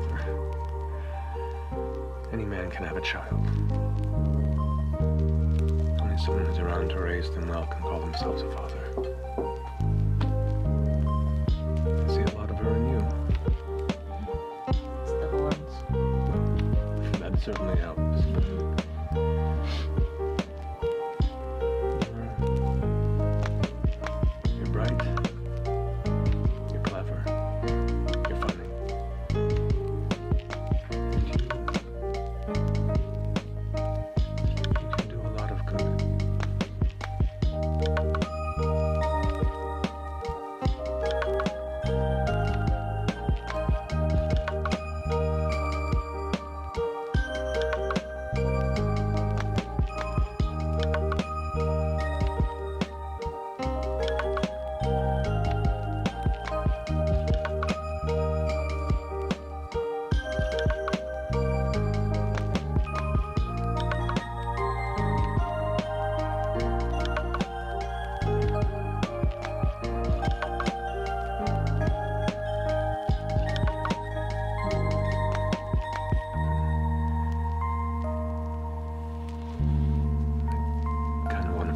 father. Any man can have a child. Only someone who's around to raise them well can call themselves a father. I see a lot of her in you. It's the horns. That certainly helps. You're bright. You're clever. You're funny. And you can do a lot of good.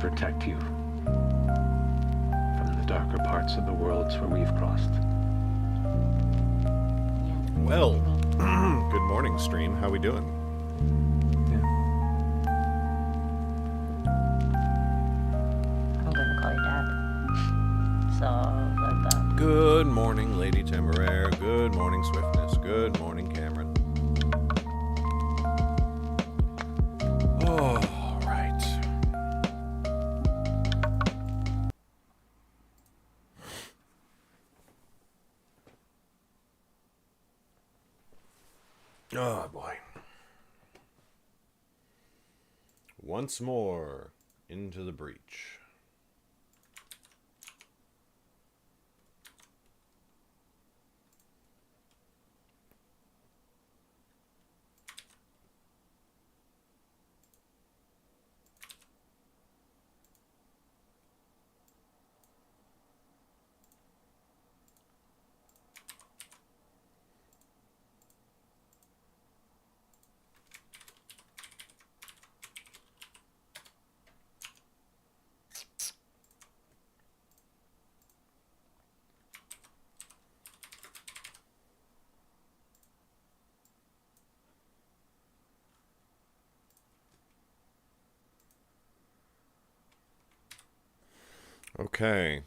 Protect you from the darker parts of the worlds where we've crossed. Well, good morning, stream. How we doing? Yeah. I'm going to call you Dad. So, like that. Good morning, Lady Temeraire. Good morning, Swiftness. Good morning, Cameron. Oh. Oh, boy. Once more into the breach. Okay,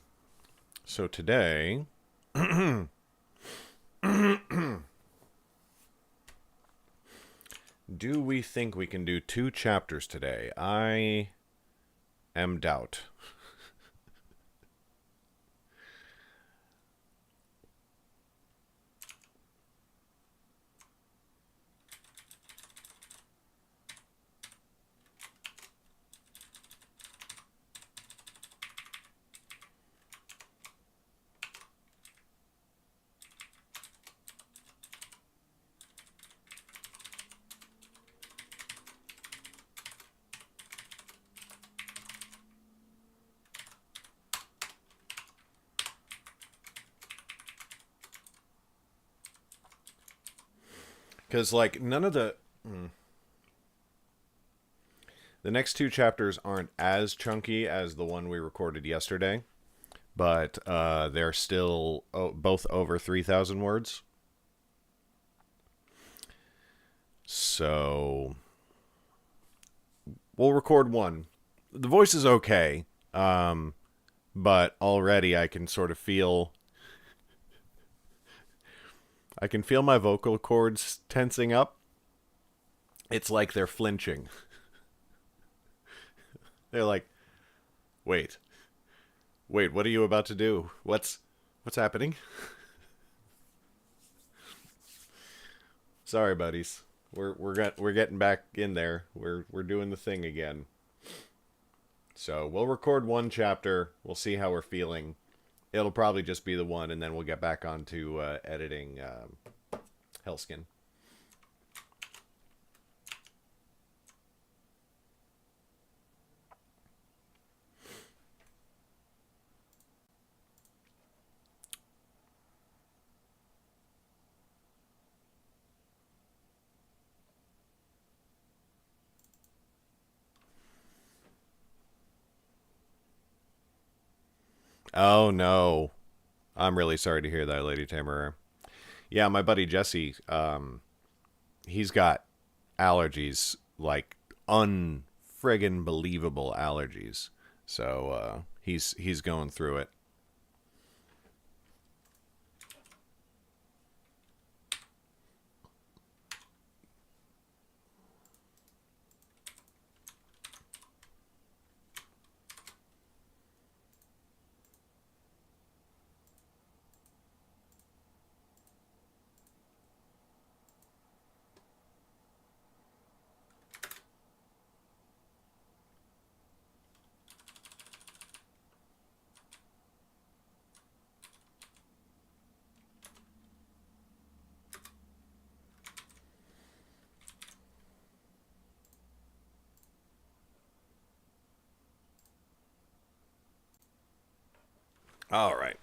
so today, do we think we can do 2 chapters today? I am doubt. Because, like, none of the next 2 chapters aren't as chunky as the one we recorded yesterday, but they're still both over 3,000 words. So we'll record one. The voice is okay, but already I can sort of feel... I can feel my vocal cords tensing up. It's like they're flinching. They're like, wait, what are you about to do? What's happening? Sorry, buddies. We're getting back in there. We're doing the thing again. So we'll record 1 chapter. We'll see how we're feeling. It'll probably just be the one, and then we'll get back on to editing Hellskin. Oh, no. I'm really sorry to hear that, Lady Tamara. Yeah, my buddy Jesse, he's got allergies, like unfriggin' believable allergies. So he's going through it. All right.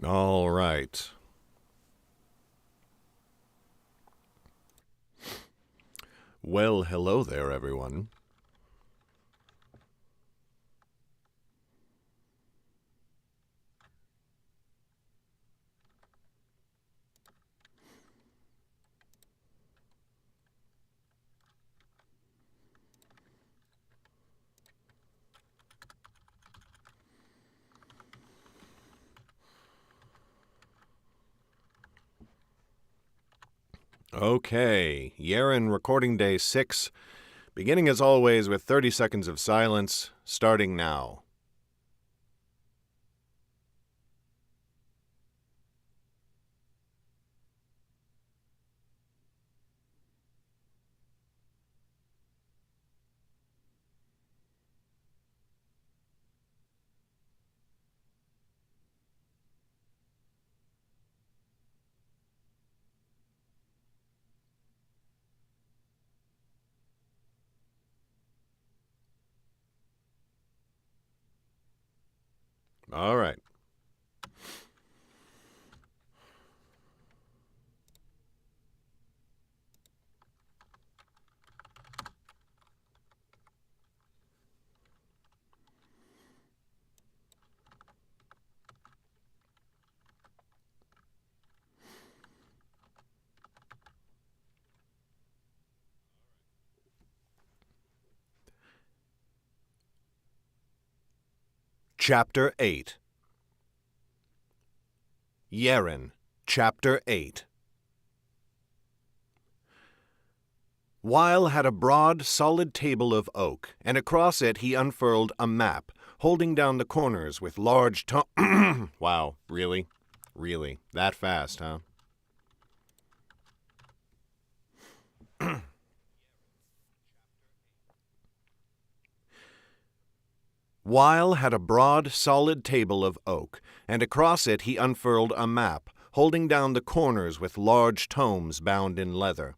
All right. Well, hello there, everyone. Okay, Yerrin recording day 6, beginning as always with 30 seconds of silence, starting now. All right. Chapter 8. Yerrin, Chapter 8. Weil had a broad, solid table of oak, and across it he unfurled a map, holding down the corners with large Wow, really? Really? That fast, huh? Weil had a broad, solid table of oak, and across it he unfurled a map, holding down the corners with large tomes bound in leather.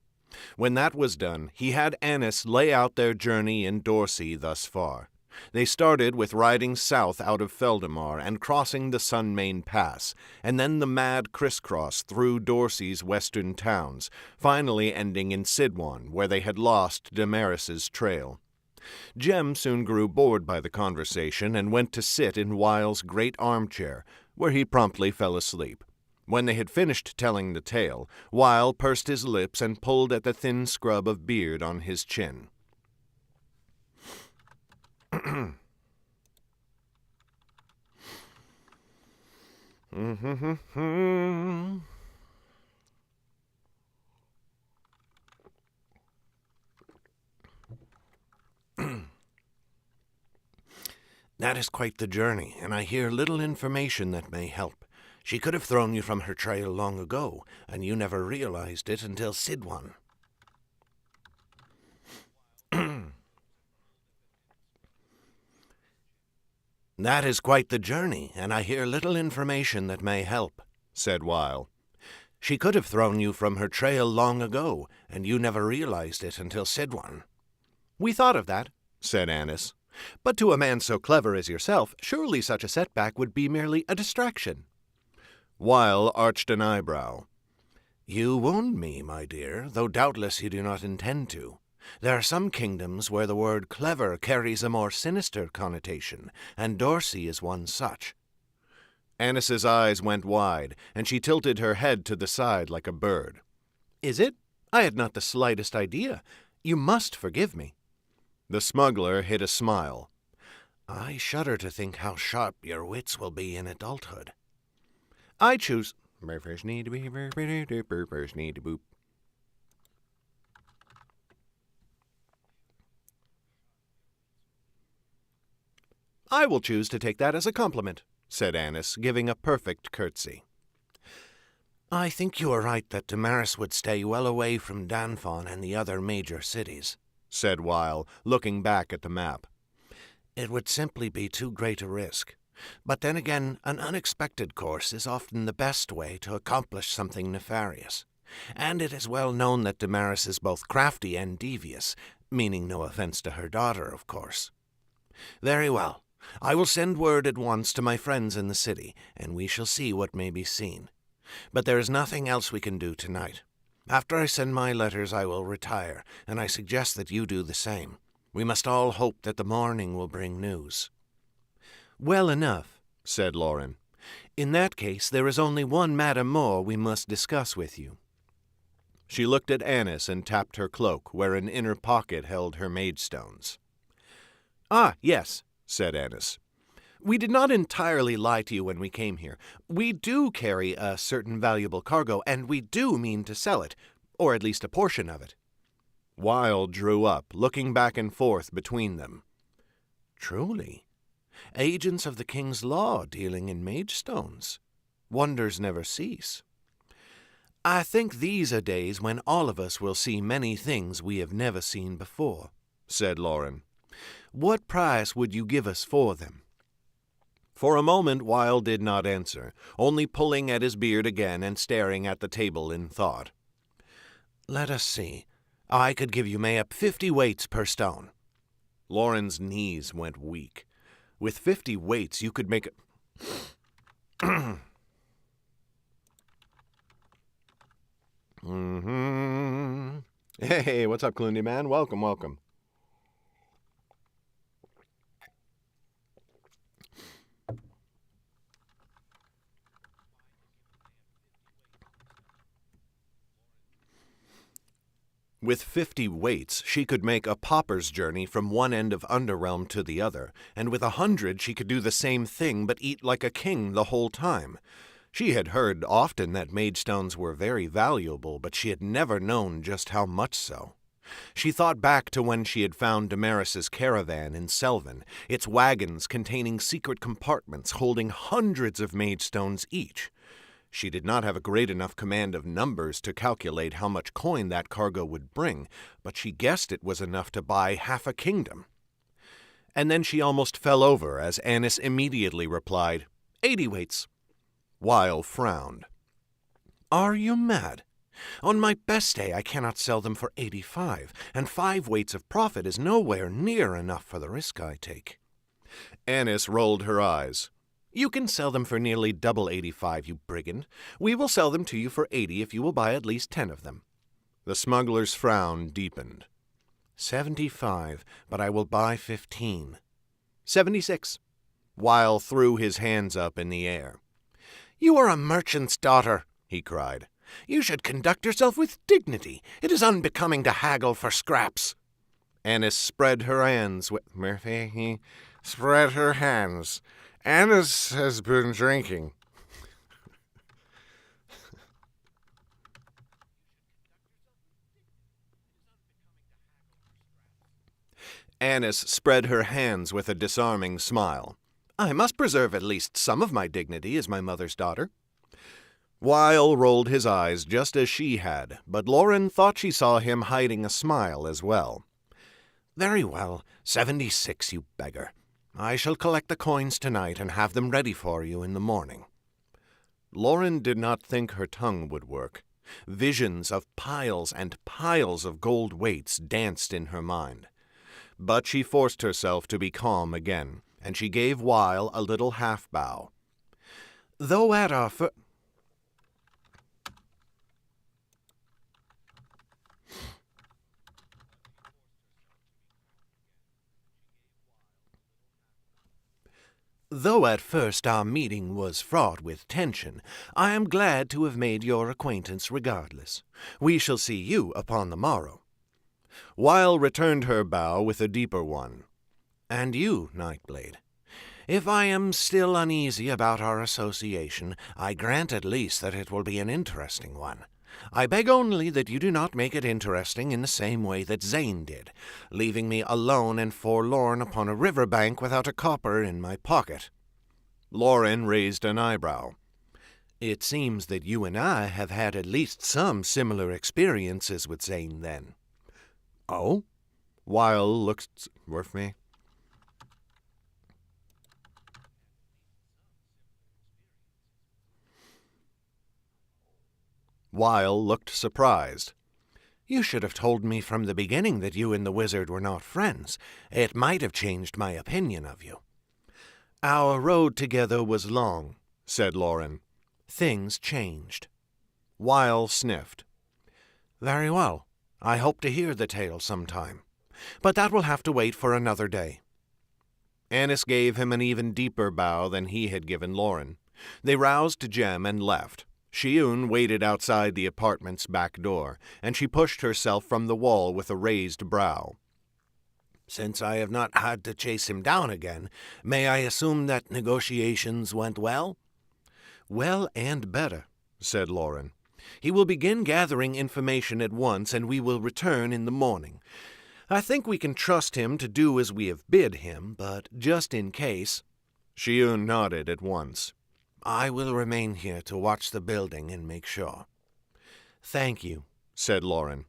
When that was done, he had Annis lay out their journey in Dorsey thus far. They started with riding south out of Feldamar and crossing the Sunmane Pass, and then the mad crisscross through Dorsey's western towns, finally ending in Sidwan, where they had lost Damaris's trail. Jem soon grew bored by the conversation and went to sit in Weil's great armchair, where he promptly fell asleep. When they had finished telling the tale, Weil pursed his lips and pulled at the thin scrub of beard on his chin. That is quite the journey, and I hear little information that may help. She could have thrown you from her trail long ago, and you never realized it until Sid won. That is quite the journey, and I hear little information that may help, said Weil. She could have thrown you from her trail long ago, and you never realized it until Sid won. We thought of that, said Annis. But to a man so clever as yourself, surely such a setback would be merely a distraction. Weil arched an eyebrow. You wound me, my dear, though doubtless you do not intend to. There are some kingdoms where the word clever carries a more sinister connotation, and Dorsey is one such. Annis's eyes went wide, and she tilted her head to the side like a bird. Is it? I had not the slightest idea. You must forgive me. The smuggler hid a smile. I shudder to think how sharp your wits will be in adulthood. I choose... I will choose to take that as a compliment, said Annis, giving a perfect curtsy. I think you are right that Damaris would stay well away from Danfon and the other major cities, said Weil, looking back at the map. It would simply be too great a risk. But then again, an unexpected course is often the best way to accomplish something nefarious. And it is well known that Damaris is both crafty and devious, meaning no offense to her daughter, of course. Very well. I will send word at once to my friends in the city, and we shall see what may be seen. But there is nothing else we can do tonight. After I send my letters, I will retire, and I suggest that you do the same. We must all hope that the morning will bring news. Well enough, said Lauren. In that case, there is only one matter more we must discuss with you. She looked at Annis and tapped her cloak, where an inner pocket held her maidstones. Ah, yes, said Annis. We did not entirely lie to you when we came here. We do carry a certain valuable cargo, and we do mean to sell it, or at least a portion of it. Weil drew up, looking back and forth between them. Truly, agents of the king's law dealing in magestones. Wonders never cease. I think these are days when all of us will see many things we have never seen before, said Lauren. What price would you give us for them? For a moment Weil did not answer, only pulling at his beard again and staring at the table in thought. Let us see. I could give you mayhap 50 weights per stone. Lauren's knees went weak. With 50 weights you could make a... Hey, what's up, Clundy man? Welcome, welcome. With 50 weights, she could make a pauper's journey from one end of Underrealm to the other, and with 100 she could do the same thing but eat like a king the whole time. She had heard often that magestones were very valuable, but she had never known just how much so. She thought back to when she had found Damaris's caravan in Selvin, its wagons containing secret compartments holding hundreds of magestones each. She did not have a great enough command of numbers to calculate how much coin that cargo would bring, but she guessed it was enough to buy half a kingdom. And then she almost fell over as Annis immediately replied, 80 weights. Weil frowned. Are you mad? On my best day I cannot sell them for 85, and 5 weights of profit is nowhere near enough for the risk I take. Annis rolled her eyes. You can sell them for nearly double 85, you brigand. We will sell them to you for 80 if you will buy at least 10 of them. The smuggler's frown deepened. 75, but I will buy 15. 76. Weil threw his hands up in the air. You are a merchant's daughter, he cried. You should conduct yourself with dignity. It is unbecoming to haggle for scraps. Annis spread her hands with... Spread her hands. Annis has been drinking. Annis spread her hands with a disarming smile. I must preserve at least some of my dignity as my mother's daughter. Weil rolled his eyes just as she had, but Lauren thought she saw him hiding a smile as well. Very well, 76, you beggar. I shall collect the coins tonight and have them ready for you in the morning. Lauren did not think her tongue would work. Visions of piles and piles of gold weights danced in her mind. But she forced herself to be calm again, and she gave Weil a little half-bow. Though at our Though at first our meeting was fraught with tension, I am glad to have made your acquaintance regardless. We shall see you upon the morrow. Weil returned her bow with a deeper one. And you, Nightblade. If I am still uneasy about our association, I grant at least that it will be an interesting one. I beg only that you do not make it interesting in the same way that Zane did, leaving me alone and forlorn upon a river bank without a copper in my pocket. Lauren raised an eyebrow. It seems that you and I have had at least some similar experiences with Zane, then. Oh? Weil looked worth me. Weil looked surprised. You should have told me from the beginning that you and the wizard were not friends. It might have changed my opinion of you. Our road together was long, said Lauren. Things changed. Weil sniffed. Very well. I hope to hear the tale sometime. But that will have to wait for another day. Annis gave him an even deeper bow than he had given Lauren. They roused Jem and left. Shiyun waited outside the apartment's back door, and she pushed herself from the wall with a raised brow. Since I have not had to chase him down again, may I assume that negotiations went well? Well and better, said Lauren. He will begin gathering information at once, and we will return in the morning. I think we can trust him to do as we have bid him, but just in case— Shiyun nodded at once. I will remain here to watch the building and make sure. Thank you, said Lauren.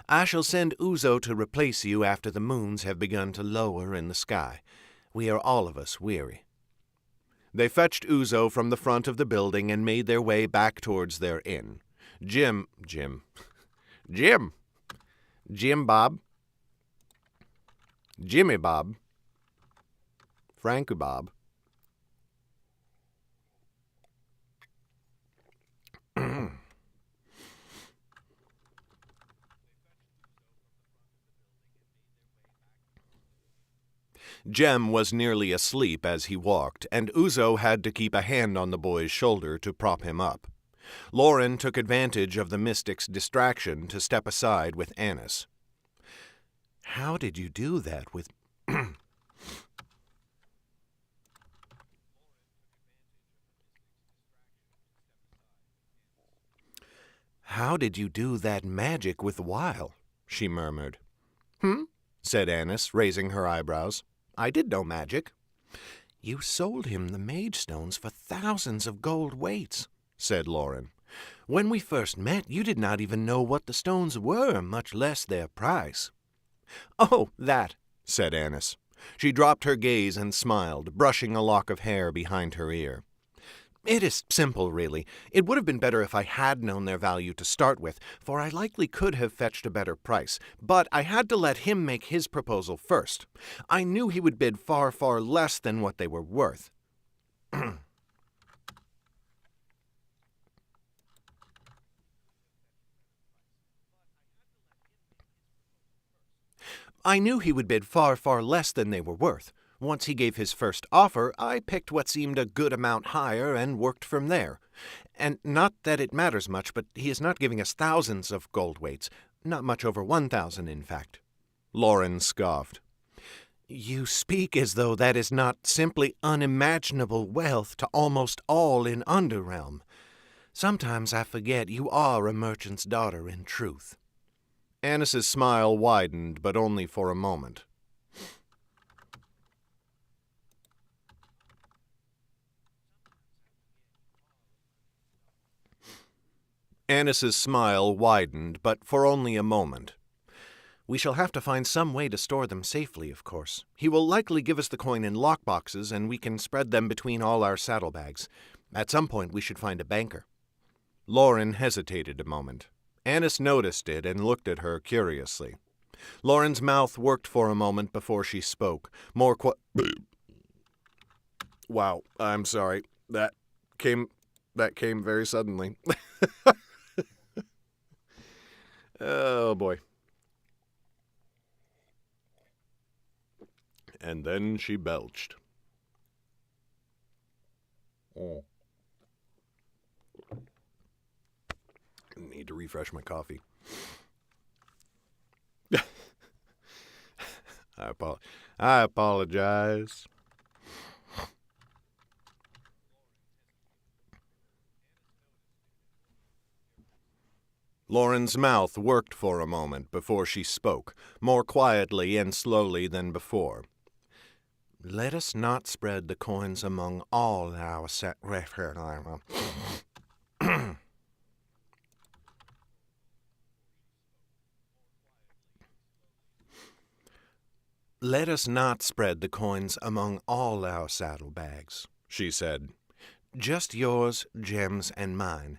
I shall send Uzo to replace you after the moons have begun to lower in the sky. We are all of us weary. They fetched Uzo from the front of the building and made their way back towards their inn. Jim Bob, Jimmy Bob, Frankie Bob, Jem was nearly asleep as he walked, and Uzo had to keep a hand on the boy's shoulder to prop him up. Lauren took advantage of the mystic's distraction to step aside with Annis. How did you do that with— How did you do that magic with Weil? She murmured. Said Annis, raising her eyebrows. I did no magic. You sold him the mage stones for thousands of gold weights, said Lauren. When we first met, you did not even know what the stones were, much less their price. Oh, that, said Annis. She dropped her gaze and smiled, brushing a lock of hair behind her ear. It is simple, really. It would have been better if I had known their value to start with, for I likely could have fetched a better price. But I had to let him make his proposal first. I knew he would bid far, far less than what they were worth. I knew he would bid far, far less than they were worth. Once he gave his first offer, I picked what seemed a good amount higher and worked from there. And not that it matters much, but he is not giving us thousands of gold weights. Not much over 1,000, in fact. Lauren scoffed. You speak as though that is not simply unimaginable wealth to almost all in Underrealm. Sometimes I forget you are a merchant's daughter in truth. Annis's smile widened, but only for a moment. Annis's smile widened, but for only a moment. We shall have to find some way to store them safely, of course. He will likely give us the coin in lockboxes, and we can spread them between all our saddlebags. At some point we should find a banker. Lauren hesitated a moment. Annis noticed it and looked at her curiously. Lauren's mouth worked for a moment before she spoke. Wow, I'm sorry. That came very suddenly. Oh, boy. And then she belched. Oh. Need to refresh my coffee. I apologize. Lauren's mouth worked for a moment before she spoke, more quietly and slowly than before. Let us not spread the coins among all our Let us not spread the coins among all our saddlebags, she said. Just yours, Jem's, and mine.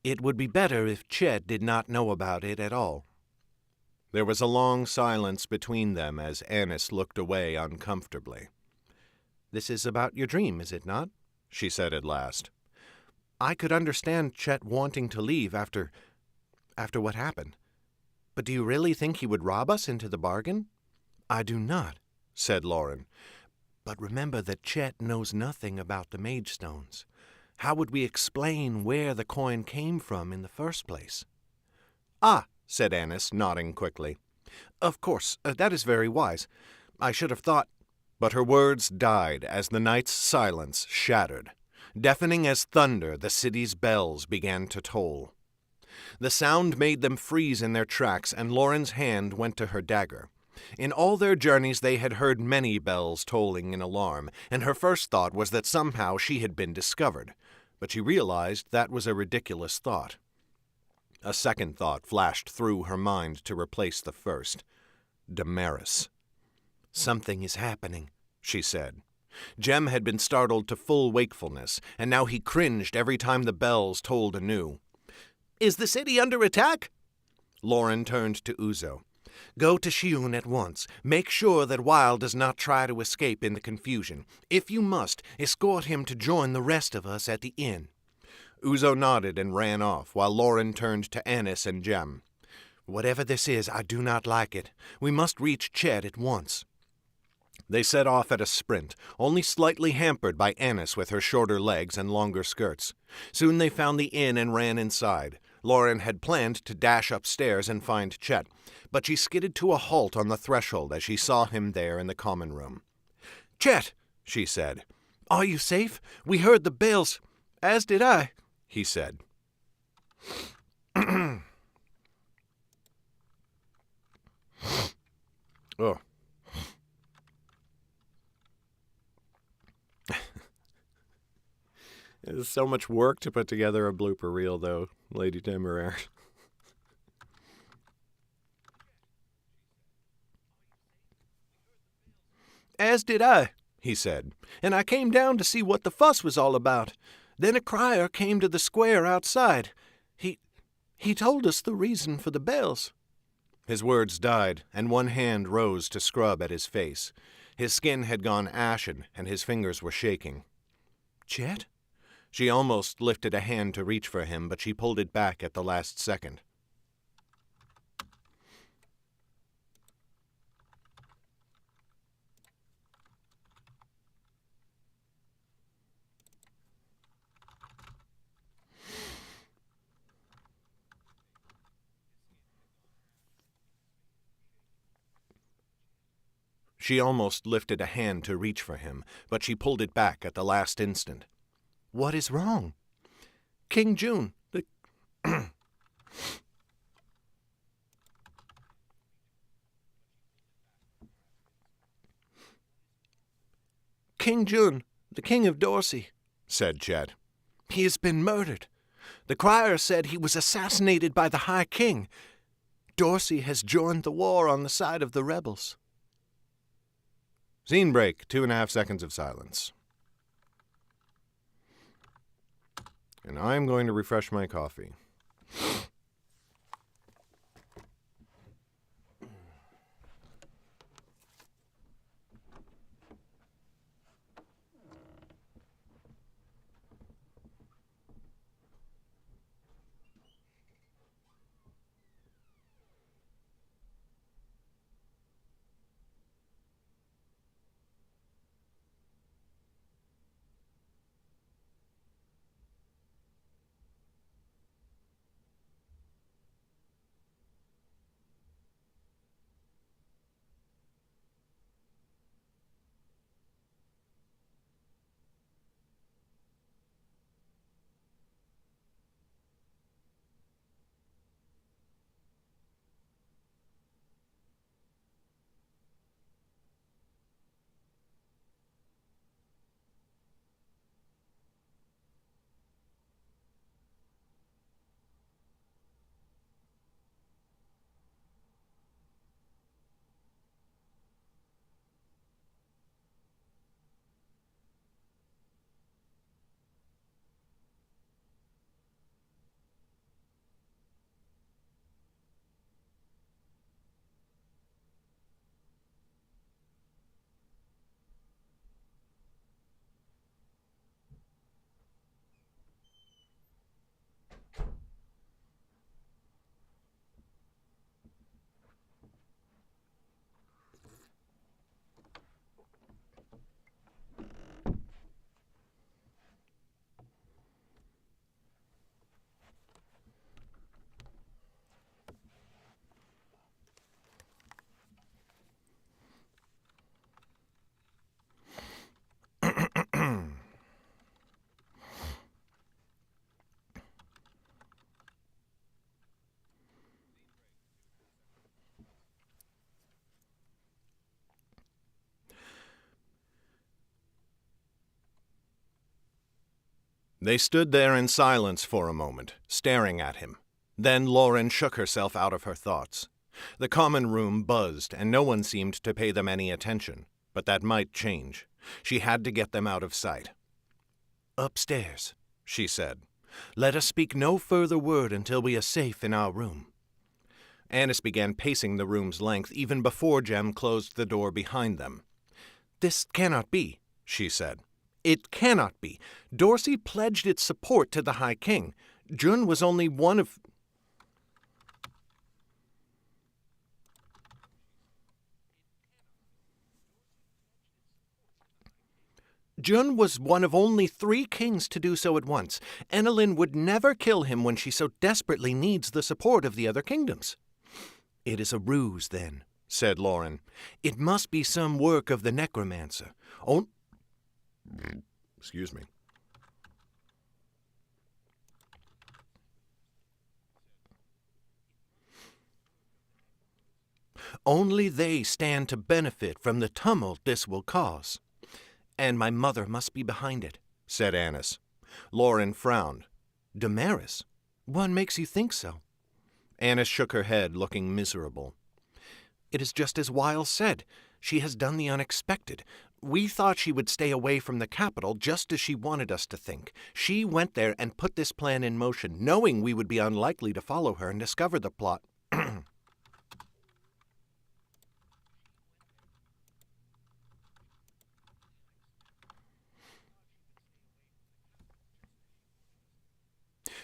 It would be better if Chet did not know about it at all. There was a long silence between them as Annis looked away uncomfortably. This is about your dream, is it not? She said at last. I could understand Chet wanting to leave after what happened. But do you really think he would rob us into the bargain? I do not, said Lauren. But remember that Chet knows nothing about the Mage Stones. How would we explain where the coin came from in the first place? Ah, said Annis, nodding quickly. Of course, that is very wise. I should have thought... But her words died as the night's silence shattered. Deafening as thunder, the city's bells began to toll. The sound made them freeze in their tracks, and Lauren's hand went to her dagger. In all their journeys they had heard many bells tolling in alarm, and her first thought was that somehow she had been discovered. But she realized that was a ridiculous thought. A second thought flashed through her mind to replace the first. Damaris. Something is happening, she said. Jem had been startled to full wakefulness, and now he cringed every time the bells tolled anew. Is the city under attack? Lauren turned to Uzo. Go to Shiun at once. Make sure that Weil does not try to escape in the confusion. If you must, escort him to join the rest of us at the inn. Uzo nodded and ran off, while Lauren turned to Annis and Jem. Whatever this is, I do not like it. We must reach Chet at once. They set off at a sprint, only slightly hampered by Annis with her shorter legs and longer skirts. Soon they found the inn and ran inside. Lauren had planned to dash upstairs and find Chet, but she skidded to a halt on the threshold as she saw him there in the common room. Chet, she said. Are you safe? We heard the bells. As did I, he said. Oh. It's so much work to put together a blooper reel, though, Lady Temeraire. As did I, he said, and I came down to see what the fuss was all about. Then a crier came to the square outside. He told us the reason for the bells. His words died, and one hand rose to scrub at his face. His skin had gone ashen, and his fingers were shaking. Chet? She almost lifted a hand to reach for him, but she pulled it back at the last second. She almost lifted a hand to reach for him, but she pulled it back at the last instant. What is wrong? King June, King June, the King of Dorsey, said Chet. He has been murdered. The crier said he was assassinated by the High King. Dorsey has joined the war on the side of the rebels. Scene break, 2.5 seconds of silence. And I'm going to refresh my coffee. They stood there in silence for a moment, staring at him. Then Lauren shook herself out of her thoughts. The common room buzzed, and no one seemed to pay them any attention. But that might change. She had to get them out of sight. "Upstairs," she said. "Let us speak no further word until we are safe in our room." Annis began pacing the room's length even before Jem closed the door behind them. "This cannot be," she said. "It cannot be. Dorsey pledged its support to the High King. Jun was only one of... Jun was one of only 3 kings to do so at once. Enelin would never kill him when she so desperately needs the support of the other kingdoms." "It is a ruse, then," said Lauren. "It must be some work of the necromancer. Excuse me. Only they stand to benefit from the tumult this will cause." "And my mother must be behind it," said Annis. Lauren frowned. "Damaris? What makes you think so?" Annis shook her head, looking miserable. "It is just as Wiles said. She has done the unexpected. We thought she would stay away from the capital, just as she wanted us to think. She went there and put this plan in motion, knowing we would be unlikely to follow her and discover the plot."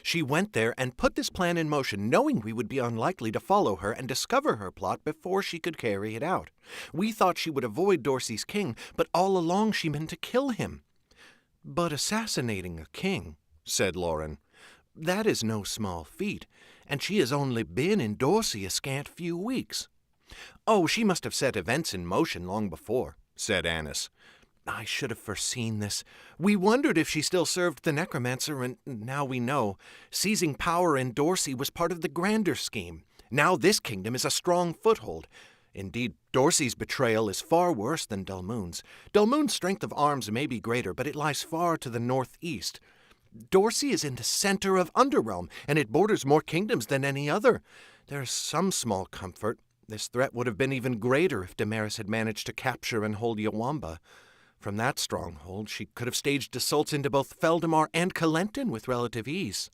"She went there and put this plan in motion, knowing we would be unlikely to follow her and discover her plot before she could carry it out. We thought she would avoid Dorsey's king, but all along she meant to kill him." "But assassinating a king," said Lauren, "that is no small feat, and she has only been in Dorsey a scant few weeks." "Oh, she must have set events in motion long before," said Annis. "I should have foreseen this. We wondered if she still served the necromancer, and now we know. Seizing power in Dorsey was part of the grander scheme. Now this kingdom is a strong foothold. Indeed, Dorsey's betrayal is far worse than Dulmoon's. Dulmoon's strength of arms may be greater, but it lies far to the northeast. Dorsey is in the center of Underrealm, and it borders more kingdoms than any other. There's some small comfort. This threat would have been even greater if Damaris had managed to capture and hold Yawamba. From that stronghold, she could have staged assaults into both Feldamar and Kalentin with relative ease.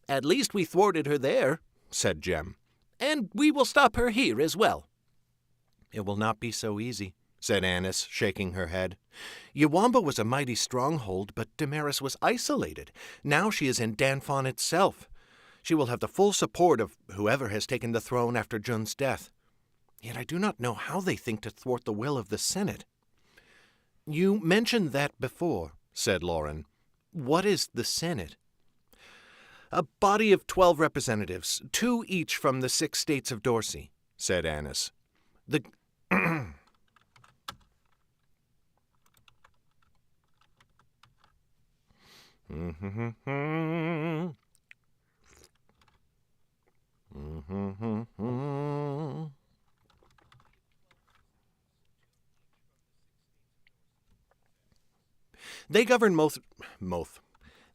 "At least we thwarted her there," said Jem. "And we will stop her here as well." "It will not be so easy," said Annis, shaking her head. "Yawamba was a mighty stronghold, but Damaris was isolated. Now she is in Danfon itself. She will have the full support of whoever has taken the throne after Jun's death. Yet I do not know how they think to thwart the will of the Senate." "You mentioned that before," said Lauren. "What is the Senate?" "A body of 12 representatives, 2 each from the 6 states of Dorsey," said Annis. "The They govern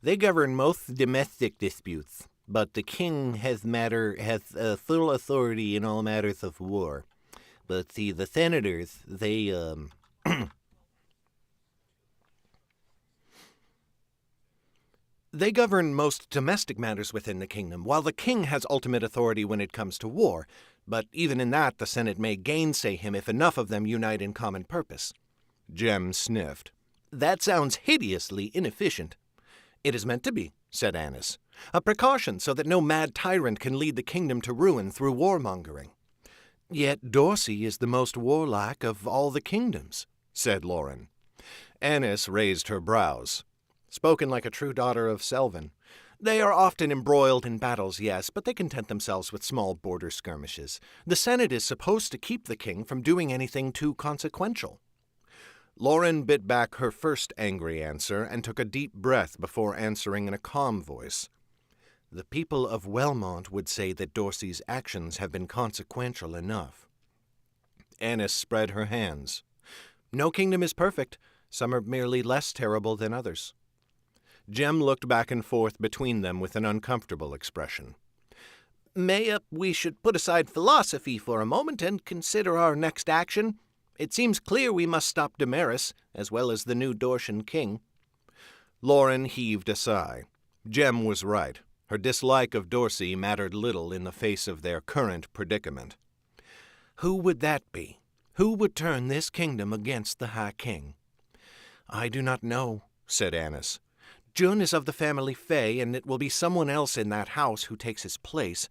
They govern most domestic disputes, but the king has full authority in all matters of war. But see, the senators, they They govern most domestic matters within the kingdom, while the king has ultimate authority when it comes to war. But even in that, the Senate may gainsay him if enough of them unite in common purpose." Jem sniffed. "That sounds hideously inefficient." "It is meant to be," said Annis. "A precaution so that no mad tyrant can lead the kingdom to ruin through warmongering." "Yet Dorsey is the most warlike of all the kingdoms," said Lauren. Annis raised her brows. "Spoken like a true daughter of Selvin. They are often embroiled in battles, yes, but they content themselves with small border skirmishes. The Senate is supposed to keep the king from doing anything too consequential." Lauren bit back her first angry answer and took a deep breath before answering in a calm voice. "The people of Wellmont would say that Dorsey's actions have been consequential enough." Annis spread her hands. "No kingdom is perfect. Some are merely less terrible than others." Jem looked back and forth between them with an uncomfortable expression. "Mayhap we should put aside philosophy for a moment and consider our next action. It seems clear we must stop Damaris, as well as the new Dortian king." Lauren heaved a sigh. Jem was right. Her dislike of Dorsey mattered little in the face of their current predicament. "Who would that be? Who would turn this kingdom against the High King?" "I do not know," said Annis. "Jun is of the family Fey, and it will be someone else in that house who takes his place.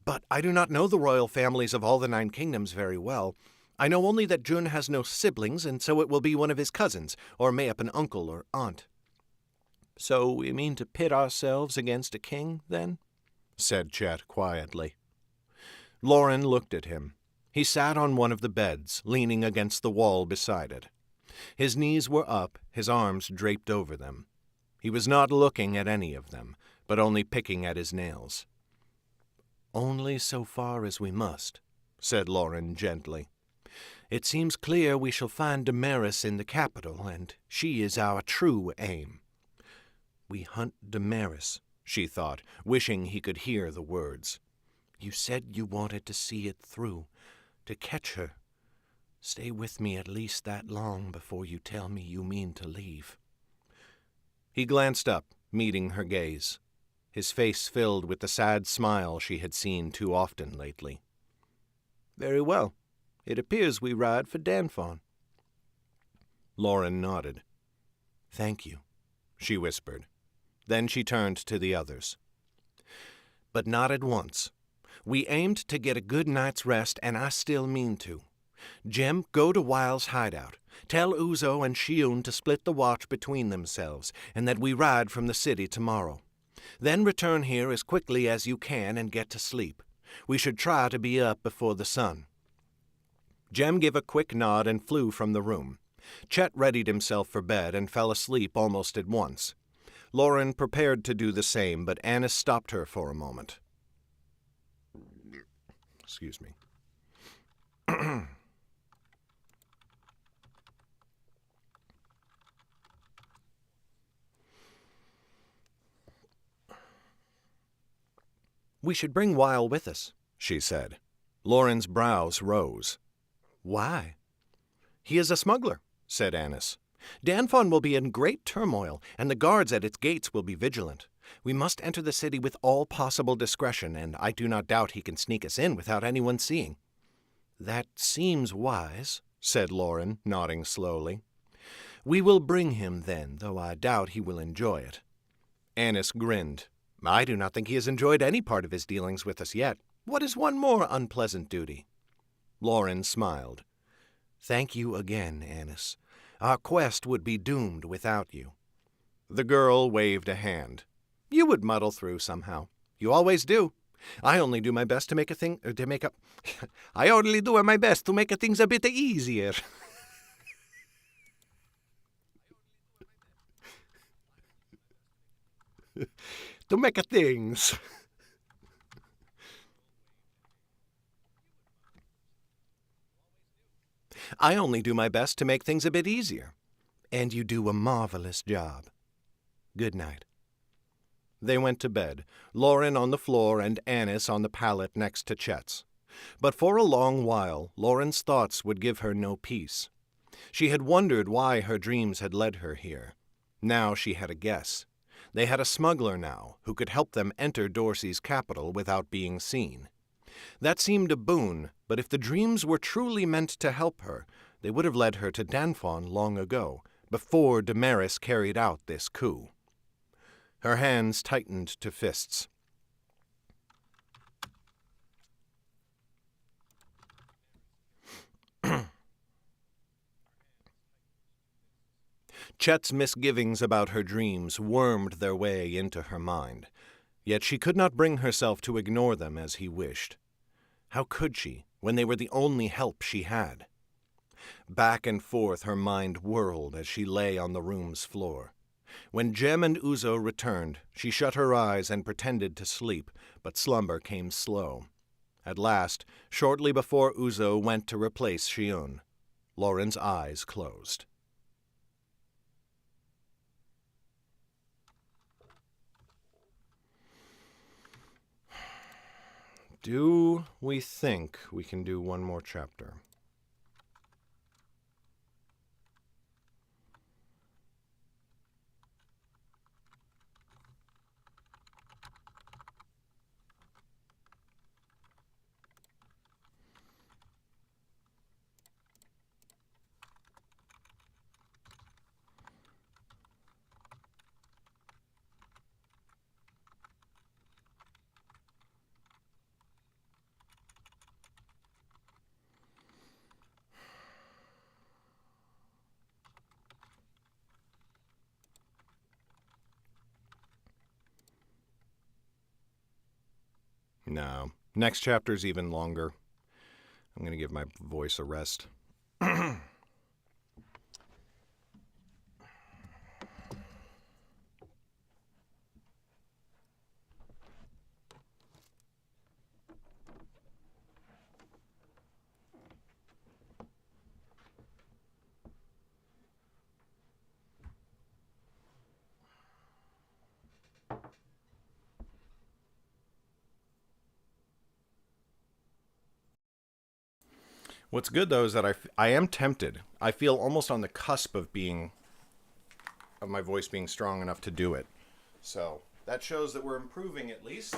But I do not know the royal families of all the 9 kingdoms very well. I know only that Jun has no siblings, and so it will be one of his cousins, or mayhap an uncle or aunt." "So we mean to pit ourselves against a king, then?" said Chet quietly. Lauren looked at him. He sat on one of the beds, leaning against the wall beside it. His knees were up, his arms draped over them. He was not looking at any of them, but only picking at his nails. "Only so far as we must," said Lauren gently. "It seems clear we shall find Damaris in the capital, and she is our true aim." "We hunt Damaris," she thought, wishing he could hear the words. "You said you wanted to see it through, to catch her. Stay with me at least that long before you tell me you mean to leave." He glanced up, meeting her gaze. His face filled with the sad smile she had seen too often lately. "Very well. It appears we ride for Danfon." Lauren nodded. "Thank you," she whispered. Then she turned to the others. "But not at once. We aimed to get a good night's rest, and I still mean to. Jem, go to Wile's hideout. Tell Uzo and Shiun to split the watch between themselves, and that we ride from the city tomorrow. Then return here as quickly as you can and get to sleep. We should try to be up before the sun." Jem gave a quick nod and flew from the room. Chet readied himself for bed and fell asleep almost at once. Lauren prepared to do the same, but Annis stopped her for a moment. Excuse me. We should bring Weil with us, she said. Lauren's brows rose. Why? He is a smuggler, said Annis. Danfon will be in great turmoil, and the guards at its gates will be vigilant. We must enter the city with all possible discretion, and I do not doubt he can sneak us in without anyone seeing. That seems wise, said Lauren, nodding slowly. We will bring him then, though I doubt he will enjoy it. Annis grinned. I do not think he has enjoyed any part of his dealings with us yet. What is one more unpleasant duty? Lauren smiled. Thank you again, Annis. Our quest would be doomed without you. The girl waved a hand. You would muddle through somehow. You always do. I only do my best to make I only do my best to make things a bit easier. To make things. I only do my best to make things a bit easier. And you do a marvelous job. Good night. They went to bed, Lauren on the floor and Annis on the pallet next to Chet's. But for a long while, Lauren's thoughts would give her no peace. She had wondered why her dreams had led her here. Now she had a guess. They had a smuggler now who could help them enter Dorsey's capital without being seen. That seemed a boon, but if the dreams were truly meant to help her, they would have led her to Danfon long ago, before Damaris carried out this coup. Her hands tightened to fists. Chet's misgivings about her dreams wormed their way into her mind, yet she could not bring herself to ignore them as he wished. How could she, when they were the only help she had? Back and forth her mind whirled as she lay on the room's floor. When Jem and Uzo returned, she shut her eyes and pretended to sleep, but slumber came slow. At last, shortly before Uzo went to replace Shion, Lauren's eyes closed. Do we think we can do one more chapter? No. Next chapter's even longer. I'm going to give my voice a rest. What's good, though, is that I am tempted. I feel almost on the cusp of my voice being strong enough to do it. So that shows that we're improving at least.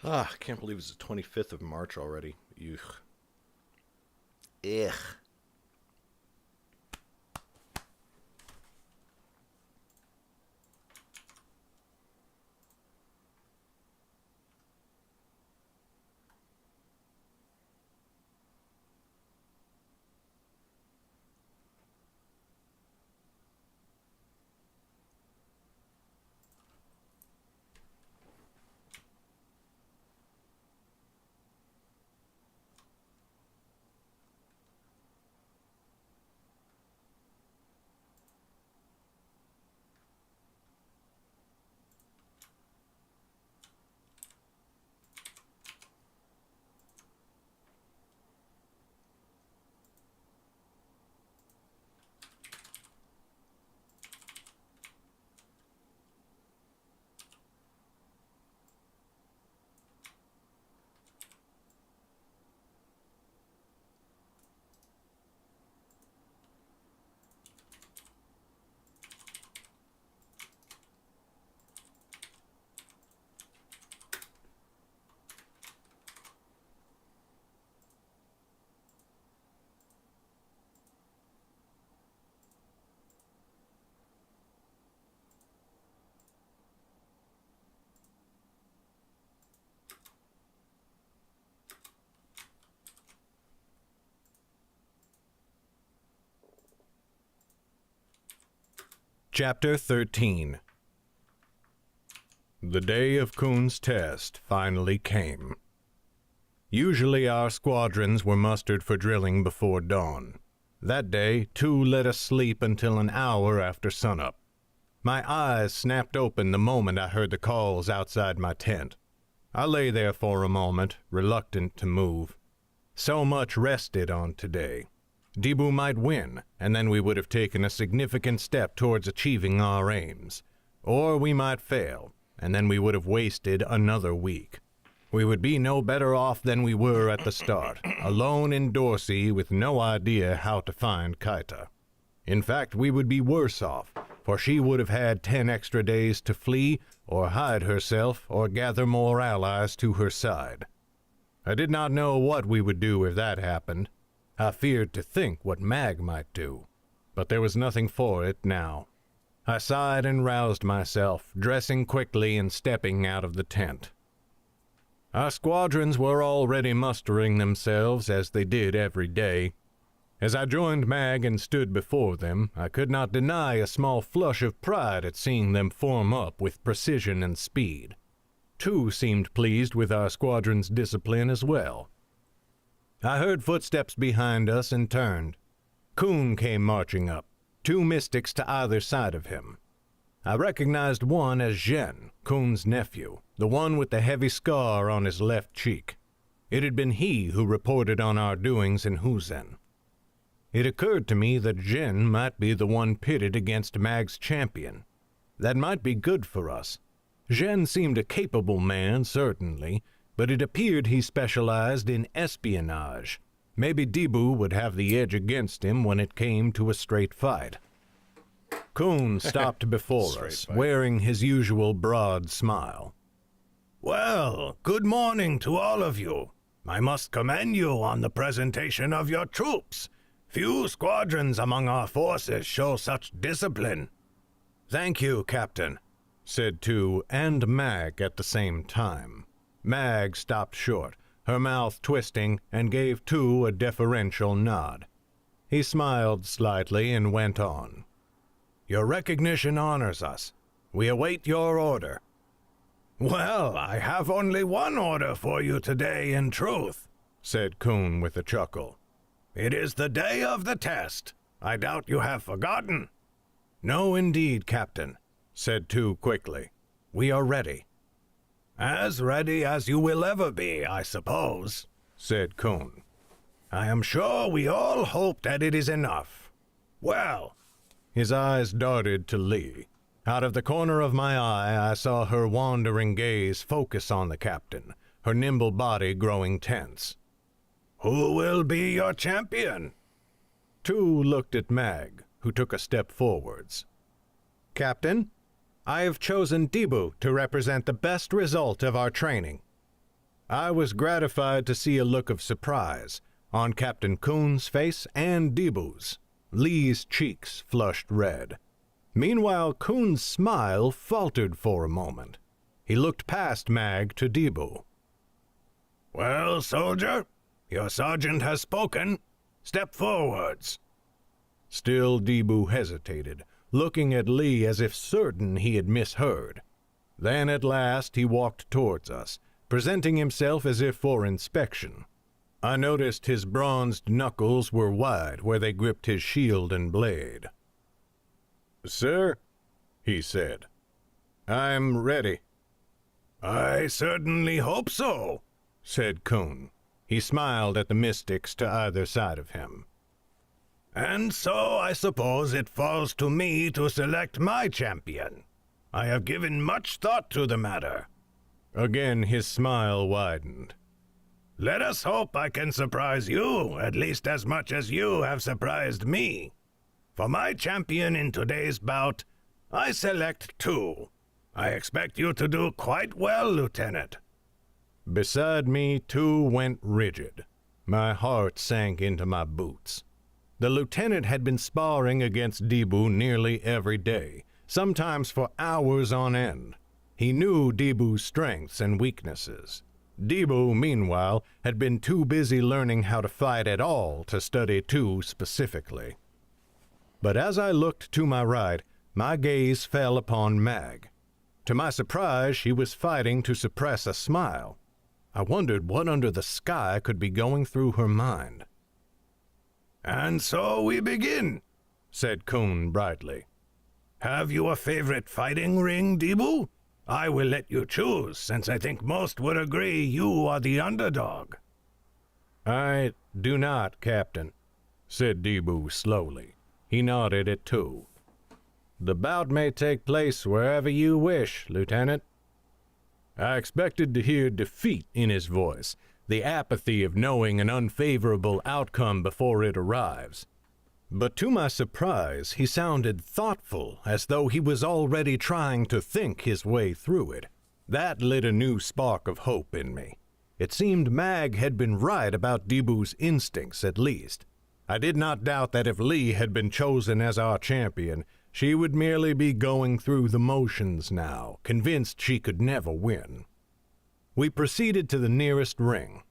Ah, I can't believe it's the 25th of March already. Ugh. Ugh. Chapter 13. The day of Kuhn's test finally came. Usually our squadrons were mustered for drilling before dawn. That day, 2 let us sleep until an hour after sunup. My eyes snapped open the moment I heard the calls outside my tent. I lay there for a moment, reluctant to move. So much rested on today. Debu might win, and then we would have taken a significant step towards achieving our aims. Or we might fail, and then we would have wasted another week. We would be no better off than we were at the start, alone in Dorsey with no idea how to find Kaita. In fact, we would be worse off, for she would have had 10 extra days to flee, or hide herself, or gather more allies to her side. I did not know what we would do if that happened. I feared to think what Mag might do, but there was nothing for it now. I sighed and roused myself, dressing quickly and stepping out of the tent. Our squadrons were already mustering themselves as they did every day. As I joined Mag and stood before them, I could not deny a small flush of pride at seeing them form up with precision and speed. 2 seemed pleased with our squadron's discipline as well. I heard footsteps behind us and turned. Kuhn came marching up, 2 mystics to either side of him. I recognized one as Yerrin, Kuhn's nephew, the one with the heavy scar on his left cheek. It had been he who reported on our doings in Huzen. It occurred to me that Yerrin might be the one pitted against Mag's champion. That might be good for us. Yerrin seemed a capable man, certainly, but it appeared he specialized in espionage. Maybe Debu would have the edge against him when it came to a straight fight. Kuhn stopped before us, wearing his usual broad smile. Well, good morning to all of you. I must commend you on the presentation of your troops. Few squadrons among our forces show such discipline. Thank you, Captain, said 2 and Mag at the same time. Mag stopped short, her mouth twisting, and gave 2 a deferential nod. He smiled slightly and went on. Your recognition honors us. We await your order. Well, I have only one order for you today, in truth, said Kuhn with a chuckle. It is the day of the test. I doubt you have forgotten. No, indeed, Captain, said 2 quickly. We are ready. As ready as you will ever be, I suppose, said Kuhn. I am sure we all hope that it is enough. Well, his eyes darted to Lee. Out of the corner of my eye, I saw her wandering gaze focus on the captain, her nimble body growing tense. Who will be your champion? 2 looked at Mag, who took a step forwards. Captain, I have chosen Debu to represent the best result of our training. I was gratified to see a look of surprise on Captain Coon's face and Deebu's. Lee's cheeks flushed red. Meanwhile, Coon's smile faltered for a moment. He looked past Mag to Deebu. "Well, soldier, your sergeant has spoken. Step forwards." Still Deebu hesitated, looking at Lee as if certain he had misheard. Then at last he walked towards us, presenting himself as if for inspection. I noticed his bronzed knuckles were wide where they gripped his shield and blade. "Sir," he said, "I'm ready." "I certainly hope so," said Coon. He smiled at the mystics to either side of him. "And so I suppose it falls to me to select my champion. I have given much thought to the matter." Again his smile widened. "Let us hope I can surprise you, at least as much as you have surprised me. For my champion in today's bout, I select two. I expect you to do quite well, Lieutenant." Beside me, two went rigid. My heart sank into my boots. The lieutenant had been sparring against Deebu nearly every day, sometimes for hours on end. He knew Deebu's strengths and weaknesses. Deebu, meanwhile, had been too busy learning how to fight at all to study too specifically. But as I looked to my right, my gaze fell upon Mag. To my surprise, she was fighting to suppress a smile. I wondered what under the sky could be going through her mind. "And so we begin," said Coon brightly. "Have you a favorite fighting ring, Deebu? I will let you choose, since I think most would agree you are the underdog." "I do not, Captain," said Deebu slowly. He nodded at two. "The bout may take place wherever you wish, Lieutenant." I expected to hear defeat in his voice, the apathy of knowing an unfavorable outcome before it arrives. But to my surprise, he sounded thoughtful, as though he was already trying to think his way through it. That lit a new spark of hope in me. It seemed Mag had been right about Deebu's instincts, at least. I did not doubt that if Lee had been chosen as our champion, she would merely be going through the motions now, convinced she could never win. We proceeded to the nearest ring.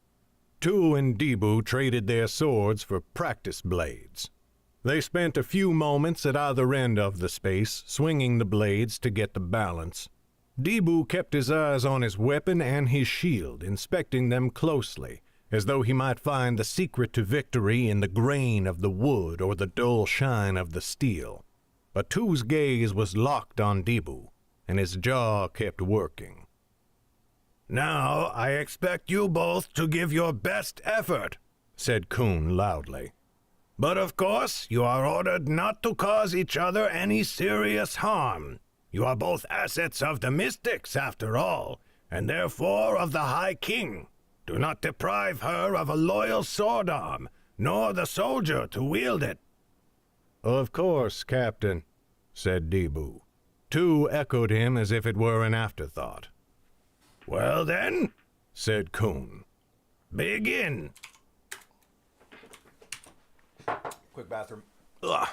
Tu and Deebu traded their swords for practice blades. They spent a few moments at either end of the space, swinging the blades to get the balance. Deebu kept his eyes on his weapon and his shield, inspecting them closely, as though he might find the secret to victory in the grain of the wood or the dull shine of the steel. But Tu's gaze was locked on Deebu, and his jaw kept working. "Now I expect you both to give your best effort," said Coon loudly. "But of course, you are ordered not to cause each other any serious harm. You are both assets of the mystics, after all, and therefore of the High King. Do not deprive her of a loyal sword arm, nor the soldier to wield it." "Of course, Captain," said Deebu. Tu echoed him as if it were an afterthought. "Well then," said Coon, "begin." Quick bathroom. Ugh.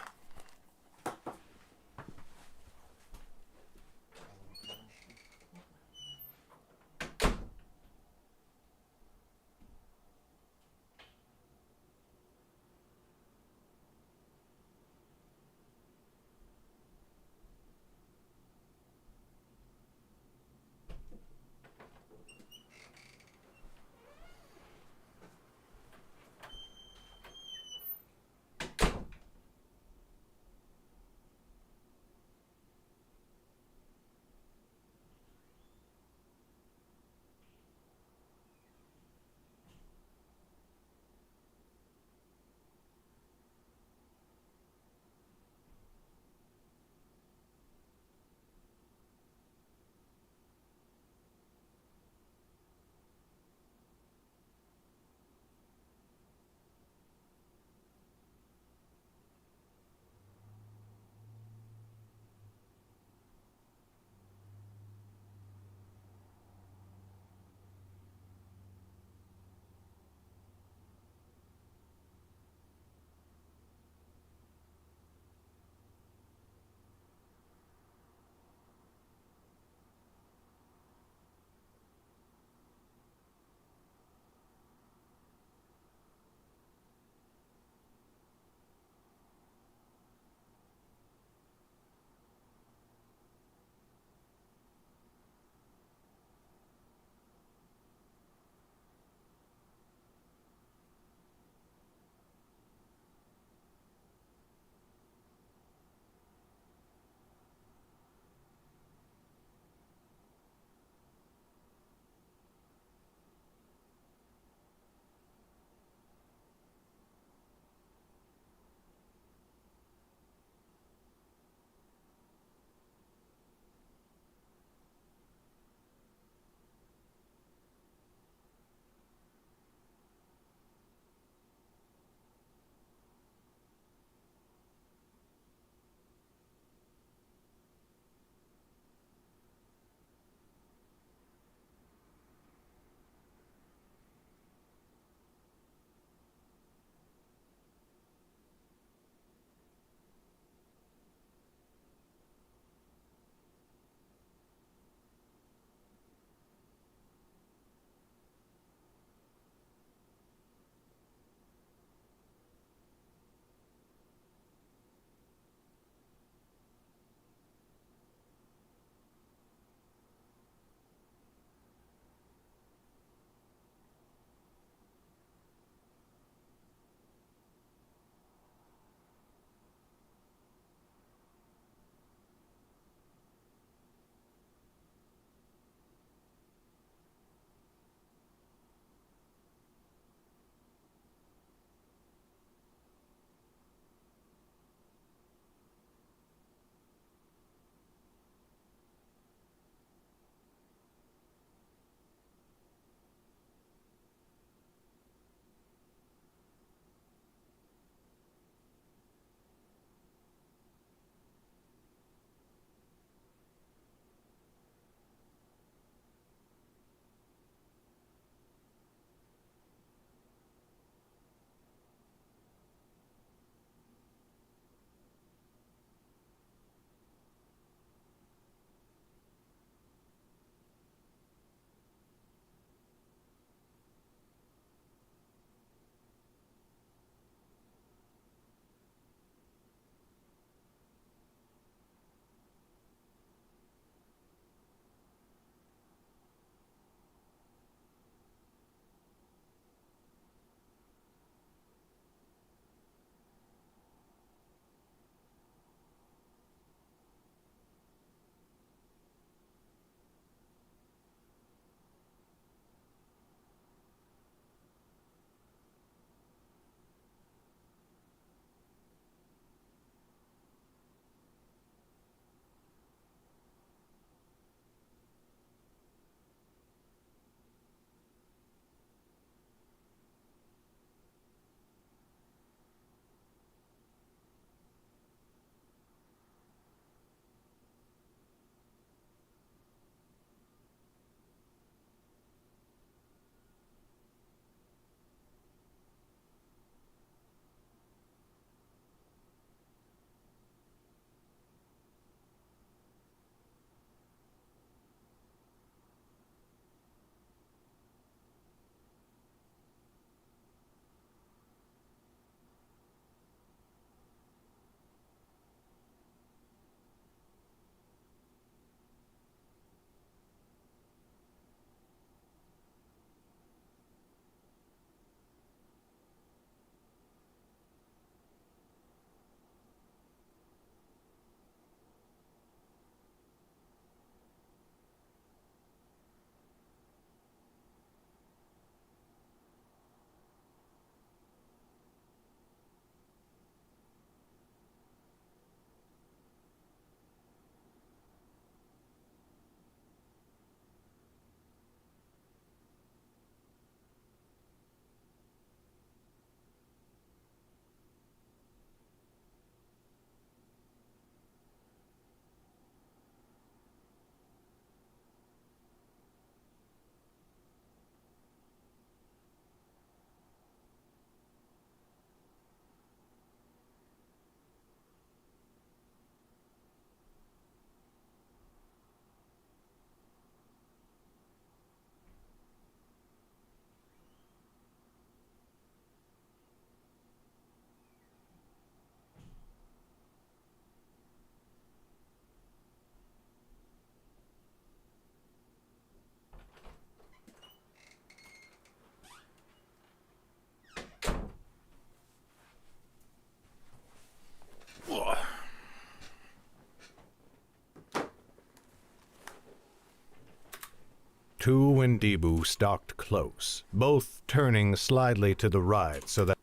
Tu and Debu stalked close, both turning slightly to the right so that...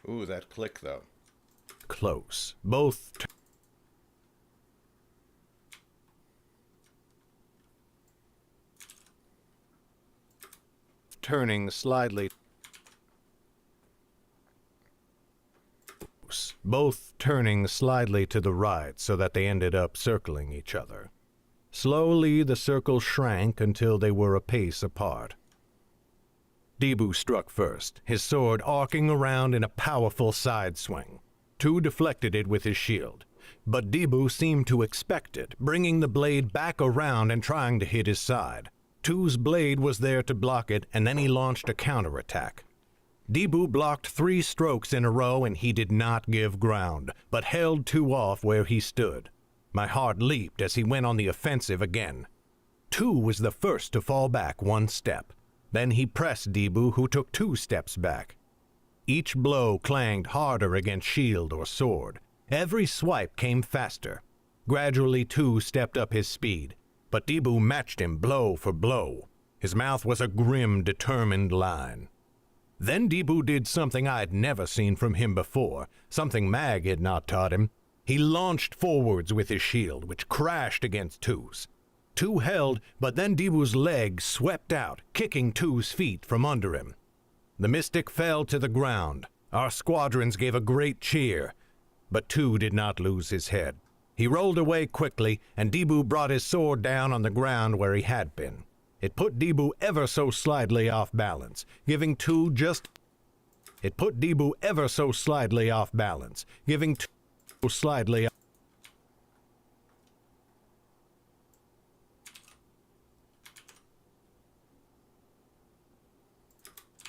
Ooh, that click, though. Close. Both... turning slightly... both turning slightly to the right so that they ended up circling each other. Slowly, the circle shrank until they were a pace apart. Debu struck first, his sword arcing around in a powerful side swing. Tu deflected it with his shield, but Debu seemed to expect it, bringing the blade back around and trying to hit his side. Tu's blade was there to block it, and then he launched a counterattack. Debu blocked 3 strokes in a row, and he did not give ground, but held Tu off where he stood. My heart leaped as he went on the offensive again. Tu was the first to fall back 1 step. Then he pressed Debu, who took 2 steps back. Each blow clanged harder against shield or sword. Every swipe came faster. Gradually, Tu stepped up his speed, but Debu matched him blow for blow. His mouth was a grim, determined line. Then Debu did something I had never seen from him before, something Mag had not taught him. He launched forwards with his shield, which crashed against Tu's. Tu held, but then Debu's leg swept out, kicking Tu's feet from under him. The mystic fell to the ground. Our squadrons gave a great cheer, but Tu did not lose his head. He rolled away quickly, and Debu brought his sword down on the ground where he had been. It put Debu ever so slightly off balance, giving Tu just... It put Debu ever so slightly off balance, giving Tu slightly...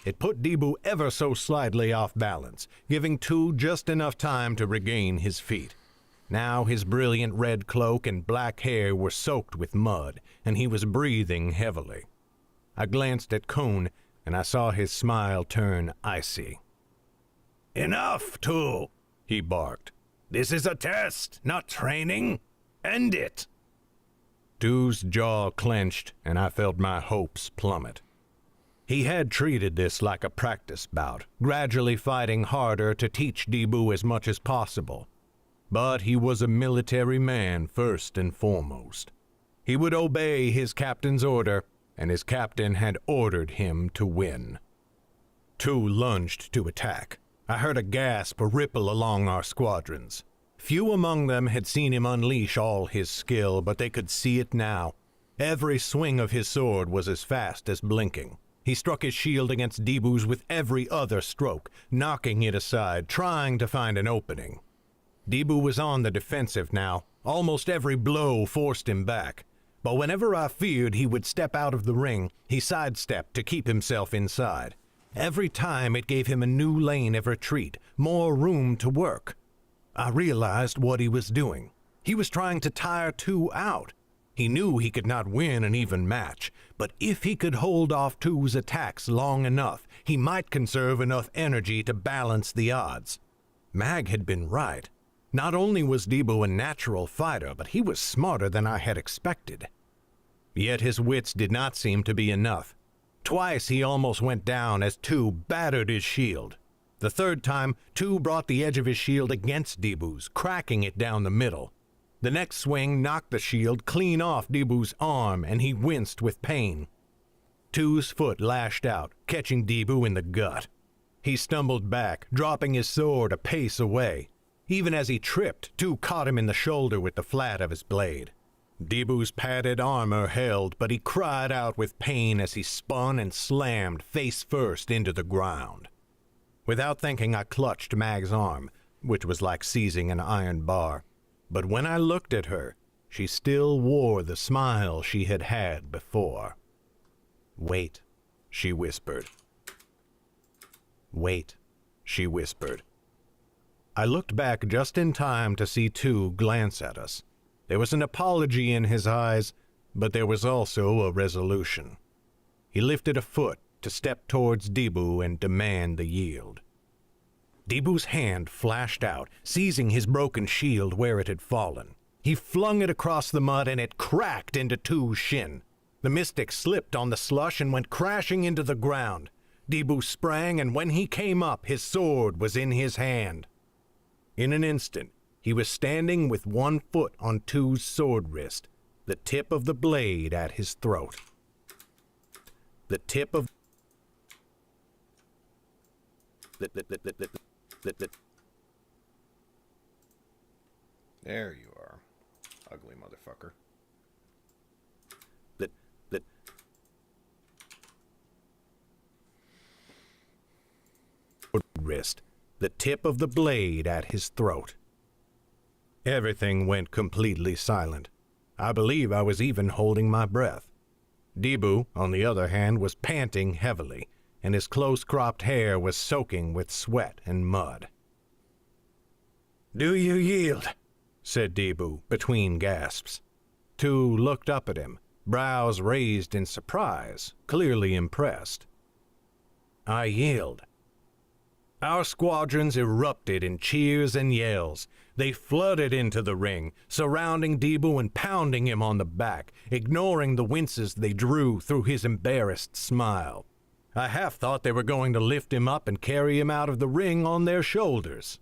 It put Debu ever so slightly off balance, giving Tu just enough time to regain his feet. Now his brilliant red cloak and black hair were soaked with mud, and he was breathing heavily. I glanced at Kun, and I saw his smile turn icy. "Enough, Tu," he barked. "This is a test, not training. End it." Tu's jaw clenched, and I felt my hopes plummet. He had treated this like a practice bout, gradually fighting harder to teach Debu as much as possible. But he was a military man first and foremost. He would obey his captain's order, and his captain had ordered him to win. Tu lunged to attack. I heard a gasp ripple along our squadrons. Few among them had seen him unleash all his skill, but they could see it now. Every swing of his sword was as fast as blinking. He struck his shield against Debu's with every other stroke, knocking it aside, trying to find an opening. Debu was on the defensive now. Almost every blow forced him back. But whenever I feared he would step out of the ring, he sidestepped to keep himself inside. Every time it gave him a new lane of retreat, more room to work. I realized what he was doing. He was trying to tire Tu out. He knew he could not win an even match, but if he could hold off Tu's attacks long enough, he might conserve enough energy to balance the odds. Mag had been right. Not only was Debu a natural fighter, but he was smarter than I had expected. Yet his wits did not seem to be enough. Twice he almost went down as Tu battered his shield. The third time, Tu brought the edge of his shield against Debu's, cracking it down the middle. The next swing knocked the shield clean off Debu's arm, and he winced with pain. Tu's foot lashed out, catching Debu in the gut. He stumbled back, dropping his sword a pace away. Even as he tripped, Tu caught him in the shoulder with the flat of his blade. Debu's padded armor held, but he cried out with pain as he spun and slammed face first into the ground. Without thinking, I clutched Mag's arm, which was like seizing an iron bar. But when I looked at her, she still wore the smile she had had before. "Wait," she whispered. "Wait," she whispered. I looked back just in time to see Tu glance at us. There was an apology in his eyes, but there was also a resolution. He lifted a foot to step towards Debu and demand the yield. Debu's hand flashed out, seizing his broken shield where it had fallen. He flung it across the mud, and it cracked into Tu's shin. The mystic slipped on the slush and went crashing into the ground. Debu sprang, and when he came up, his sword was in his hand. In an instant, he was standing with one foot on Tu's sword wrist, the tip of the blade at his throat. The tip of... There you are, ugly motherfucker. Wrist, the tip of the blade at his throat. Everything went completely silent. I believe I was even holding my breath. Debu, on the other hand, was panting heavily, and his close-cropped hair was soaking with sweat and mud. "Do you yield?" said Debu, between gasps. Tu looked up at him, brows raised in surprise, clearly impressed. "I yield." Our squadrons erupted in cheers and yells. They flooded into the ring, surrounding Debu and pounding him on the back, ignoring the winces they drew through his embarrassed smile. I half thought they were going to lift him up and carry him out of the ring on their shoulders.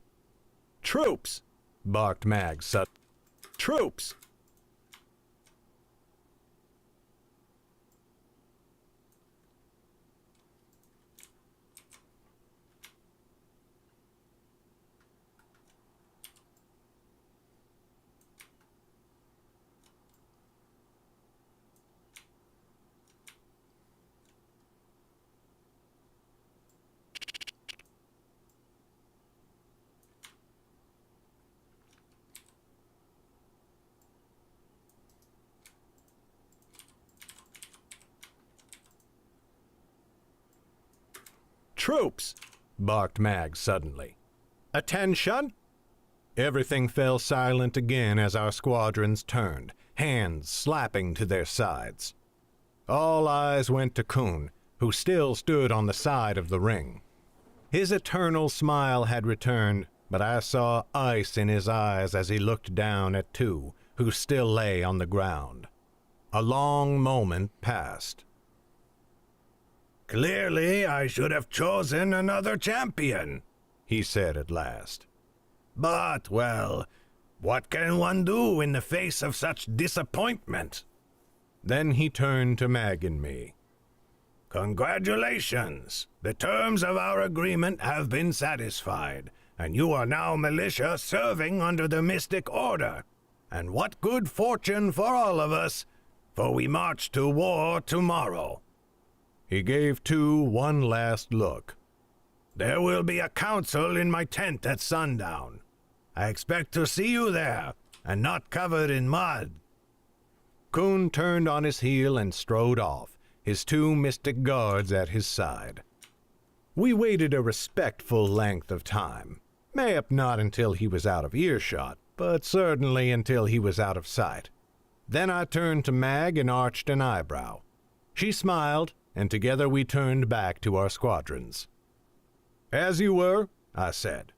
"Troops!" barked Mag suddenly. "Troops!" "Troops!" barked Mag suddenly. "Attention!" Everything fell silent again as our squadrons turned, hands slapping to their sides. All eyes went to Kun, who still stood on the side of the ring. His eternal smile had returned, but I saw ice in his eyes as he looked down at Tu, who still lay on the ground. A long moment passed. "Clearly, I should have chosen another champion," he said at last. "But, well, what can one do in the face of such disappointment?" Then he turned to Mag and me. "Congratulations! The terms of our agreement have been satisfied, and you are now militia serving under the Mystic Order. And what good fortune for all of us, for we march to war tomorrow." He gave Tu one last look. "There will be a council in my tent at sundown. I expect to see you there, and not covered in mud." Kun turned on his heel and strode off, his 2 mystic guards at his side. We waited a respectful length of time, mayhap not until he was out of earshot, but certainly until he was out of sight. Then I turned to Mag and arched an eyebrow. She smiled, and together we turned back to our squadrons. "As you were," I said.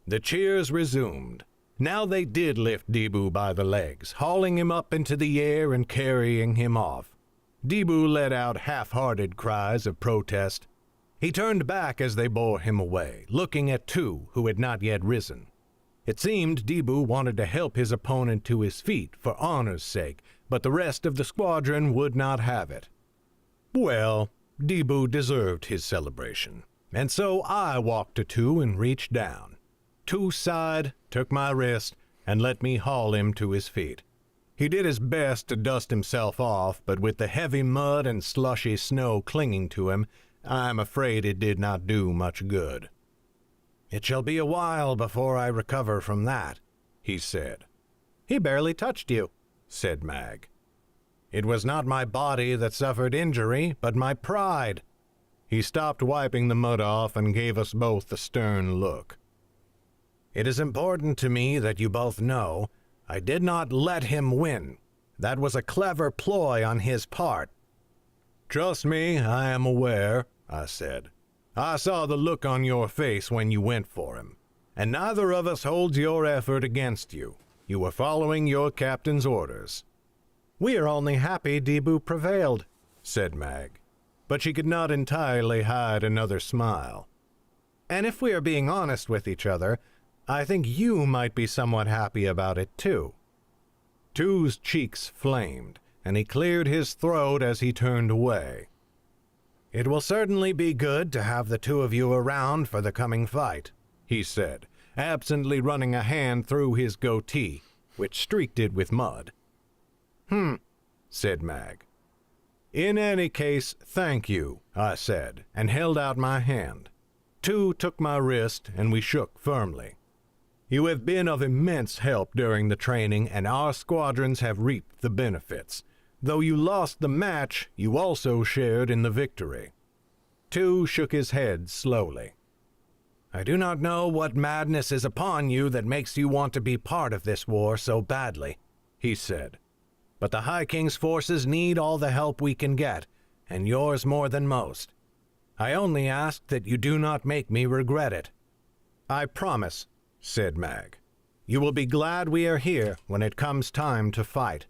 The cheers resumed. Now they did lift Debu by the legs, hauling him up into the air and carrying him off. Debu let out half-hearted cries of protest. He turned back as they bore him away, looking at Tu, who had not yet risen. It seemed Debu wanted to help his opponent to his feet for honor's sake, but the rest of the squadron would not have it. Well, Debu deserved his celebration, and so I walked to Tu and reached down. Tu sighed, took my wrist, and let me haul him to his feet. He did his best to dust himself off, but with the heavy mud and slushy snow clinging to him, I'm afraid it did not do much good. "It shall be a while before I recover from that," he said. "He barely touched you," said Mag. "It was not my body that suffered injury, but my pride." He stopped wiping the mud off and gave us both a stern look. "It is important to me that you both know I did not let him win. That was a clever ploy on his part." "Trust me, I am aware," I said. "I saw the look on your face when you went for him, and neither of us holds your effort against you. You were following your captain's orders." We are only happy Debu prevailed, said Mag, but she could not entirely hide another smile. And if we are being honest with each other, I think you might be somewhat happy about it too. Tu's cheeks flamed, and he cleared his throat as he turned away. It will certainly be good to have the two of you around for the coming fight, he said, absently running a hand through his goatee, which streaked it with mud. Said Mag. In any case, thank you, I said, and held out my hand. Tu took my wrist, and we shook firmly. You have been of immense help during the training, and our squadrons have reaped the benefits. Though you lost the match, you also shared in the victory. Tu shook his head slowly. I do not know what madness is upon you that makes you want to be part of this war so badly, he said. But the High King's forces need all the help we can get, and yours more than most. I only ask that you do not make me regret it. I promise, said Mag. You will be glad we are here when it comes time to fight.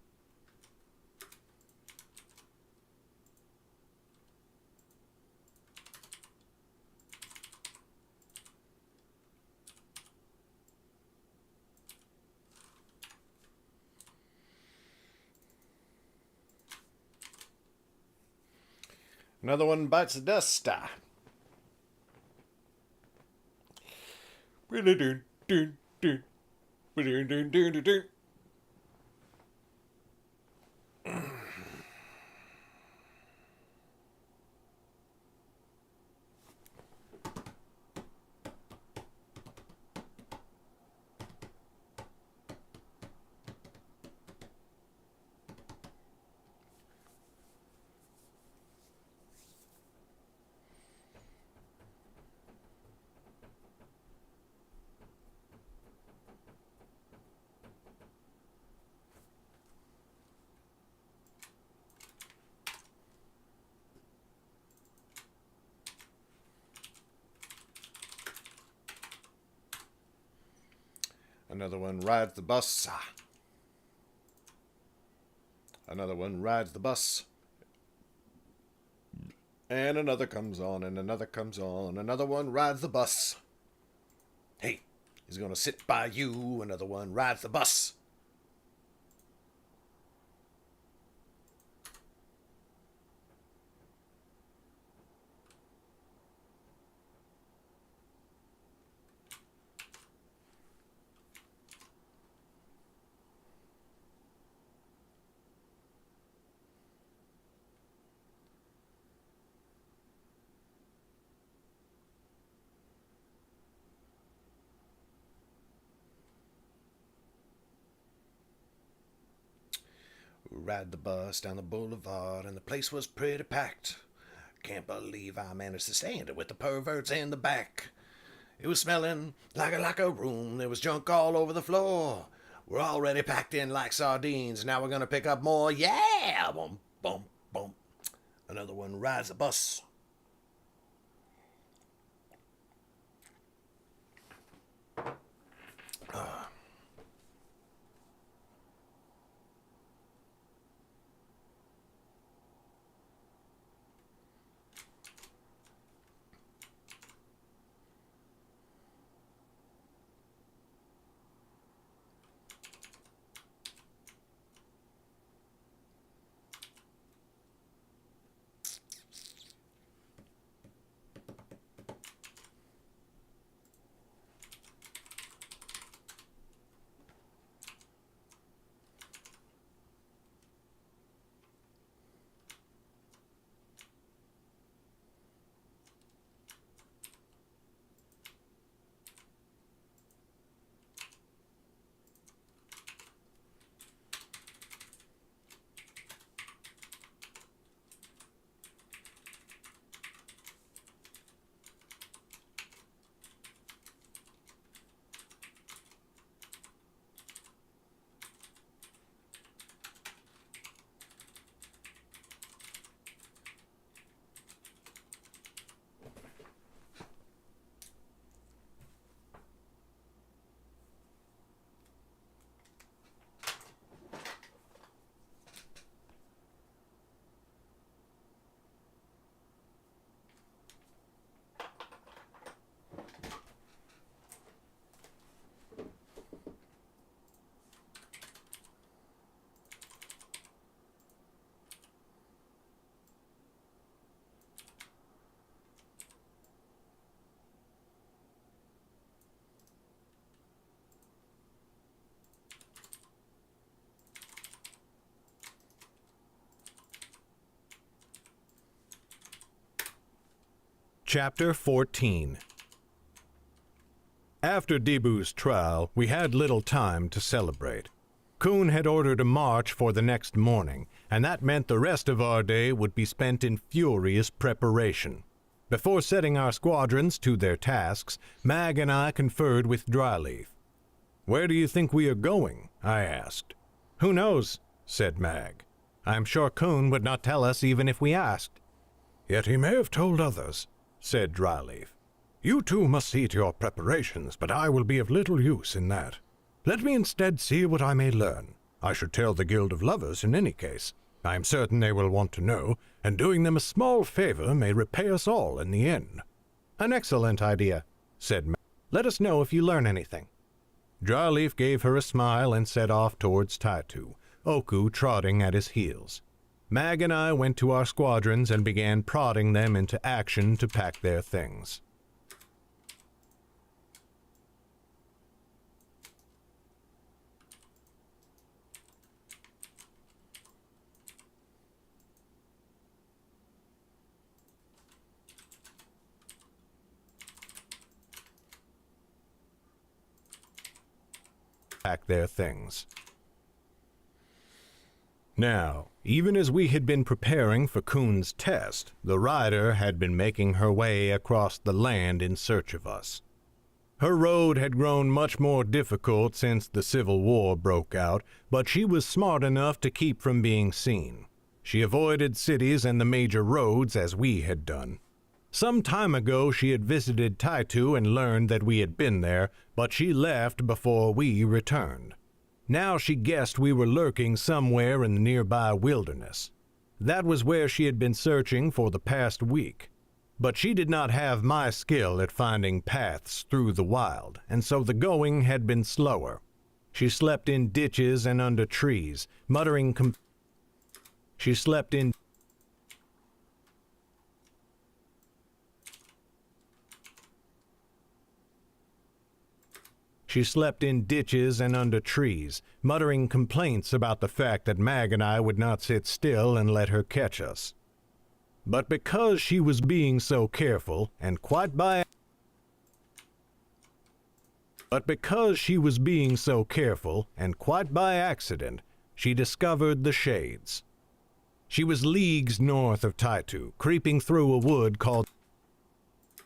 Another one bites the dust. Another one rides the bus. Another one rides the bus. And another comes on, and another comes on. Another one rides the bus. Hey, he's gonna sit by you. Another one rides the bus. Ride the bus down the boulevard, and the place was pretty packed. Can't believe I managed to stand it with the perverts in the back. It was smelling like a room. There was junk all over the floor. We're already packed in like sardines. Now we're gonna pick up more. Yeah! Boom, boom, boom. Another one rides the bus. Chapter 14. After Debu's trial, we had little time to celebrate. Kuhn had ordered a march for the next morning, and that meant the rest of our day would be spent in furious preparation. Before setting our squadrons to their tasks, Mag and I conferred with Dryleaf. "Where do you think we are going?" I asked. "Who knows?" said Mag. "I am sure Kuhn would not tell us even if we asked." "Yet he may have told others," said Dryleaf. "You two must see to your preparations, but I will be of little use in that. Let me instead see what I may learn. I should tell the Guild of Lovers in any case. I am certain they will want to know, and doing them a small favor may repay us all in the end." "An excellent idea," said Mag. "Let us know if you learn anything." Dryleaf gave her a smile and set off towards Taitu, Oku trotting at his heels. Mag and I went to our squadrons and began prodding them into action to pack their things. Now, even as we had been preparing for Kuhn's test, the rider had been making her way across the land in search of us. Her road had grown much more difficult since the Civil War broke out, but she was smart enough to keep from being seen. She avoided cities and the major roads as we had done. Some time ago she had visited Taitu and learned that we had been there, but she left before we returned. Now she guessed we were lurking somewhere in the nearby wilderness. That was where she had been searching for the past week. But she did not have my skill at finding paths through the wild, and so the going had been slower. She slept in ditches and under trees, muttering She slept in ditches and under trees, muttering complaints about the fact that Mag and I would not sit still and let her catch us. But because she was being so careful, and quite by accident, she discovered the shades. She was leagues north of Taitu, creeping through a wood called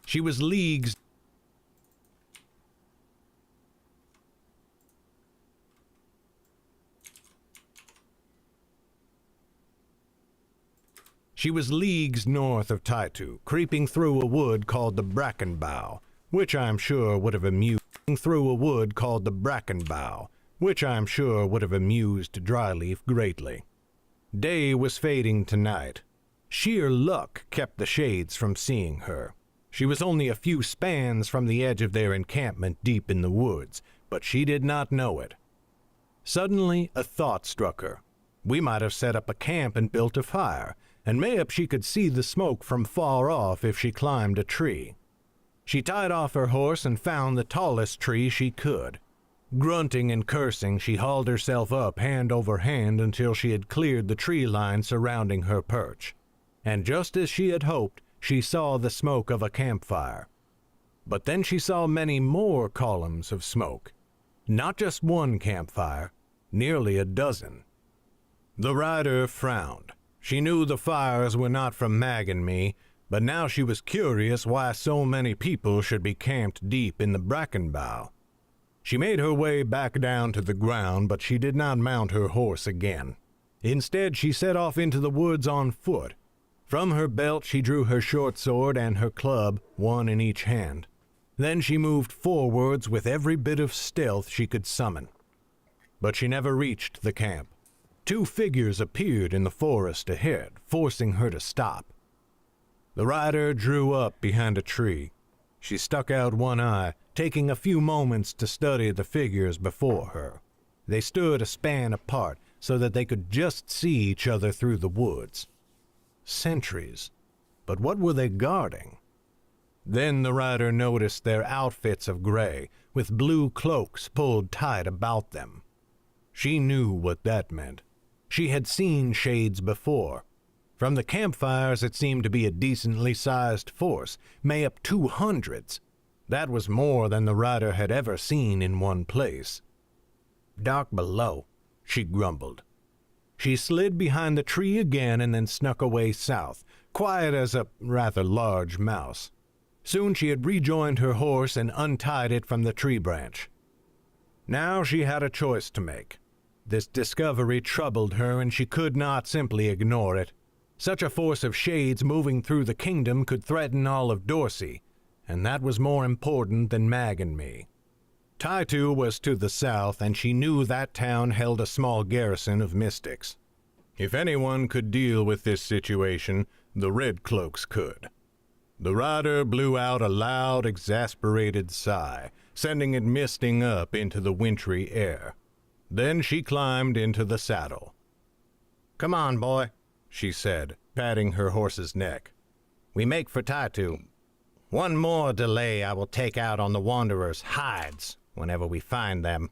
She was leagues north of Taitu, creeping through a wood called the Bracken Bough, which I am sure would have amused Dryleaf greatly. Day was fading to night. Sheer luck kept the shades from seeing her. She was only a few spans from the edge of their encampment deep in the woods, but she did not know it. Suddenly, a thought struck her. We might have set up a camp and built a fire, and mayhap she could see the smoke from far off if she climbed a tree. She tied off her horse and found the tallest tree she could. Grunting and cursing, she hauled herself up hand over hand until she had cleared the tree line surrounding her perch. And just as she had hoped, she saw the smoke of a campfire. But then she saw many more columns of smoke. Not just one campfire, nearly a dozen. The rider frowned. She knew the fires were not from Mag and me, but now she was curious why so many people should be camped deep in the bracken bough. She made her way back down to the ground, but she did not mount her horse again. Instead, she set off into the woods on foot. From her belt she drew her short sword and her club, one in each hand. Then she moved forwards with every bit of stealth she could summon. But she never reached the camp. 2 figures appeared in the forest ahead, forcing her to stop. The rider drew up behind a tree. She stuck out one eye, taking a few moments to study the figures before her. They stood a span apart so that they could just see each other through the woods. Sentries. But what were they guarding? Then the rider noticed their outfits of gray, with blue cloaks pulled tight about them. She knew what that meant. She had seen shades before. From the campfires, it seemed to be a decently sized force, may up 200s. That was more than the rider had ever seen in one place. "Dark below," she grumbled. She slid behind the tree again and then snuck away south, quiet as a rather large mouse. Soon she had rejoined her horse and untied it from the tree branch. Now she had a choice to make. This discovery troubled her, and she could not simply ignore it. Such a force of shades moving through the kingdom could threaten all of Dorsey, and that was more important than Mag and me. Taitu was to the south, and she knew that town held a small garrison of mystics. If anyone could deal with this situation, the Red Cloaks could. The rider blew out a loud, exasperated sigh, sending it misting up into the wintry air. Then she climbed into the saddle. "Come on, boy," she said, patting her horse's neck. "We make for Taitu. One more delay I will take out on the Wanderer's hides whenever we find them."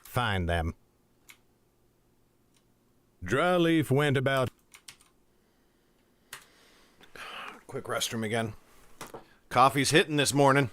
Find them. Dryleaf went about. Quick restroom again. Coffee's hitting this morning.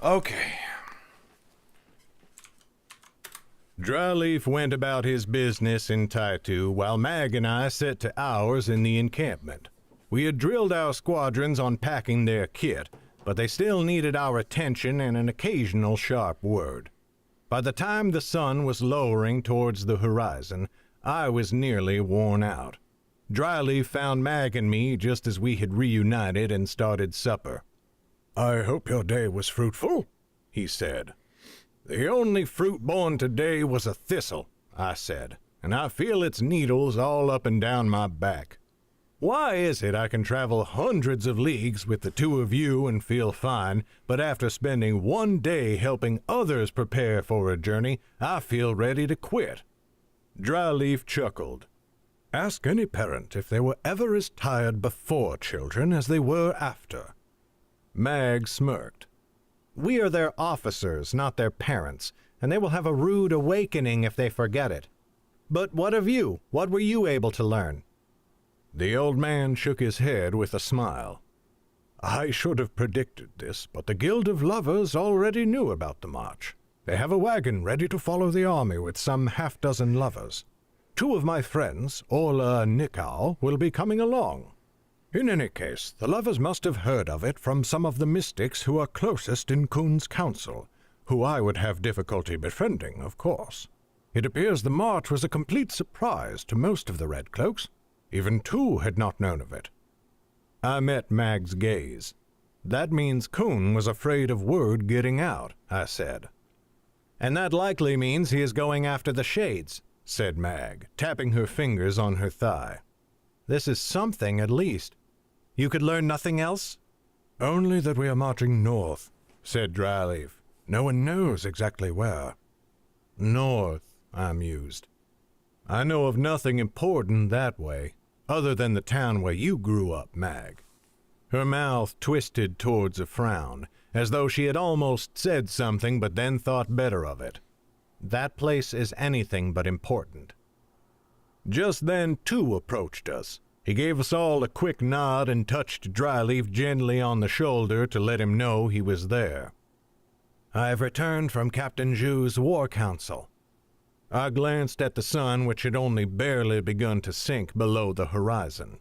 Okay. Dryleaf went about his business in Taitu while Mag and I set to ours in the encampment. We had drilled our squadrons on packing their kit, but they still needed our attention and an occasional sharp word. By the time the sun was lowering towards the horizon, I was nearly worn out. Dryleaf found Mag and me just as we had reunited and started supper. "I hope your day was fruitful," he said. "The only fruit born today was a thistle," I said, "and I feel its needles all up and down my back. Why is it I can travel hundreds of leagues with the two of you and feel fine, but after spending one day helping others prepare for a journey, I feel ready to quit?" Dryleaf chuckled. "Ask any parent if they were ever as tired before children as they were after." Mag smirked. "We are their officers, not their parents, and they will have a rude awakening if they forget it. But what of you? What were you able to learn?" The old man shook his head with a smile. "I should have predicted this, but the Guild of Lovers already knew about the march. They have a wagon ready to follow the army with some half-dozen lovers. 2 of my friends, Orla and Nikau, will be coming along. In any case, the lovers must have heard of it from some of the mystics who are closest in Kun's council, who I would have difficulty befriending, of course. It appears the march was a complete surprise to most of the Red Cloaks. Even 2 had not known of it." I met Mag's gaze. "That means Kun was afraid of word getting out," I said. "And that likely means he is going after the Shades," said Mag, tapping her fingers on her thigh. "This is something at least. You could learn nothing else?" "Only that we are marching north," said Dryleaf. "No one knows exactly where." "North," I mused. "I know of nothing important that way, other than the town where you grew up, Mag." Her mouth twisted towards a frown, as though she had almost said something but then thought better of it. "That place is anything but important." Just then, Tu approached us. He gave us all a quick nod and touched Dryleaf gently on the shoulder to let him know he was there. "I have returned from Captain Zhu's war council." I glanced at the sun, which had only barely begun to sink below the horizon.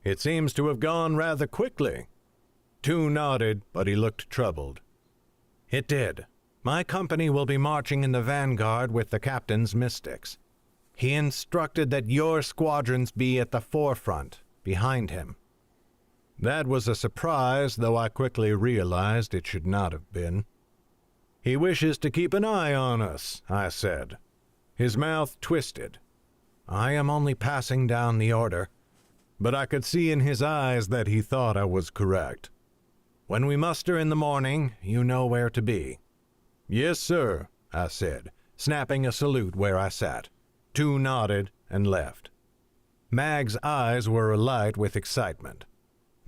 "It seems to have gone rather quickly." Tu nodded, but he looked troubled. "It did. My company will be marching in the vanguard with the captain's mystics. He instructed that your squadrons be at the forefront, behind him." That was a surprise, though I quickly realized it should not have been. "He wishes to keep an eye on us," I said. His mouth twisted. "I am only passing down the order." But I could see in his eyes that he thought I was correct. "When we muster in the morning, you know where to be." "Yes, sir," I said, snapping a salute where I sat. Tu nodded and left. Mag's eyes were alight with excitement.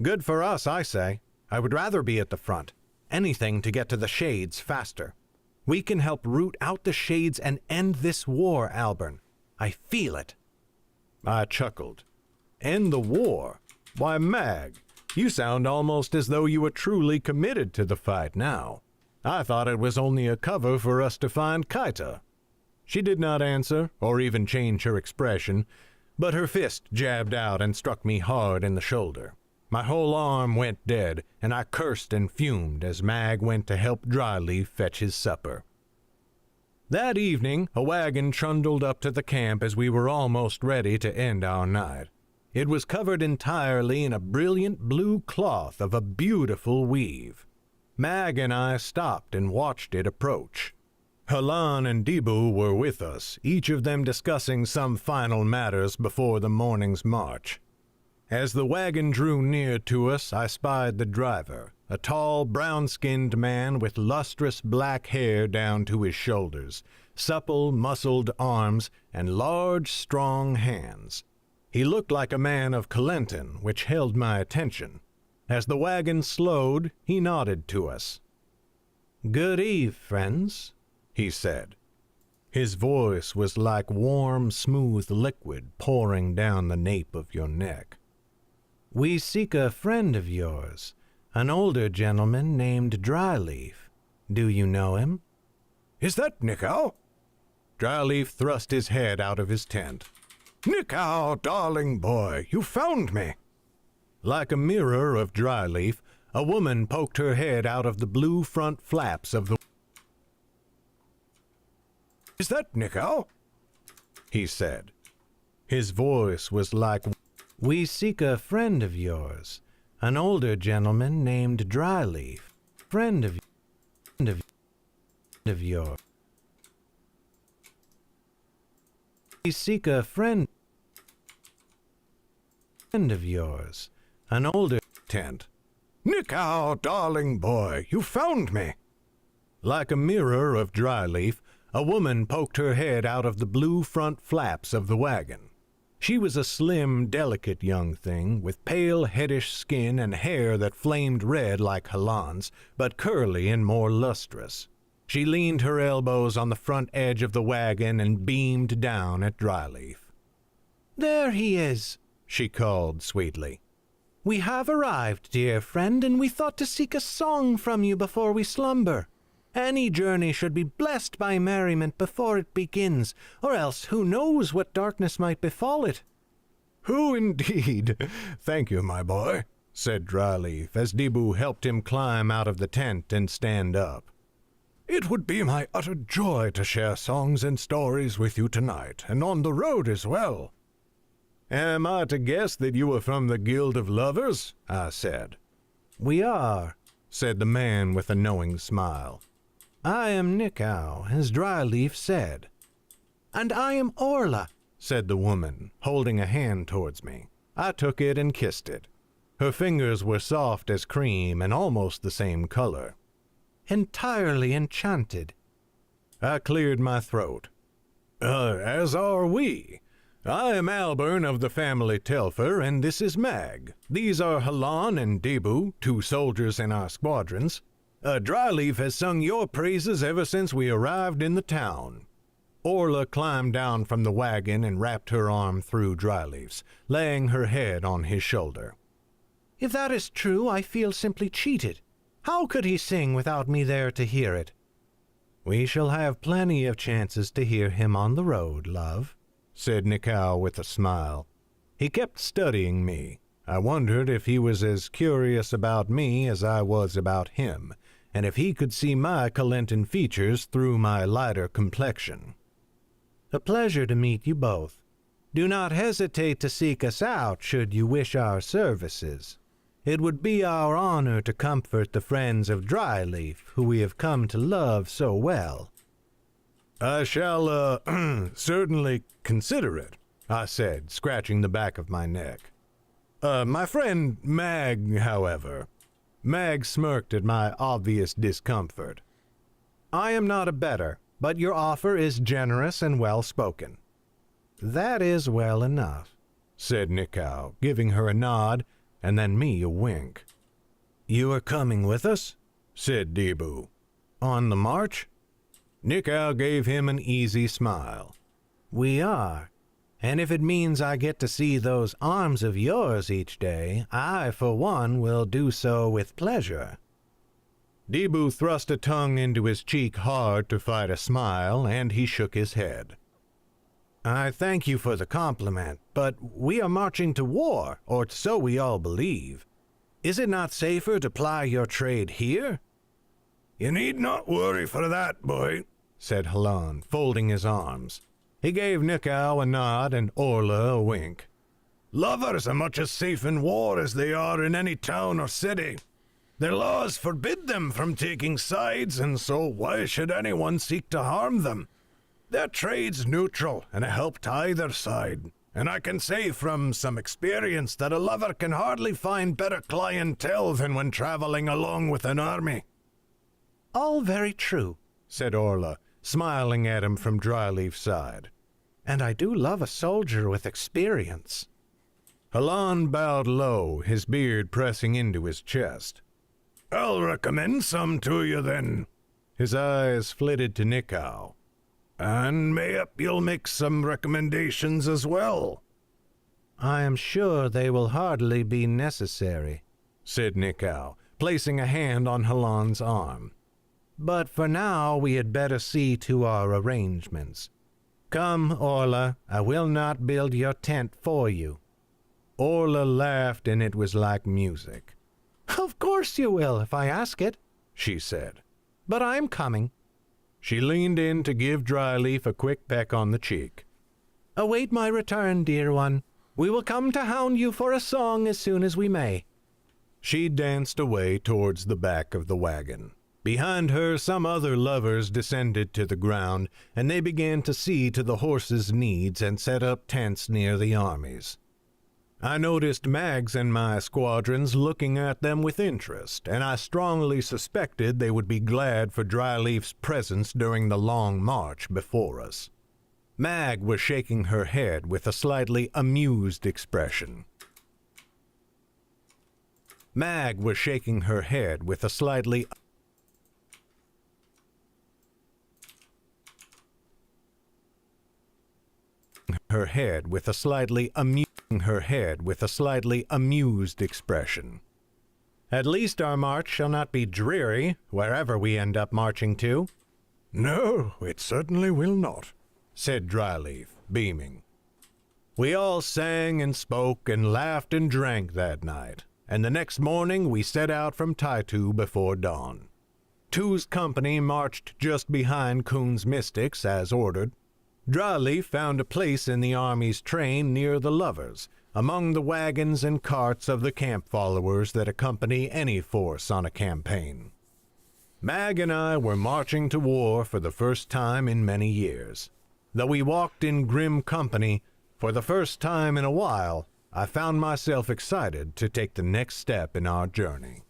"Good for us, I say. I would rather be at the front. Anything to get to the Shades faster. We can help root out the Shades and end this war, Albern. I feel it." I chuckled. "End the war? Why, Mag, you sound almost as though you were truly committed to the fight now. I thought it was only a cover for us to find Kaita." She did not answer, or even change her expression, but her fist jabbed out and struck me hard in the shoulder. My whole arm went dead, and I cursed and fumed as Mag went to help Dryleaf fetch his supper. That evening, a wagon trundled up to the camp as we were almost ready to end our night. It was covered entirely in a brilliant blue cloth of a beautiful weave. Mag and I stopped and watched it approach. Halan and Dibu were with us, each of them discussing some final matters before the morning's march. As the wagon drew near to us, I spied the driver, a tall, brown-skinned man with lustrous black hair down to his shoulders, supple, muscled arms, and large, strong hands. He looked like a man of Calenton, which held my attention. As the wagon slowed, he nodded to us. "Good eve, friends," he said. His voice was like warm, smooth liquid pouring down the nape of your neck. "We seek a friend of yours, an older gentleman named Dryleaf. Do you know him? Is that Nikau? Dryleaf thrust his head out of his tent. Nikau, darling boy, you found me. Like a mirror of Dryleaf, a woman poked her head out of the blue front flaps of the... Is that Nikau? He said. His voice was like... We seek a friend of yours, an older gentleman named Dryleaf. Friend of yours. We seek a friend of yours, an older tent. Nikau, darling boy, you found me. Like a mirror of Dryleaf, a woman poked her head out of the blue front flaps of the wagon. She was a slim, delicate young thing with pale, headish skin and hair that flamed red like Halan's, but curly and more lustrous. She leaned her elbows on the front edge of the wagon and beamed down at Dryleaf. There he is, she called sweetly. We have arrived, dear friend, and we thought to seek a song from you before we slumber. Any journey should be blessed by merriment before it begins, or else who knows what darkness might befall it. Who indeed? Thank you, my boy, said Dryleaf, as Debu helped him climb out of the tent and stand up. It would be my utter joy to share songs and stories with you tonight, and on the road as well. Am I to guess that you are from the Guild of Lovers? I said. We are, said the man with a knowing smile. I am Nikau, as Dryleaf said. And I am Orla, said the woman, holding a hand towards me. I took it and kissed it. Her fingers were soft as cream and almost the same color. Entirely enchanted. I cleared my throat. As are we. I am Alburn of the family Telfer, and this is Mag. These are Halan and Debu, 2 soldiers in our squadrons. Dryleaf has sung your praises ever since we arrived in the town. Orla climbed down from the wagon and wrapped her arm through Dryleaf's, laying her head on his shoulder. If that is true, I feel simply cheated. How could he sing without me there to hear it? We shall have plenty of chances to hear him on the road, love, said Nikau with a smile. He kept studying me. I wondered if he was as curious about me as I was about him, and if he could see my Calentan features through my lighter complexion. A pleasure to meet you both. Do not hesitate to seek us out should you wish our services. It would be our honor to comfort the friends of Dryleaf, who we have come to love so well. I shall, certainly consider it, I said, scratching the back of my neck. My friend Mag, however. Mag smirked at my obvious discomfort. I am not a better, but your offer is generous and well-spoken. That is well enough, said Nikau, giving her a nod, and then me a wink. You are coming with us? Said Debu. On the march? Nikau gave him an easy smile. We are. And if it means I get to see those arms of yours each day, I, for one, will do so with pleasure. Debu thrust a tongue into his cheek hard to fight a smile, and he shook his head. I thank you for the compliment, but we are marching to war, or so we all believe. Is it not safer to ply your trade here? You need not worry for that, boy, said Halan, folding his arms. He gave Nikau a nod and Orla a wink. Lovers are much as safe in war as they are in any town or city. Their laws forbid them from taking sides, and so why should anyone seek to harm them? Their trade's neutral and a help to either side, and I can say from some experience that a lover can hardly find better clientele than when traveling along with an army. All very true, said Orla, smiling at him from Dryleaf's side. And I do love a soldier with experience. Halan bowed low, his beard pressing into his chest. I'll recommend some to you, then. His eyes flitted to Nikau. And mayhap you'll make some recommendations as well. I am sure they will hardly be necessary, said Nikau, placing a hand on Halan's arm. But for now we had better see to our arrangements. Come, Orla, I will not build your tent for you." Orla laughed, and it was like music. "Of course you will, if I ask it," she said. "But I'm coming." She leaned in to give Dryleaf a quick peck on the cheek. "Await my return, dear one. We will come to hound you for a song as soon as we may." She danced away towards the back of the wagon. Behind her, some other lovers descended to the ground, and they began to see to the horses' needs and set up tents near the armies. I noticed Mags and my squadrons looking at them with interest, and I strongly suspected they would be glad for Dryleaf's presence during the long march before us. Mag was shaking her head with a slightly amused expression. Mag was shaking her head with a slightly amused expression. "At least our march shall not be dreary, wherever we end up marching to." "No, it certainly will not," said Dryleaf, beaming. We all sang and spoke and laughed and drank that night, and the next morning we set out from Taitu before dawn. Two's company marched just behind Coon's Mystics, as ordered. Dryleaf found a place in the army's train near the lovers, among the wagons and carts of the camp followers that accompany any force on a campaign. Mag and I were marching to war for the first time in many years. Though we walked in grim company, for the first time in a while, I found myself excited to take the next step in our journey.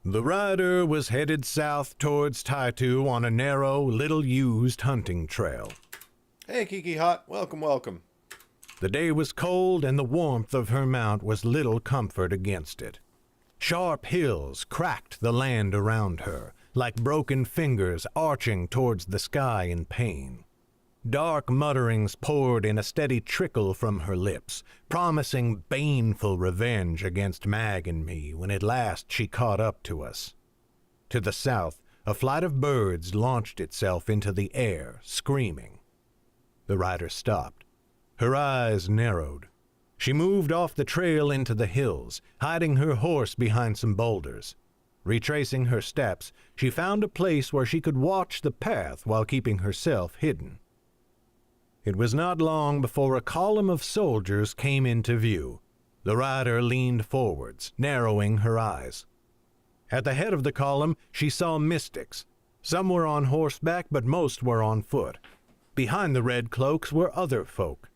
The rider was headed south towards Taitu on a narrow, little-used hunting trail. Hey, Kiki Hot. Welcome, welcome. The day was cold, and the warmth of her mount was little comfort against it. Sharp hills cracked the land around her, like broken fingers arching towards the sky in pain. Dark mutterings poured in a steady trickle from her lips, promising baneful revenge against Mag and me when at last she caught up to us. To the south, a flight of birds launched itself into the air, screaming. The rider stopped. Her eyes narrowed. She moved off the trail into the hills, hiding her horse behind some boulders. Retracing her steps, she found a place where she could watch the path while keeping herself hidden. It was not long before a column of soldiers came into view. The rider leaned forwards, narrowing her eyes. At the head of the column, she saw mystics. Some were on horseback, but most were on foot. Behind the red cloaks were other folk.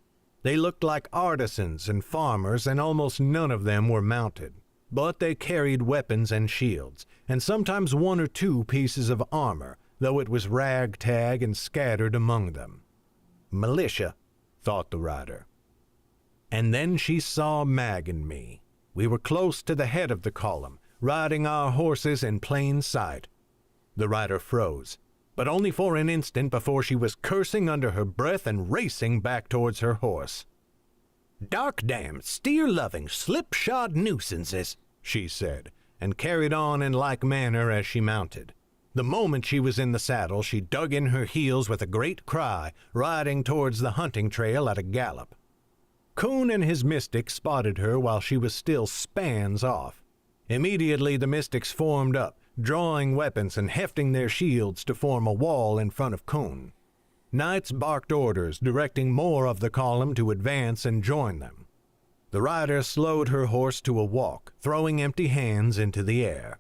They looked like artisans and farmers, and almost none of them were mounted. But they carried weapons and shields, and sometimes one or two pieces of armor, though it was ragtag and scattered among them. Militia, thought the rider. And then she saw Mag and me. We were close to the head of the column, riding our horses in plain sight. The rider froze, but only for an instant before she was cursing under her breath and racing back towards her horse. "Dark-damned, steer-loving, slipshod nuisances," she said, and carried on in like manner as she mounted. The moment she was in the saddle, she dug in her heels with a great cry, riding towards the hunting trail at a gallop. Coon and his mystic spotted her while she was still spans off. Immediately the mystics formed up, drawing weapons and hefting their shields to form a wall in front of Coon. Knights barked orders, directing more of the column to advance and join them. The rider slowed her horse to a walk, throwing empty hands into the air.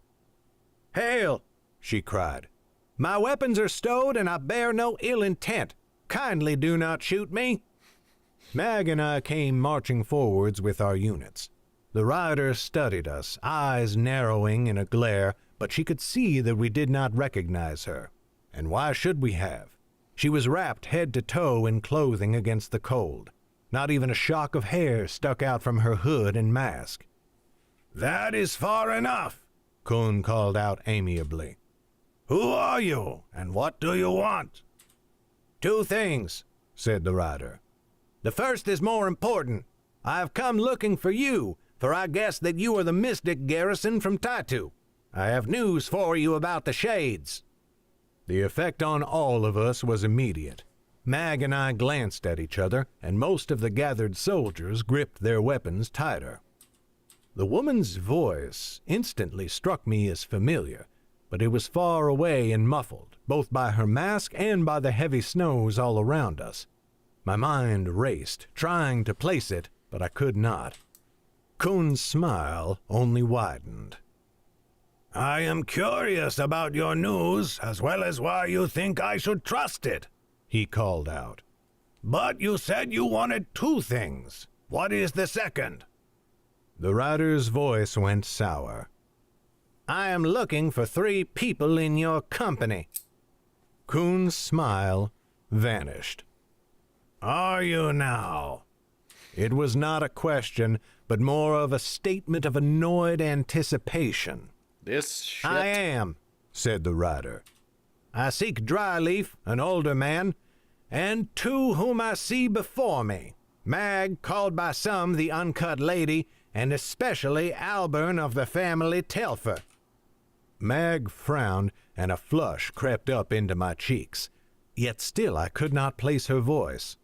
"Hail!" she cried. "My weapons are stowed, and I bear no ill intent. Kindly do not shoot me." Mag and I came marching forwards with our units. The rider studied us, eyes narrowing in a glare, but she could see that we did not recognize her. And why should we have? She was wrapped head to toe in clothing against the cold. Not even a shock of hair stuck out from her hood and mask. "That is far enough," Kuhn called out amiably. "Who are you, and what do you want?" "Two things," said the rider. "The first is more important. I have come looking for you, for I guess that you are the mystic garrison from Taitu. I have news for you about the shades." The effect on all of us was immediate. Mag and I glanced at each other, and most of the gathered soldiers gripped their weapons tighter. The woman's voice instantly struck me as familiar, but it was far away and muffled, both by her mask and by the heavy snows all around us. My mind raced, trying to place it, but I could not. Kuhn's smile only widened. "I am curious about your news, as well as why you think I should trust it," he called out. "But you said you wanted two things. What is the second?" The rider's voice went sour. "I am looking for 3 people in your company." Kuhn's smile vanished. "Are you now?" It was not a question, but more of a statement of annoyed anticipation. This shit. "I am," said the rider. "I seek Dryleaf, an older man, and 2 whom I see before me. Mag, called by some the Uncut Lady, and especially Alburn of the family Telfer." Mag frowned, and a flush crept up into my cheeks. Yet still I could not place her voice.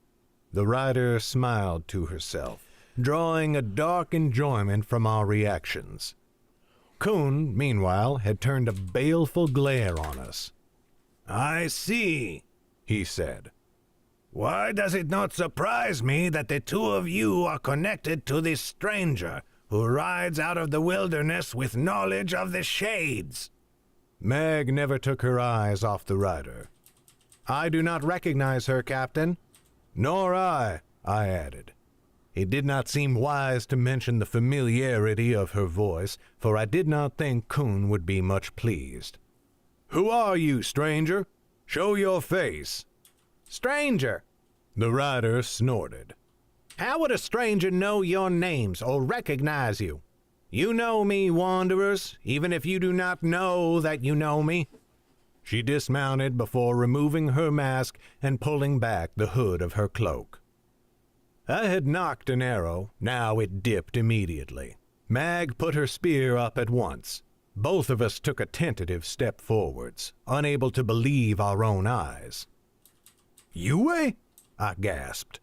The rider smiled to herself, drawing a dark enjoyment from our reactions. Kuhn, meanwhile, had turned a baleful glare on us. "I see," he said. "Why does it not surprise me that the 2 of you are connected to this stranger who rides out of the wilderness with knowledge of the shades?" Meg never took her eyes off the rider. "I do not recognize her, Captain." "Nor I," I added. It did not seem wise to mention the familiarity of her voice, for I did not think Kuhn would be much pleased. "Who are you, stranger? Show your face." "Stranger!" The rider snorted. "How would a stranger know your names or recognize you? You know me, wanderers, even if you do not know that you know me." She dismounted before removing her mask and pulling back the hood of her cloak. I had knocked an arrow, now it dipped immediately. Mag put her spear up at once. Both of us took a tentative step forwards, unable to believe our own eyes. "Yue?" I gasped.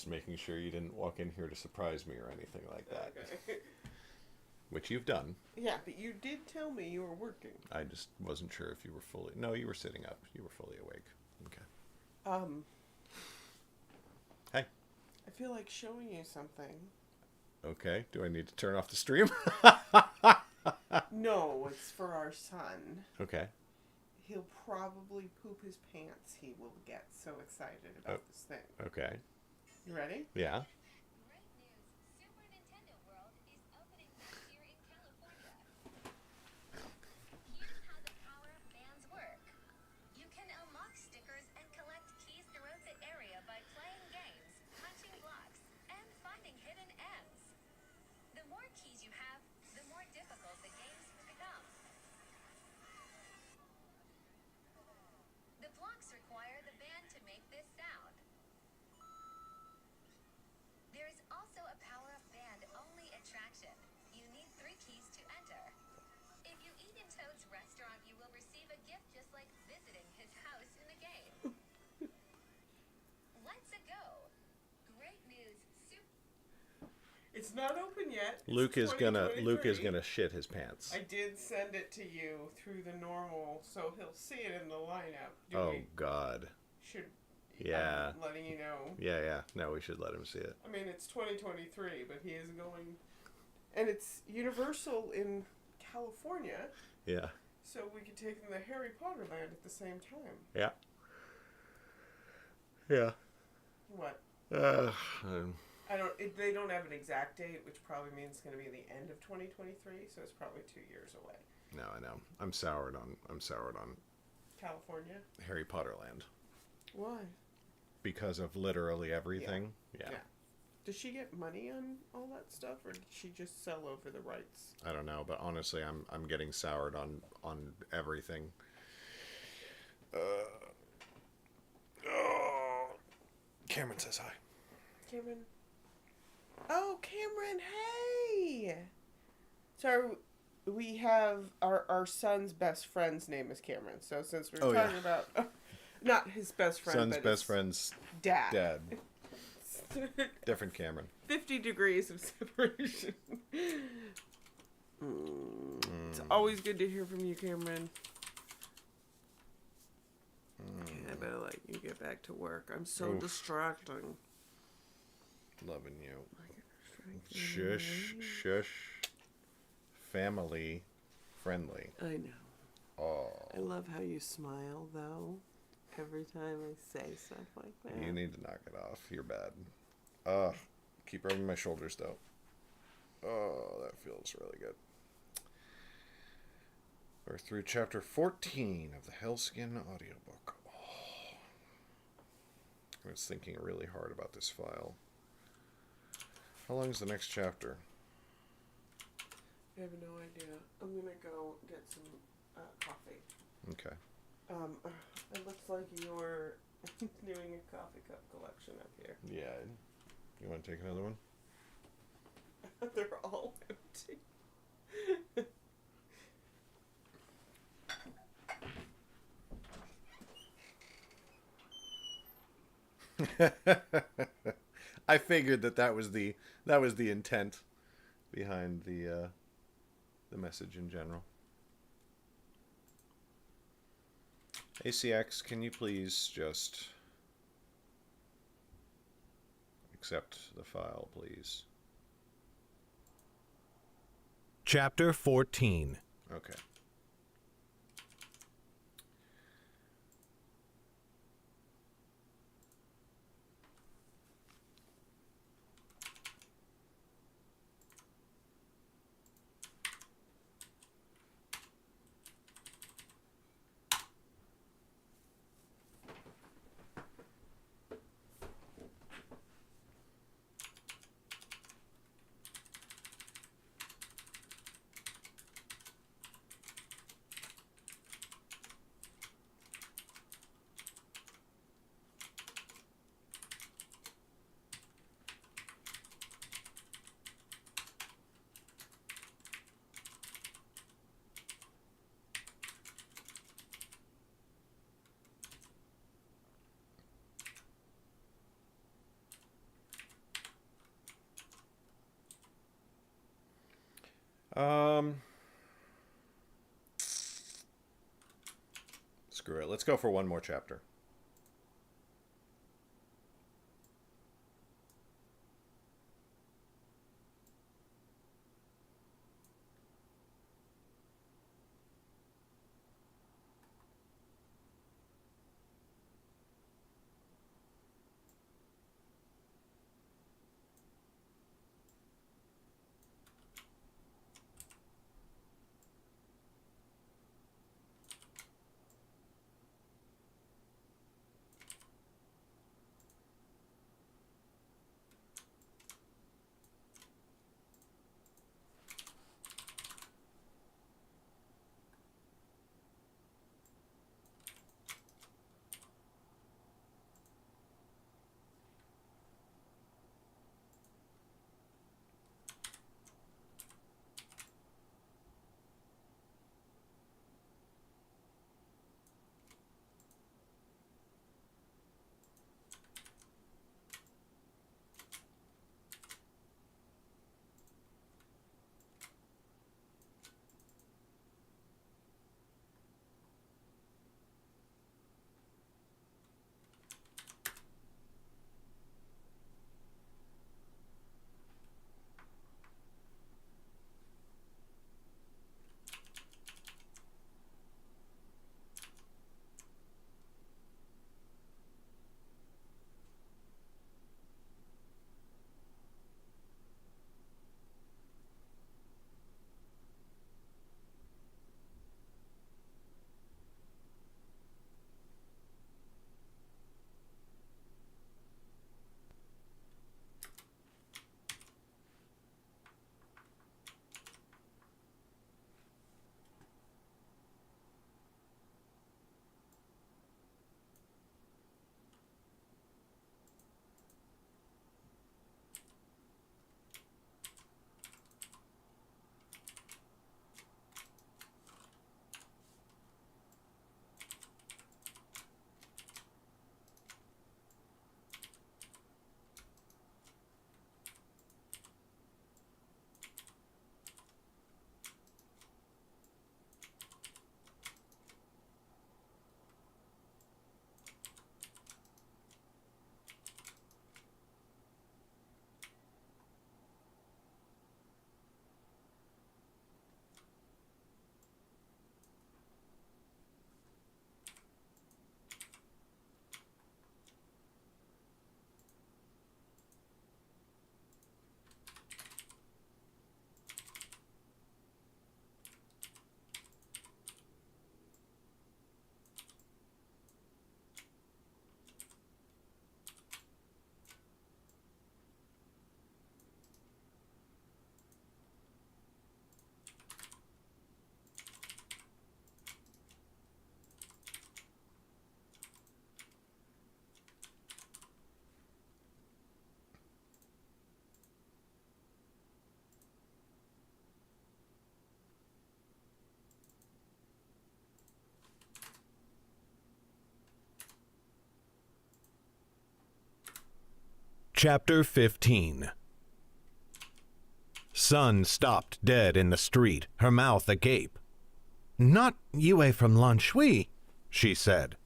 Just making sure you didn't walk in here to surprise me or anything like that. Okay. Which you've done. Yeah, but you did tell me you were working. I just wasn't sure if you were fully... No, you were sitting up. You were fully awake. Okay. Hey. I feel like showing you something. Okay. Do I need to turn off the stream? No, it's for our son. Okay. He'll probably poop his pants. He will get so excited about this thing. Okay. You ready? Yeah. Great news! Super Nintendo World is opening next year in California. Here's how the power of bands work. You can unlock stickers and collect keys throughout the area by playing games, punching blocks, and finding hidden ends. The more keys you have, the more difficult the games become. The blocks require the band to make this sound. There is also a power of band-only attraction. You need 3 keys to enter. If you eat in Toad's restaurant, you will receive a gift just like visiting his house in the game. Let's go. Great news. It's not open yet. It's Luke is gonna 2023. shit his pants. I did send it to you through the normal, so he'll see it in the lineup. Oh God. Should. Yeah. I'm letting you know. Yeah. No, we should let him see it. I mean, it's 2023, but he is going, and it's Universal in California, Yeah. so we could take him to Harry Potter Land at the same time. Yeah. Yeah. What? Um, They don't have an exact date, which probably means it's going to be the end of 2023, so it's probably 2 years away. no, I know. I'm soured on California? Harry Potter Land Why? because of literally everything. Yeah. Does she get money on all that stuff, or did she just sell over the rights? I don't know, but honestly, I'm getting soured on everything. Cameron says hi. Cameron? Oh, Cameron, hey! So we have our son's best friend's name is Cameron. So since we're talking about... not his best friend, Son's but best his friend's dad. dad. Different Cameron. 50 degrees of separation. It's always good to hear from you, Cameron. Okay, I better let you get back to work. I'm so Oof. distracting. Loving you. Shush, shush. Family friendly. I know. Oh. I love how you smile, though, every time I say stuff like that. You need to knock it off. You're bad. Keep rubbing my shoulders, though. Oh, that feels really good. We're through chapter 14 of the Hellskin audiobook. Oh. I was thinking really hard about this file. How long is the next chapter? I have no idea. I'm gonna go get some coffee. Okay. It looks like you're doing a coffee cup collection up here. Yeah. You want to take another one? They're all empty. I figured that was the intent behind the message in general. ACX, can you please just accept the file, please? Chapter 14. Okay. Screw it. Let's go for one more chapter. Chapter 15. Sun stopped dead in the street, her mouth agape. "Not Yue from Lan Shui," she said.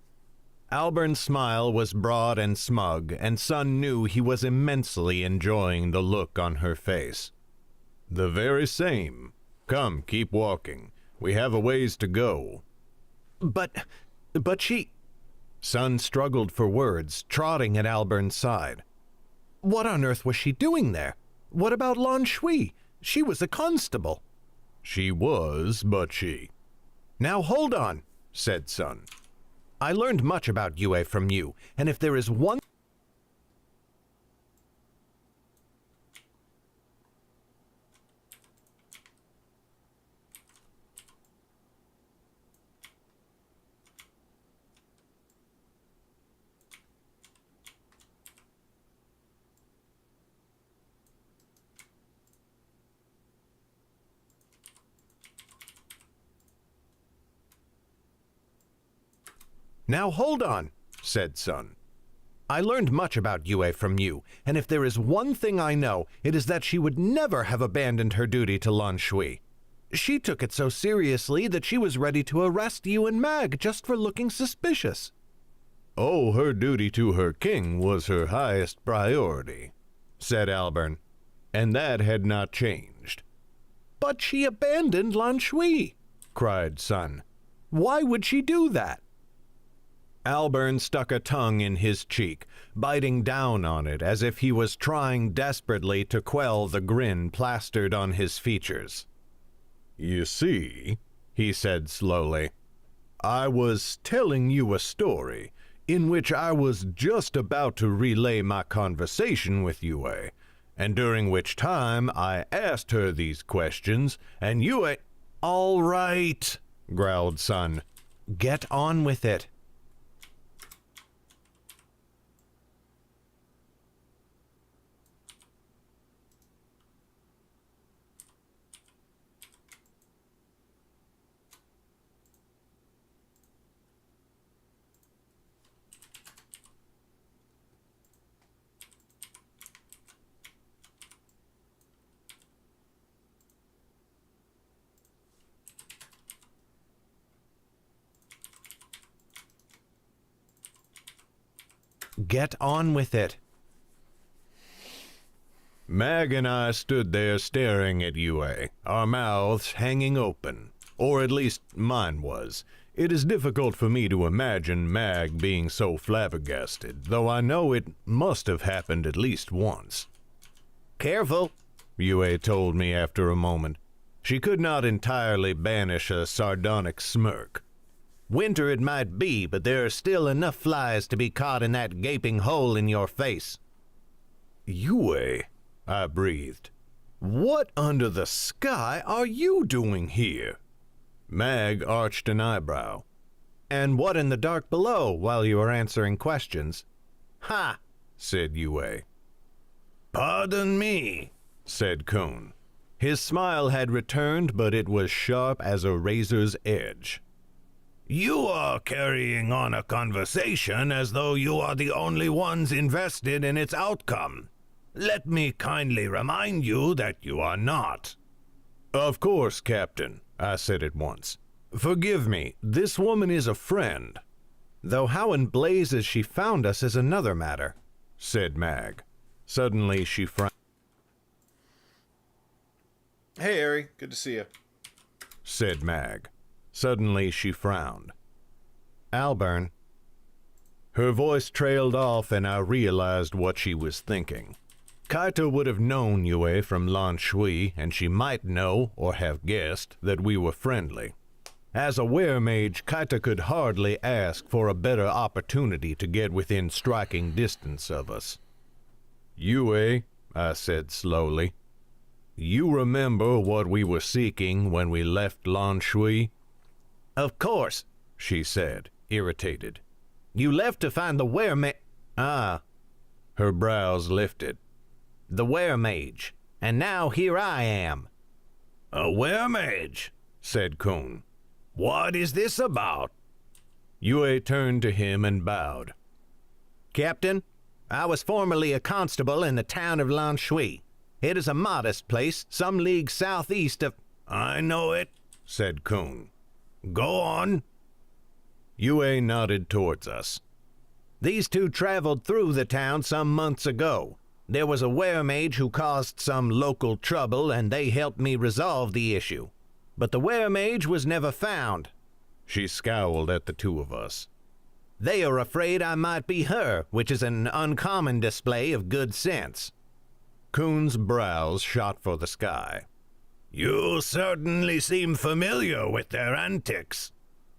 Albern's smile was broad and smug, and Sun knew he was immensely enjoying the look on her face. "The very same. Come, keep walking. We have a ways to go." But she... Sun struggled for words, trotting at Albern's side. What on earth was she doing there? What about Lan Shui? She was a constable. "She was, but she..." "Now hold on," said Sun. "I learned much about Yue from you, and if there is one..." "Now hold on," said Sun. "I learned much about Yue from you, and if there is one thing I know, it is that she would never have abandoned her duty to Lan Shui. She took it so seriously that she was ready to arrest you and Mag just for looking suspicious. Oh, her duty to her king was her highest priority, said Albern, and that had not changed. But she abandoned Lan Shui, cried Sun. Why would she do that? Albern stuck a tongue in his cheek, biting down on it as if he was trying desperately to quell the grin plastered on his features. You see, he said slowly, I was telling you a story in which I was just about to relay my conversation with Yue, and during which time I asked her these questions, and Yue— All right, growled Sun. Get on with it. Get on with it. Mag and I stood there staring at Yue, our mouths hanging open, or at least mine was. It is difficult for me to imagine Mag being so flabbergasted, though I know it must have happened at least once. Careful, Yue told me after a moment. She could not entirely banish a sardonic smirk. Winter it might be, but there are still enough flies to be caught in that gaping hole in your face. Yue, I breathed. What under the sky are you doing here? Mag arched an eyebrow. And what in the dark below while you were answering questions? Ha, said Yue. Pardon me, said Kun. His smile had returned, but it was sharp as a razor's edge. You are carrying on a conversation as though you are the only ones invested in its outcome. Let me kindly remind you that you are not. Of course, Captain, I said at once. Forgive me, this woman is a friend. Though how in blazes she found us is another matter, said Mag. Suddenly she frowned. Hey, Ari. Good to see you. Said Mag. Suddenly she frowned. Albern. Her voice trailed off and I realized what she was thinking. Kaito would have known Yue from Lan Shui, and she might know, or have guessed, that we were friendly. As a weremage, Kaito could hardly ask for a better opportunity to get within striking distance of us. Yue, I said slowly, you remember what we were seeking when we left Lan Shui? Of course, she said, irritated. You left to find the Ah. Her brows lifted. The weremage, and now here I am. A weremage, said Kun. What is this about? Yue turned to him and bowed. Captain, I was formerly a constable in the town of Lan Shui. It is a modest place, some leagues southeast of— I know it, said Kun. Go on. Yue nodded towards us. These two traveled through the town some months ago. There was a weremage who caused some local trouble, and they helped me resolve the issue. But the weremage was never found. She scowled at the two of us. They are afraid I might be her, which is an uncommon display of good sense. Kun's brows shot for the sky. You certainly seem familiar with their antics.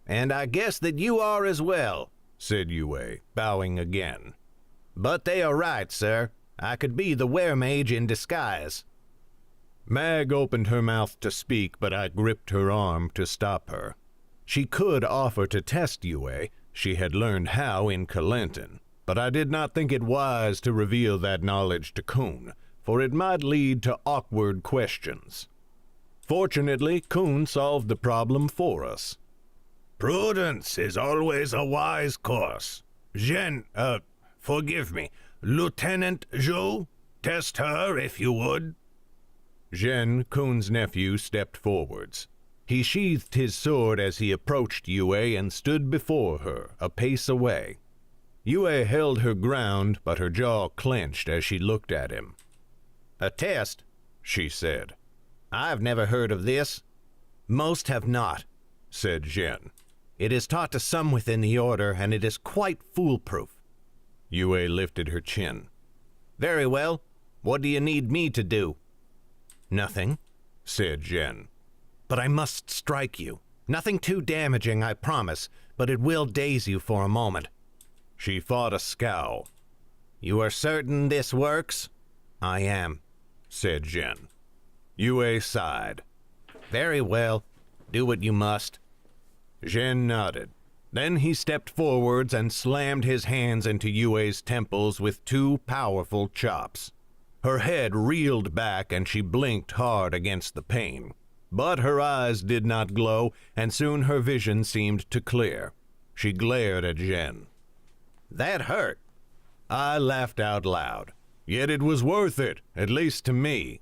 And I guess that you are as well, said Yue, bowing again. But they are right, sir. I could be the weremage in disguise. Mag opened her mouth to speak, but I gripped her arm to stop her. She could offer to test Yue. She had learned how in Kalentin, but I did not think it wise to reveal that knowledge to Kun, for it might lead to awkward questions. Fortunately, Kun solved the problem for us. Prudence is always a wise course. Forgive me, Lieutenant Zhou, test her if you would. Zhen, Kun's nephew, stepped forwards. He sheathed his sword as he approached Yue and stood before her, a pace away. Yue held her ground, but her jaw clenched as she looked at him. "A test," she said. "I've never heard of this." "Most have not," said Zhen. "It is taught to some within the order, and it is quite foolproof." Yue lifted her chin. "Very well. What do you need me to do?" "Nothing," said Zhen. "But I must strike you. Nothing too damaging, I promise, but it will daze you for a moment." She fought a scowl. "You are certain this works?" "I am," said Zhen. Yue sighed. "Very well. Do what you must." Zhen nodded. Then he stepped forwards and slammed his hands into Yue's temples with two powerful chops. Her head reeled back and she blinked hard against the pain. But her eyes did not glow, and soon her vision seemed to clear. She glared at Zhen. "That hurt." I laughed out loud. Yet it was worth it, at least to me.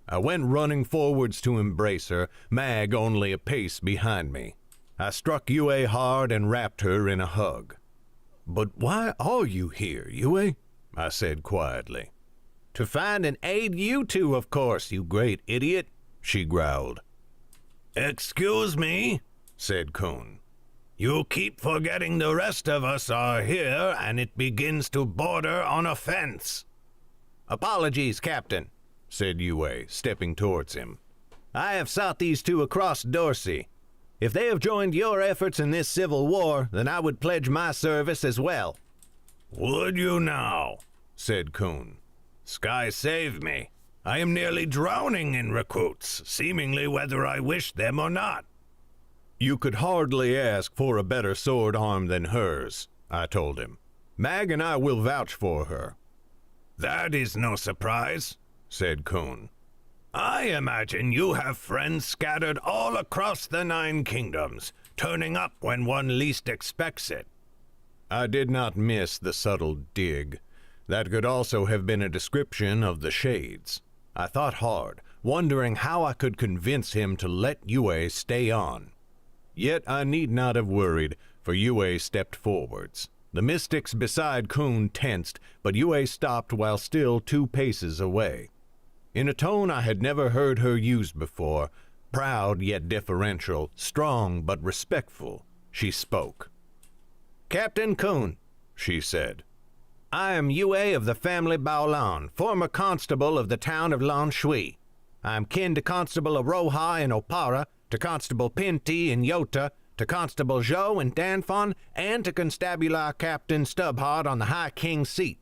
I went running forwards to embrace her, Mag only a pace behind me. I struck Yue hard and wrapped her in a hug. "But why are you here, Yue?" I said quietly. "To find and aid you two, of course, you great idiot," she growled. "Excuse me," said Kun. "You keep forgetting the rest of us are here, and it begins to border on offense." "Apologies, Captain," said Yue, stepping towards him. "I have sought these two across Dorsey. If they have joined your efforts in this civil war, then I would pledge my service as well." "Would you now?" said Kun. "Sky save me. I am nearly drowning in recruits, seemingly whether I wish them or not." "You could hardly ask for a better sword arm than hers," I told him. "Mag and I will vouch for her." "That is no surprise," said Kun. "I imagine you have friends scattered all across the 9 kingdoms, turning up when one least expects it." I did not miss the subtle dig. That could also have been a description of the shades. I thought hard, wondering how I could convince him to let Yue stay on. Yet I need not have worried, for Yue stepped forwards. The mystics beside Kun tensed, but Yue stopped while still 2 paces away. In a tone I had never heard her use before, proud yet deferential, strong but respectful, she spoke. "Captain Kun," she said, "I am Yue of the family Baolan, former constable of the town of Lan Shui. I am kin to Constable Aroha in Opara, to Constable Pinti in Yota, to Constable Zhou in Danfon, and to Constabular Captain Stubhart on the High King's seat.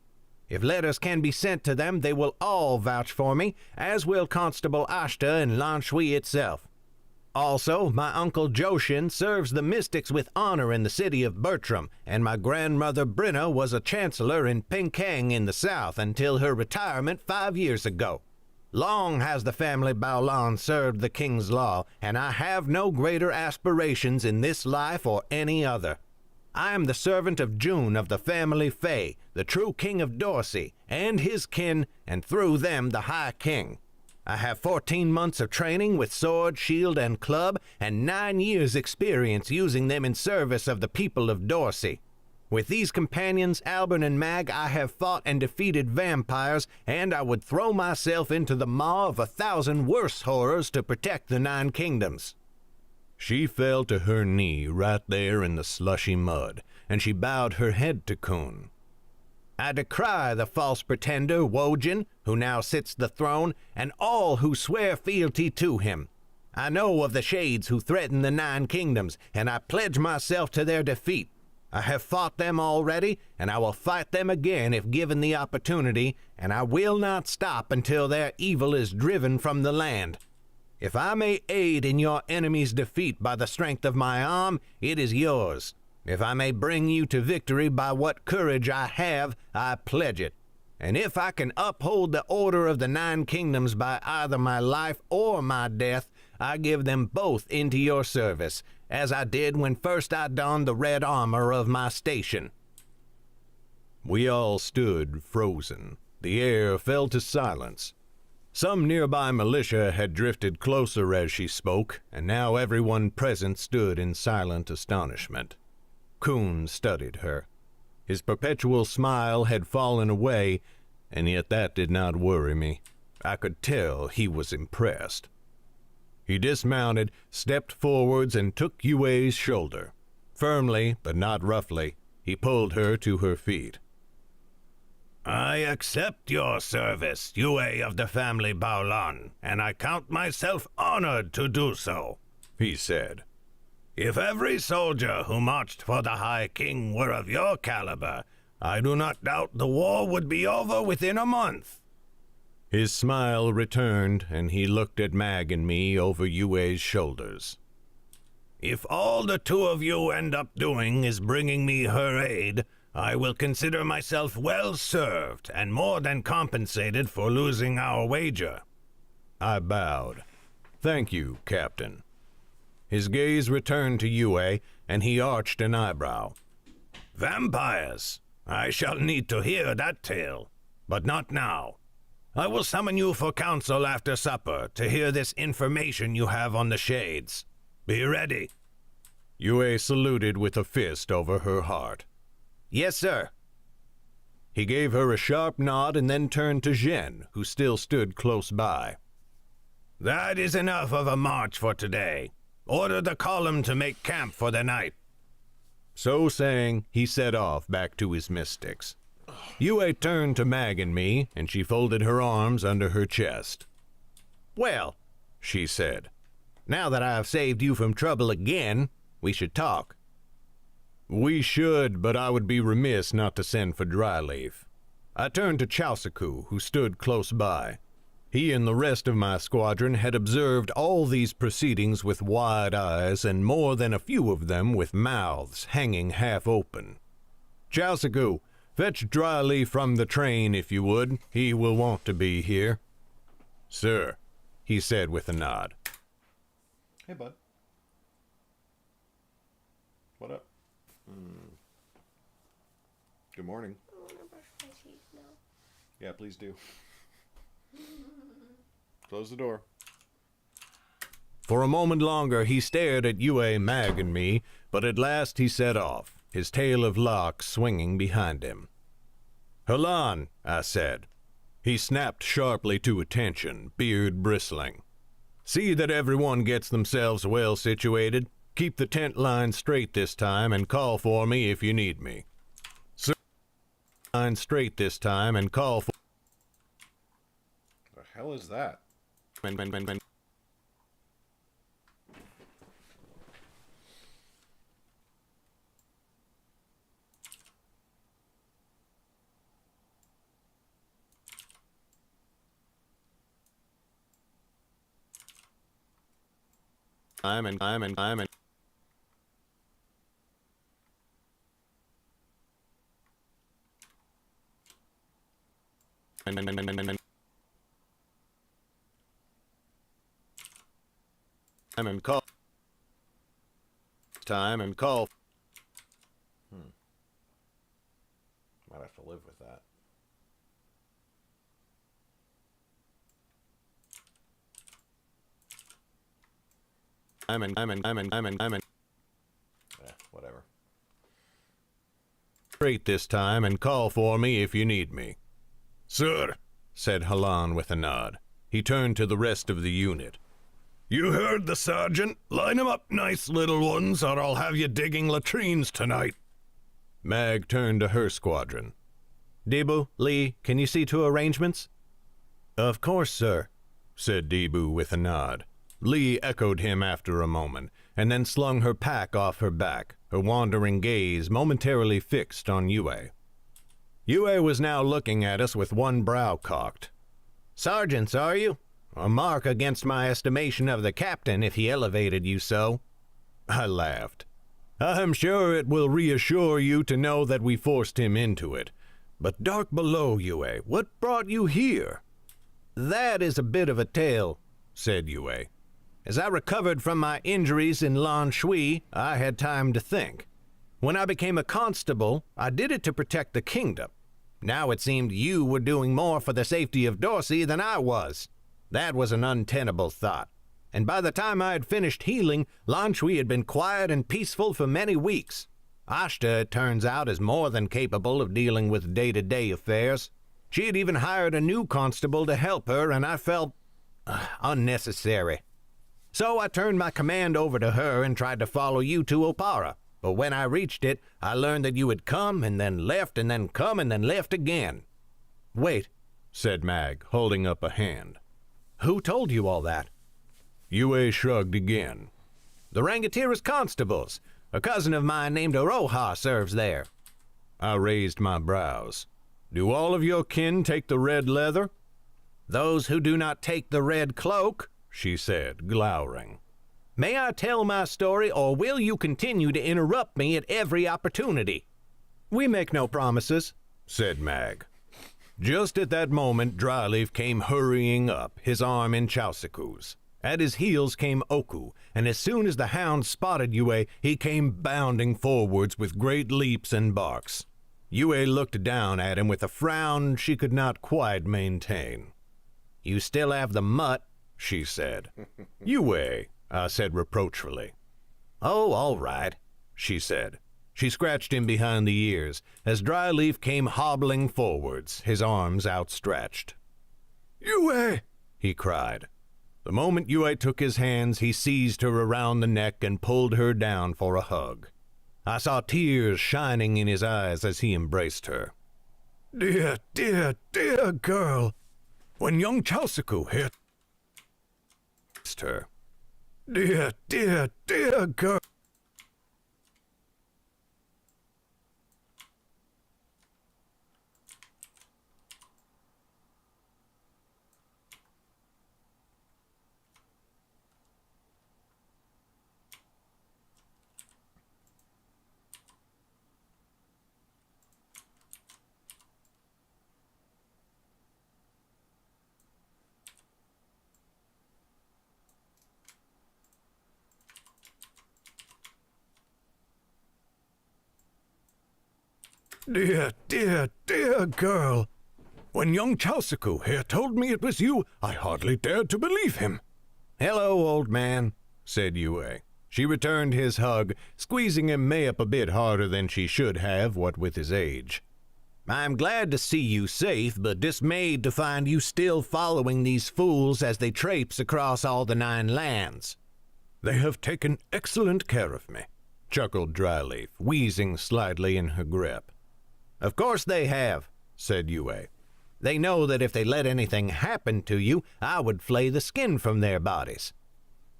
If letters can be sent to them, they will all vouch for me, as will Constable Ashta in Lan Shui itself. Also, my uncle Joshin serves the mystics with honor in the city of Bertram, and my grandmother Brinna was a chancellor in Pinkang in the south until her retirement 5 years ago. Long has the family Baolan served the king's law, and I have no greater aspirations in this life or any other. I am the servant of June of the family Fei, the true king of Dorsey, and his kin, and through them the High King. I have 14 months of training with sword, shield, and club, and 9 years' experience using them in service of the people of Dorsey. With these companions, Albert and Mag, I have fought and defeated vampires, and I would throw myself into the maw of 1,000 worse horrors to protect the 9 kingdoms." She fell to her knee right there in the slushy mud, and she bowed her head to Kun. "I decry the false pretender, Wojin, who now sits the throne, and all who swear fealty to him. I know of the shades who threaten the 9 kingdoms, and I pledge myself to their defeat. I have fought them already, and I will fight them again if given the opportunity, and I will not stop until their evil is driven from the land. If I may aid in your enemy's defeat by the strength of my arm, it is yours. If I may bring you to victory by what courage I have, I pledge it. And if I can uphold the order of the 9 kingdoms by either my life or my death, I give them both into your service, as I did when first I donned the red armor of my station." We all stood frozen. The air fell to silence. Some nearby militia had drifted closer as she spoke, and now everyone present stood in silent astonishment. Coon studied her. His perpetual smile had fallen away, and yet that did not worry me. I could tell he was impressed. He dismounted, stepped forwards, and took Yue's shoulder. Firmly, but not roughly, he pulled her to her feet. I accept your service, Yue of the family Baolan, and I count myself honored to do so, he said. If every soldier who marched for the High King were of your caliber, I do not doubt the war would be over within a month. His smile returned, and he looked at Mag and me over Yue's shoulders. If all the two of you end up doing is bringing me her aid, I will consider myself well served and more than compensated for losing our wager. I bowed. Thank you, Captain. His gaze returned to Yue, and he arched an eyebrow. Vampires! I shall need to hear that tale, but not now. I will summon you for council after supper to hear this information you have on the shades. Be ready. Yue saluted with a fist over her heart. Yes, sir. He gave her a sharp nod and then turned to Zhen, who still stood close by. That is enough of a march for today. Order the column to make camp for the night. So saying, he set off back to his mystics. Yue turned to Mag and me, and she folded her arms under her chest. Well, she said, now that I have saved you from trouble again, we should talk. We should, but I would be remiss not to send for Dryleaf. I turned to Chausaku, who stood close by. He and the rest of my squadron had observed all these proceedings with wide eyes, and more than a few of them with mouths hanging half open. Chausaku, fetch Dryleaf from the train, if you would. He will want to be here. Sir, he said with a nod. Hey, bud. What up? Good morning. I want to brush my teeth now. Yeah, please do. Close the door. For a moment longer he stared at Yue, Mag, and me, but at last he set off, his tail of locks swinging behind him. Halan, I said. He snapped sharply to attention, beard bristling. See that everyone gets themselves well situated. Keep the tent line straight this time and call for me if you need me. Sir, line straight this time and call for... The hell is that? I'm in. Time and call. Time and call. Might have to live with that. I'm in. Yeah, whatever. Straight this time and call for me if you need me. Sir, said Halan with a nod. He turned to the rest of the unit. You heard the sergeant. Line 'em up nice, little ones, or I'll have you digging latrines tonight. Mag turned to her squadron. Debu, Lee, can you see to arrangements? Of course, sir, said Debu with a nod. Lee echoed him after a moment, and then slung her pack off her back, her wandering gaze momentarily fixed on Yue. Yue was now looking at us with one brow cocked. Sergeants, are you? A mark against my estimation of the captain if he elevated you so. I laughed. I'm sure it will reassure you to know that we forced him into it. But dark below, Yue, what brought you here? That is a bit of a tale, said Yue. As I recovered from my injuries in Lan Shui, I had time to think. When I became a constable, I did it to protect the kingdom. Now it seemed you were doing more for the safety of Dorsey than I was. That was an untenable thought, and by the time I had finished healing, Lan Shui had been quiet and peaceful for many weeks. Ashta, it turns out, is more than capable of dealing with day-to-day affairs. She had even hired a new constable to help her, and I felt unnecessary. So I turned my command over to her and tried to follow you to Opara. But when I reached it, I learned that you had come and then left and then come and then left again. Wait, said Mag, holding up a hand. Who told you all that? Yue shrugged again. The Rangatira's constables. A cousin of mine named Aroha serves there. I raised my brows. Do all of your kin take the red leather? Those who do not take the red cloak, she said, glowering. May I tell my story, or will you continue to interrupt me at every opportunity? We make no promises, said Mag. Just at that moment, Dryleaf came hurrying up, his arm in Chaosiku's. At his heels came Oku, and as soon as the hound spotted Yue, he came bounding forwards with great leaps and barks. Yue looked down at him with a frown she could not quite maintain. You still have the mutt, she said. Yue, I said reproachfully. Oh, all right, she said. She scratched him behind the ears as Dryleaf came hobbling forwards, his arms outstretched. Yue, he cried. The moment Yue took his hands, he seized her around the neck and pulled her down for a hug. I saw tears shining in his eyes as he embraced her. Dear, dear, dear girl, when young Chaosiku here her. Dear, dear, dear girl. Dear, dear, dear girl. When young Chaosiku here told me it was you, I hardly dared to believe him. Hello, old man, said Yue. She returned his hug, squeezing him mayhap a bit harder than she should have, what with his age. I'm glad to see you safe, but dismayed to find you still following these fools as they traipse across all the 9 lands. They have taken excellent care of me, chuckled Dryleaf, wheezing slightly in her grip. Of course they have, said Yue. They know that if they let anything happen to you, I would flay the skin from their bodies.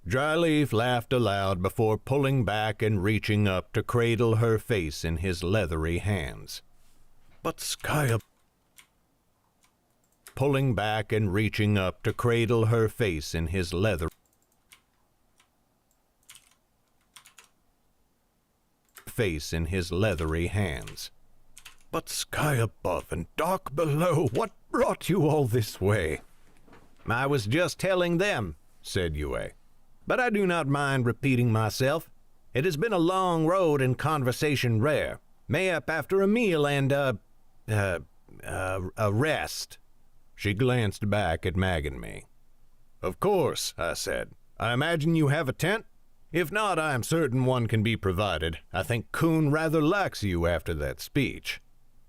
Dryleaf laughed aloud before pulling back and reaching up to cradle her face in his leathery hands. But Skya... Pulling back and reaching up to cradle her face in his leathery hands. But sky above and dark below, what brought you all this way? I was just telling them, said Yue. But I do not mind repeating myself. It has been a long road and conversation rare. Mayhap after a meal and, a rest. She glanced back at Mag and me. Of course, I said. I imagine you have a tent? If not, I am certain one can be provided. I think Kuhn rather likes you after that speech.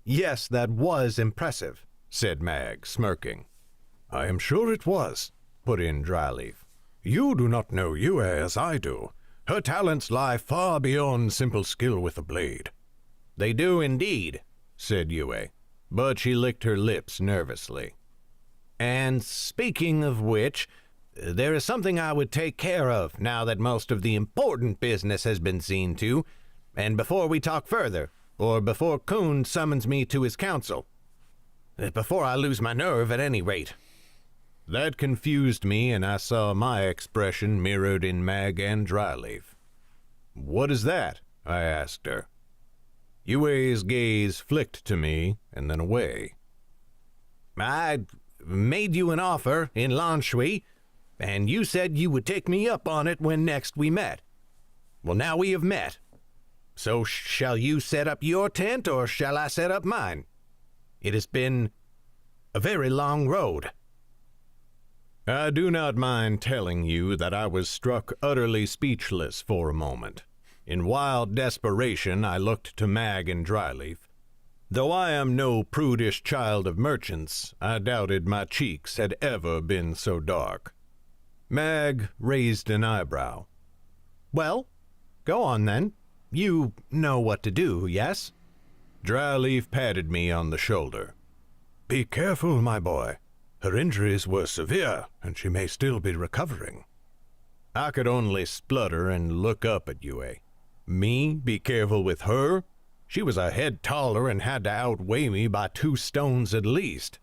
Yes, that was impressive, said Mag, smirking. I am sure it was, put in Dryleaf. You do not know Yue as I do. Her talents lie far beyond simple skill with a blade. They do indeed, said Yue, but she licked her lips nervously. And speaking of which, there is something I would take care of now that most of the important business has been seen to, and before we talk further, or before Kuhn summons me to his council. Before I lose my nerve, at any rate. That confused me, and I saw my expression mirrored in Mag and Dryleaf. What is that? I asked her. Yue's gaze flicked to me, and then away. I made you an offer in Lan Shui, and you said you would take me up on it when next we met. Well, now we have met. So shall you set up your tent, or shall I set up mine? It has been a very long road. I do not mind telling you that I was struck utterly speechless for a moment. In wild desperation, I looked to Mag and Dryleaf. Though I am no prudish child of merchants, I doubted my cheeks had ever been so dark. Mag raised an eyebrow. Well, go on then. You know what to do, yes? Dryleaf patted me on the shoulder. Be careful, my boy. Her injuries were severe, and she may still be recovering. I could only splutter and look up at Yue. Me be careful with her? She was a head taller and had to outweigh me by 2 stones at least.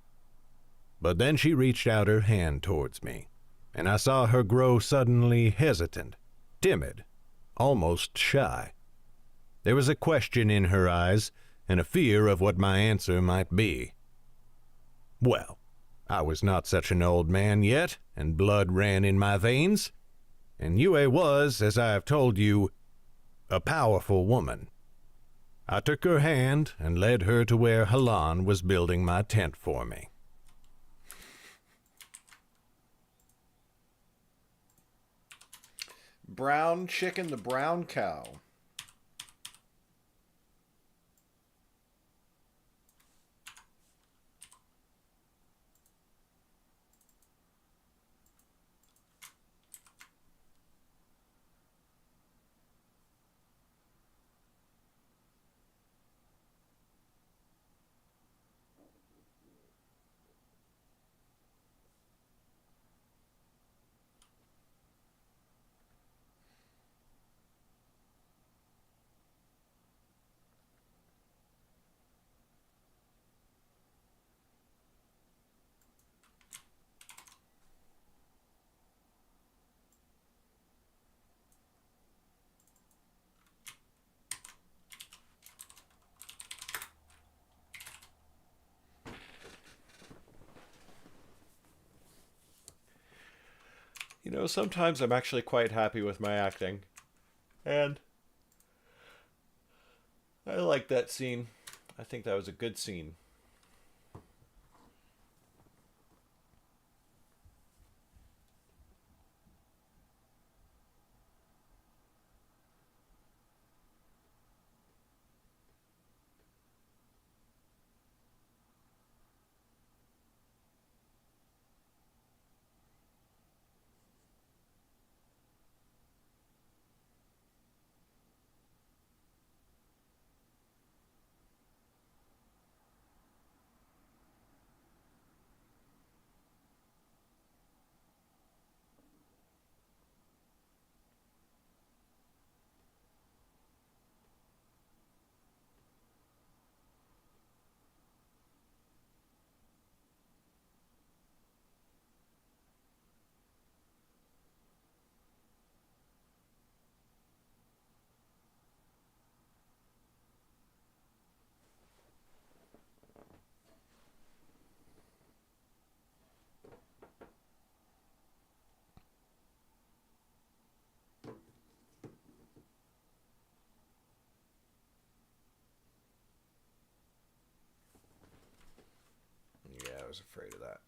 But then she reached out her hand towards me, and I saw her grow suddenly hesitant, timid, almost shy. There was a question in her eyes and a fear of what my answer might be. Well, I was not such an old man yet, and blood ran in my veins, and Yue was, as I have told you, a powerful woman. I took her hand and led her to where Halan was building my tent for me. Brown chicken, the brown cow. You know, sometimes I'm actually quite happy with my acting. And I like that scene. I think that was a good scene. Yeah, I was afraid of that.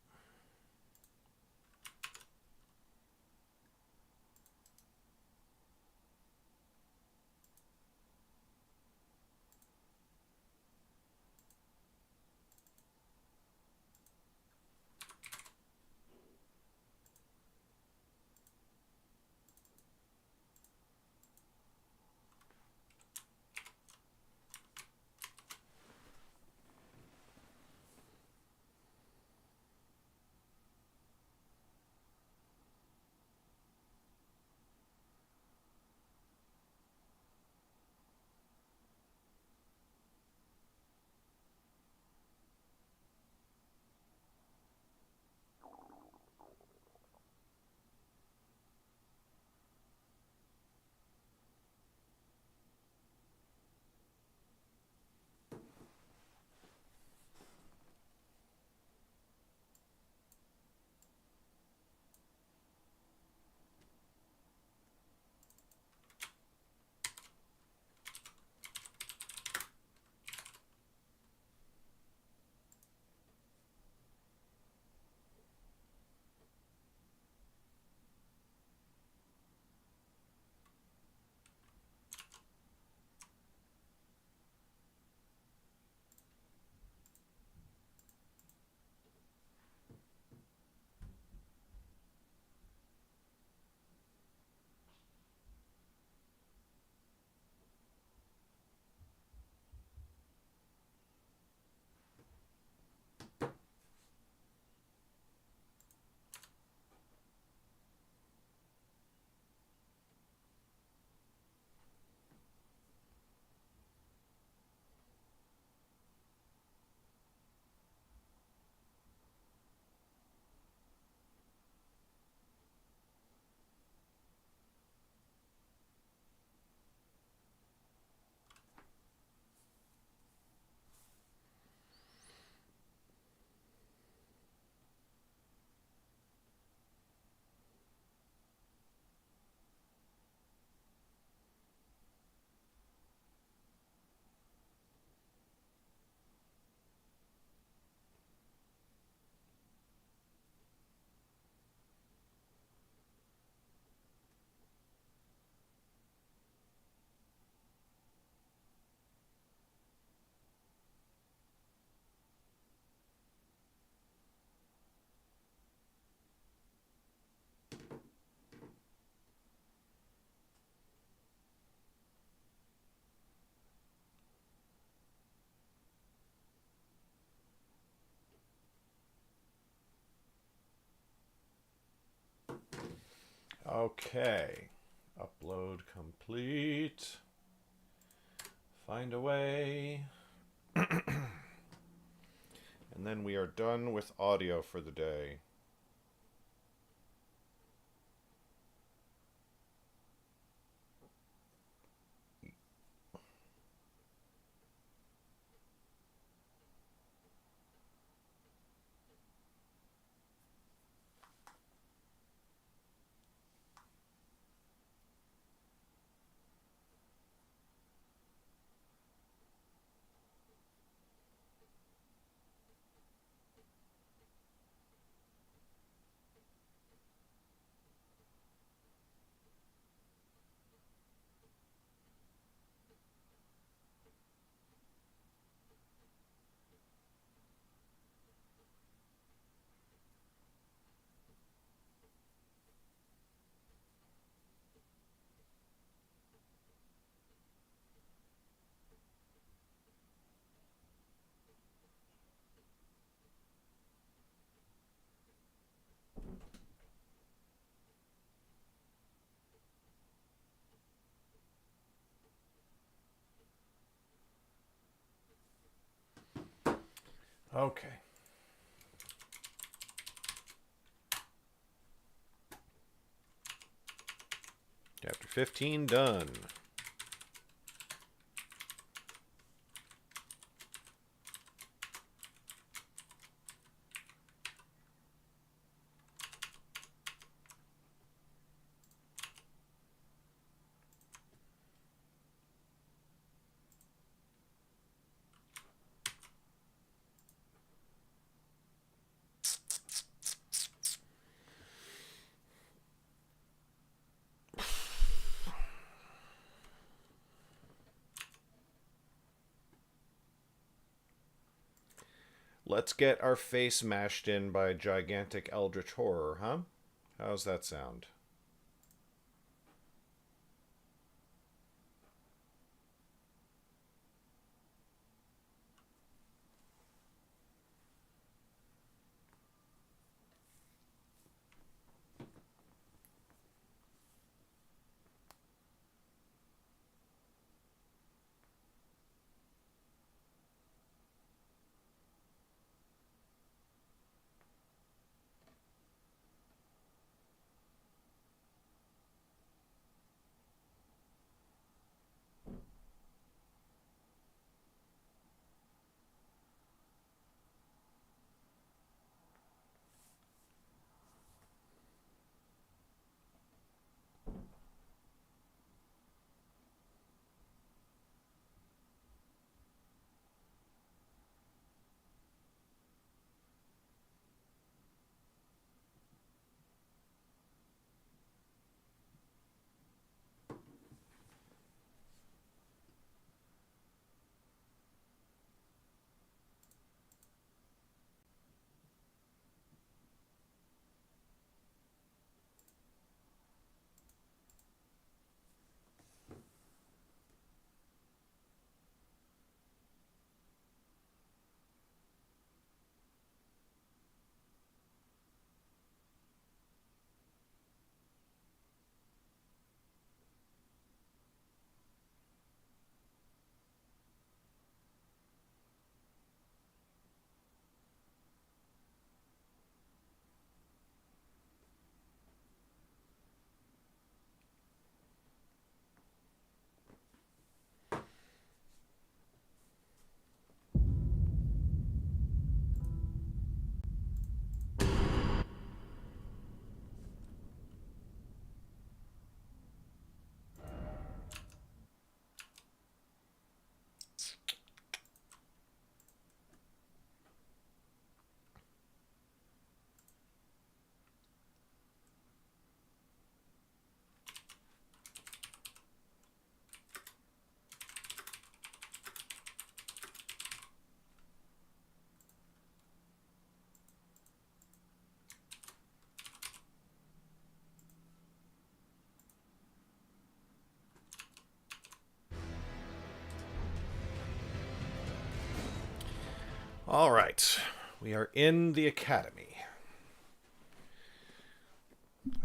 Okay. Upload complete. Find a way. And then we are done with audio for the day. Okay. Chapter 15 done. Let's get our face mashed in by a gigantic eldritch horror, huh? How's that sound? All right. We are in the academy.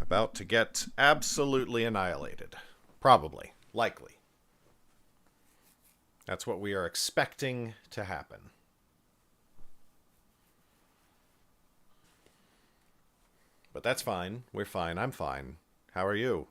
About to get absolutely annihilated. Probably. Likely. That's what we are expecting to happen. But that's fine. We're fine. I'm fine. How are you?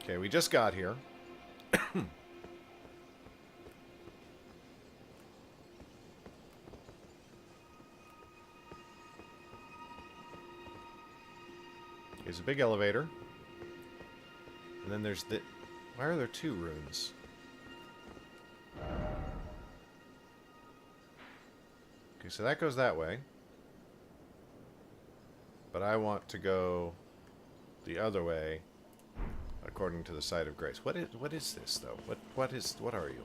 Okay, we just got here. Here's a big elevator. And then there's the... Why are there two rooms? Okay, so that goes that way. But I want to go the other way according to the site of grace. What is this though? What are you?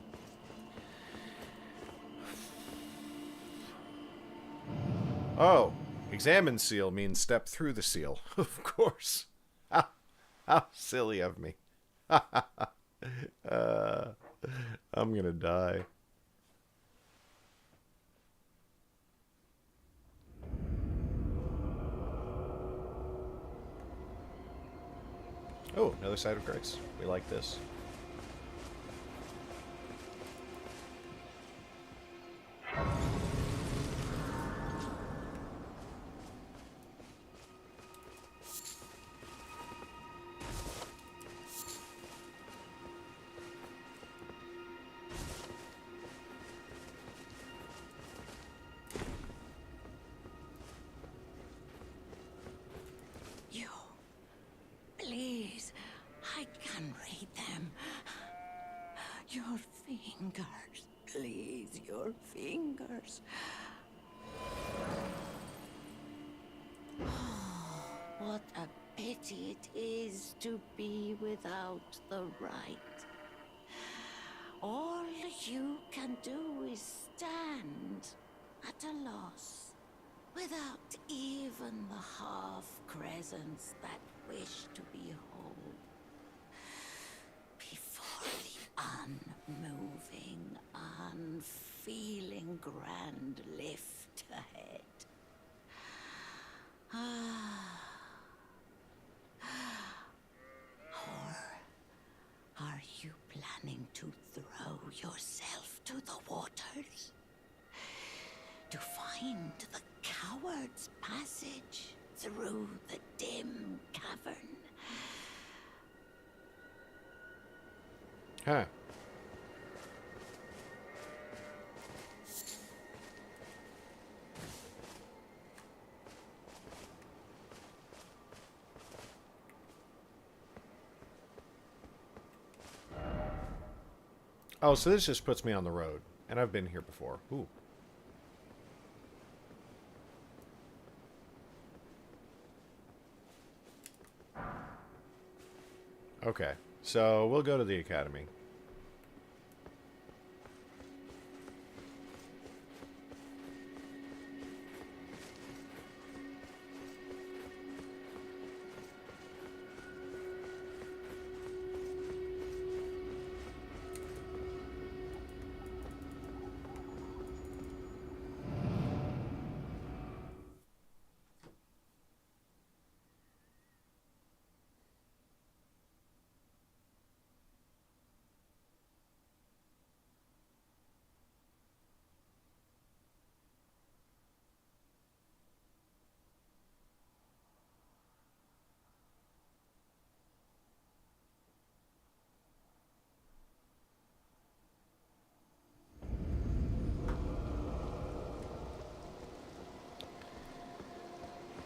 Oh, examine seal means step through the seal. Of course. How silly of me. I'm gonna die. Oh, another side of grace. We like this. You. Please. I can read them. Your fingers. Please, your fingers. What a pity it is to be without the right. All you can do is stand at a loss, without even the half-crescents that wish to be whole. Before the unmoving, unfeeling grand lift ahead. Or are you planning to throw yourself to the waters? To find the coward's passage through the dim cavern? Huh. Oh, so this just puts me on the road. And I've been here before. Ooh. Okay. So, we'll go to the academy.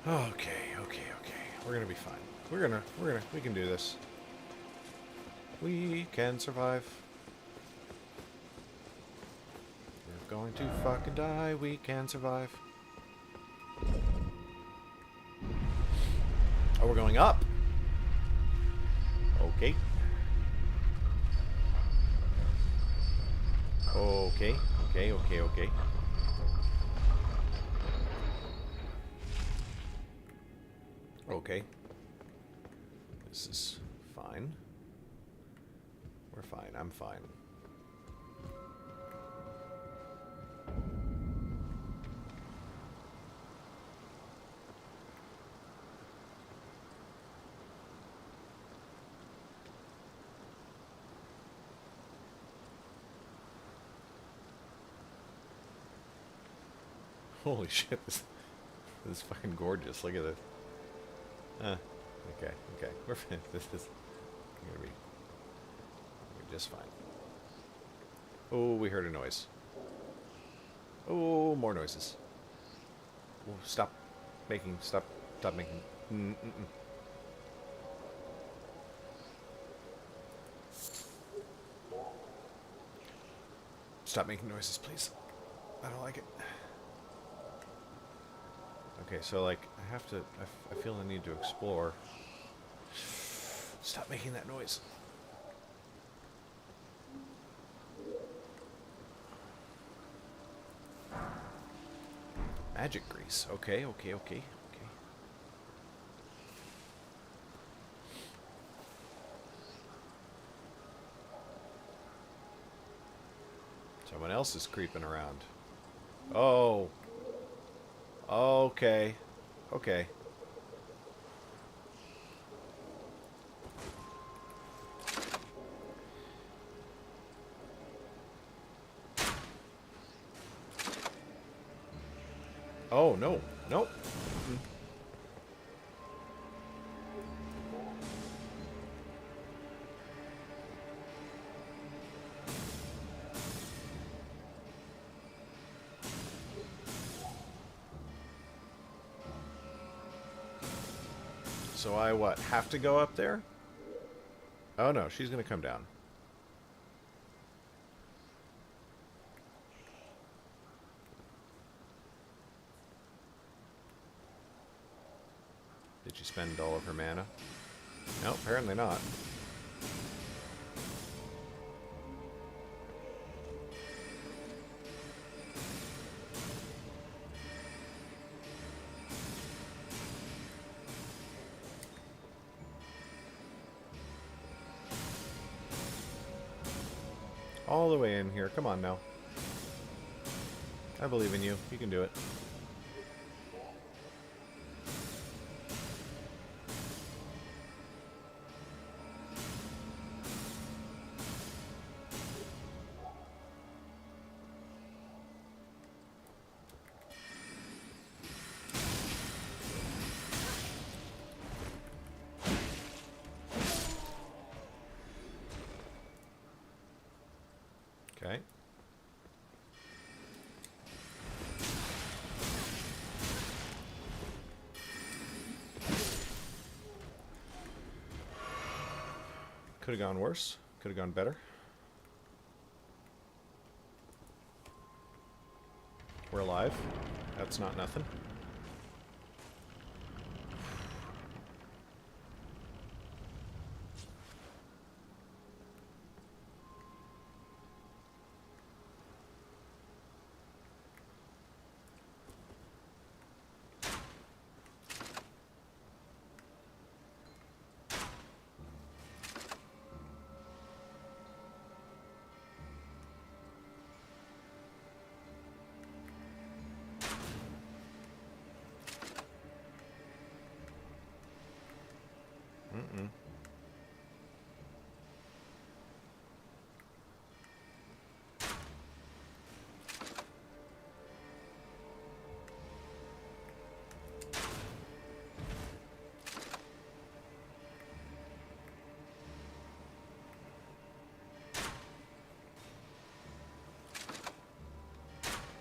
Okay. We're gonna be fine. We can do this. We can survive. We're going to fucking die. We can survive. Oh, we're going up. Okay. Okay. Okay. This is fine. We're fine. I'm fine. Holy shit, this is fucking gorgeous. Look at this. Okay, okay. We're fine. This is gonna be just fine. Oh, we heard a noise. Oh, more noises. Oh, stop making. Stop making. Stop making noises, please. I don't like it. Okay, so like, I have to, I feel the need to explore. Stop making that noise. Magic grease. Okay, okay, okay, okay. Someone else is creeping around. Oh. Okay. Okay. Oh, no. Nope. So I, what, have to go up there? Oh no, she's gonna come down. Did she spend all of her mana? No, apparently not. All the way in here. Come on now. I believe in you. You can do it. Okay. Could have gone worse. Could have gone better. We're alive. That's not nothing.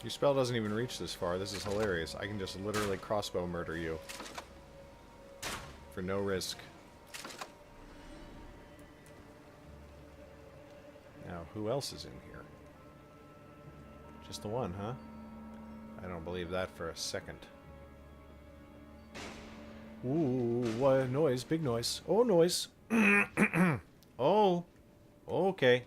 Your spell doesn't even reach this far. This is hilarious. I can just literally crossbow murder you. For no risk. Now, who else is in here? Just the one, huh? I don't believe that for a second. Ooh, what noise? Big noise. Oh, noise. Oh. Okay.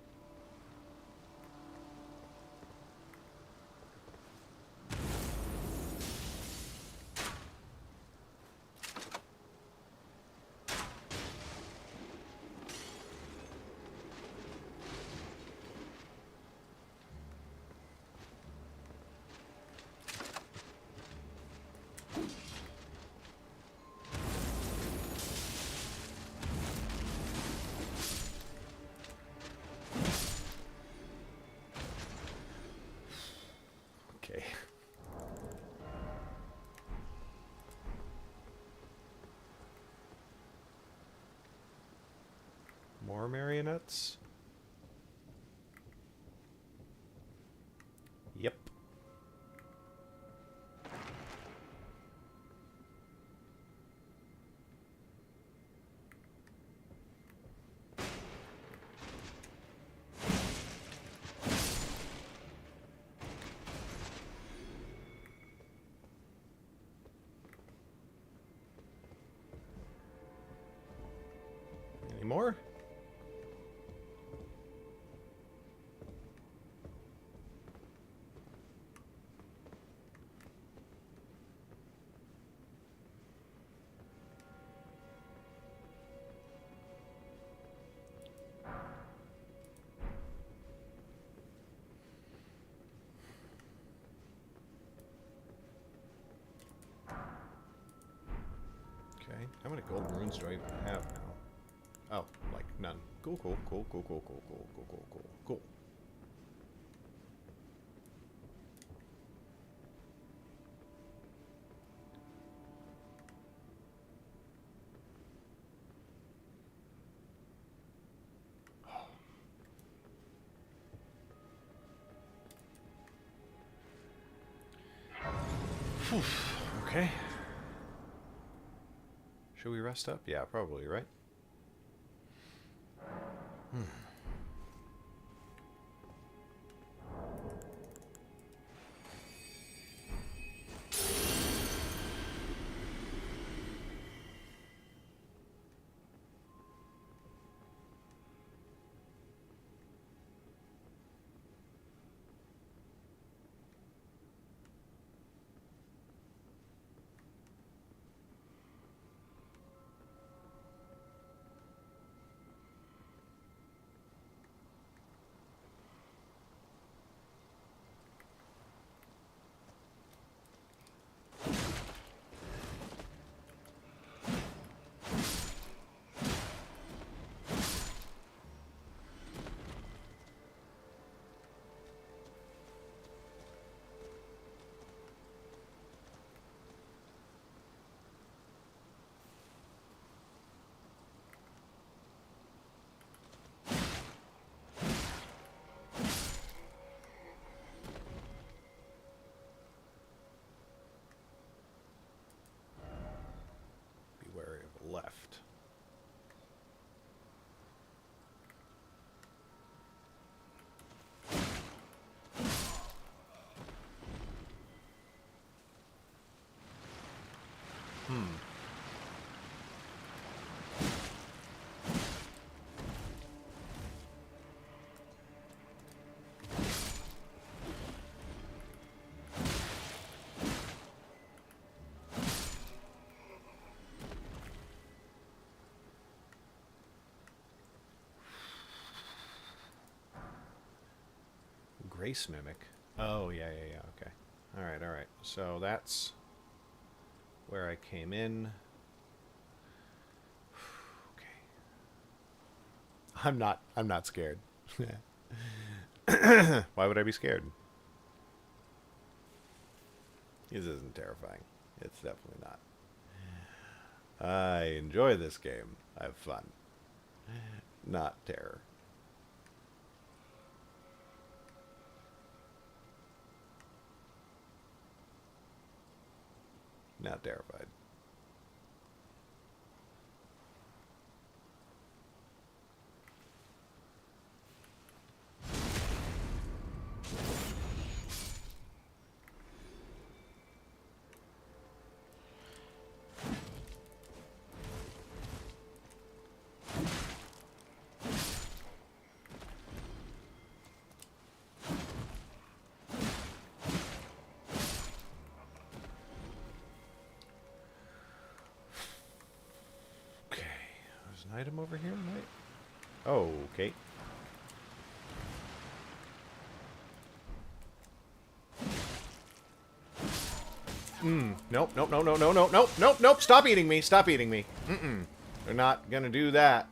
Okay. More marionettes? Yep. Any more? Okay, how many golden runes do I even have now? Oh, like none. Cool, cool, cool, cool, cool, cool, cool, cool, cool, cool, cool. Phew, okay. Should we rest up? Yeah, probably, right? Be wary of left. Grace Mimic. Oh, yeah, yeah, yeah, okay. Alright, alright. So that's where I came in. Okay. I'm not scared. Why would I be scared? This isn't terrifying. It's definitely not. I enjoy this game. I have fun. Not terror. Not terrified. Item over here, right? Oh, okay. Nope, nope, no, no, no, no, nope, nope, nope. Stop eating me. Stop eating me. They're not gonna do that.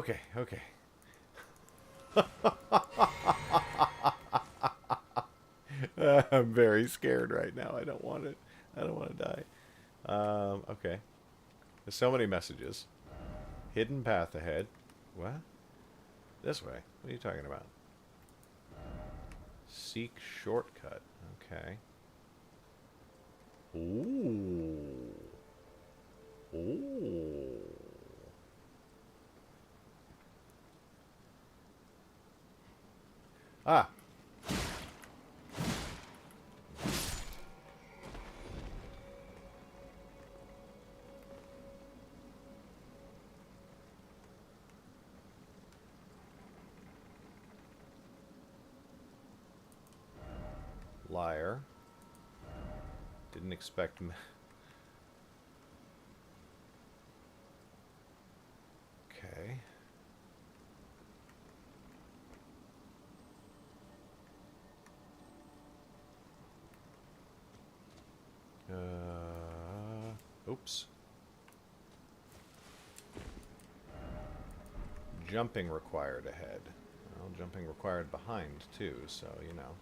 Okay, okay. I'm very scared right now. I don't want it. I don't want to die. Okay. There's so many messages. Hidden path ahead. What? This way. What are you talking about? Seek shortcut. Okay. Ooh. Ooh. Ah. Liar. Didn't expect me. Okay. Oops. Jumping required ahead. Well, jumping required behind, too, so, you know.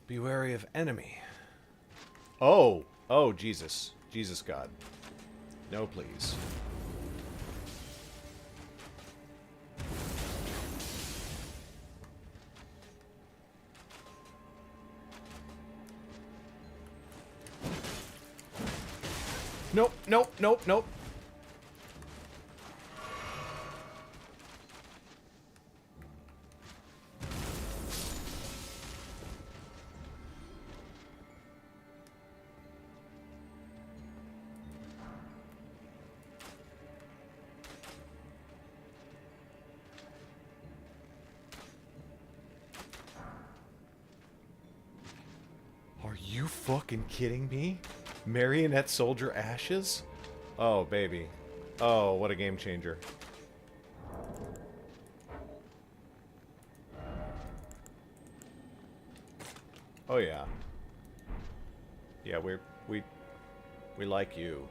Be wary of enemy. Oh! Oh, Jesus. Jesus God. No, please. Nope, nope, nope, nope. Are you fucking kidding me? Marionette Soldier Ashes? Oh, baby. Oh, what a game changer. Oh, yeah. Yeah, we like you.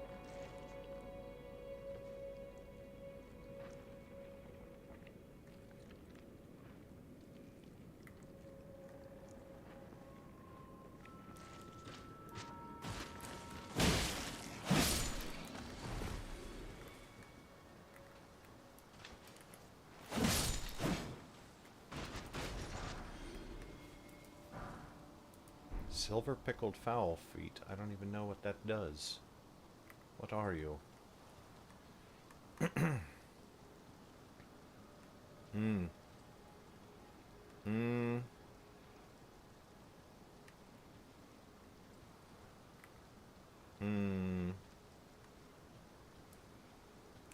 Silver pickled fowl feet. I don't even know what that does. What are you? Hmm. Hmm. Hmm.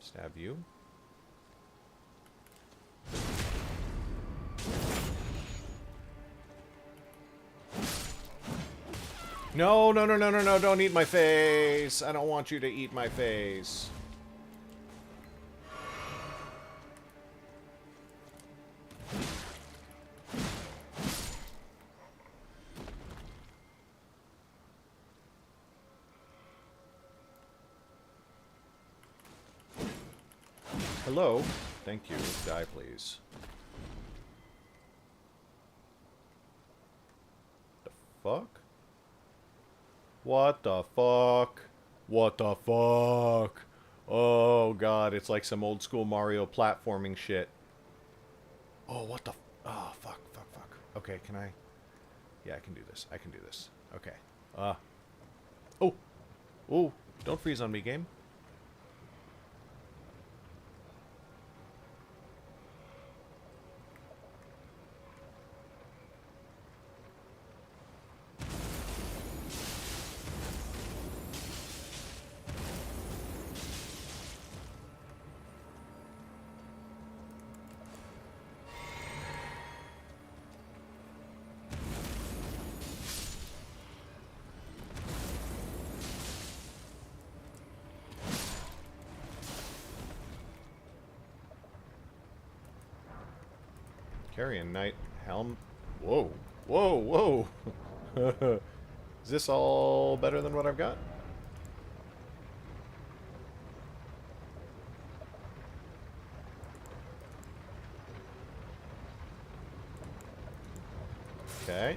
Stab you? No, no, no, no, no, no, don't eat my face. I don't want you to eat my face. Hello? Thank you. Die, please. The fuck? What the fuck? What the fuck? Oh god, it's like some old school Mario platforming shit. Oh, what the oh, fuck, fuck, fuck. Okay, can I? Yeah, I can do this. I can do this. Okay. Oh! Oh, don't freeze on me, game. Carrion Knight Helm. Whoa. Whoa, whoa. Is this all better than what I've got? Okay.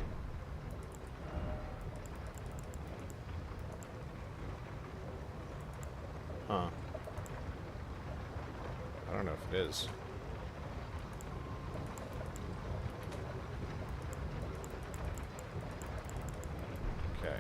Huh. I don't know if it is. Okay.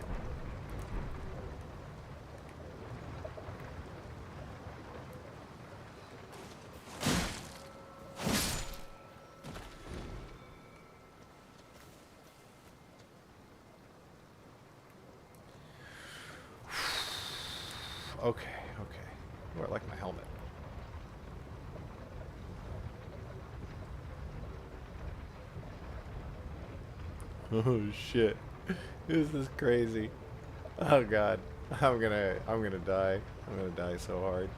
Okay, okay. Ooh, I like my helmet. Oh shit. This is crazy. Oh god. I'm gonna die. I'm gonna die so hard.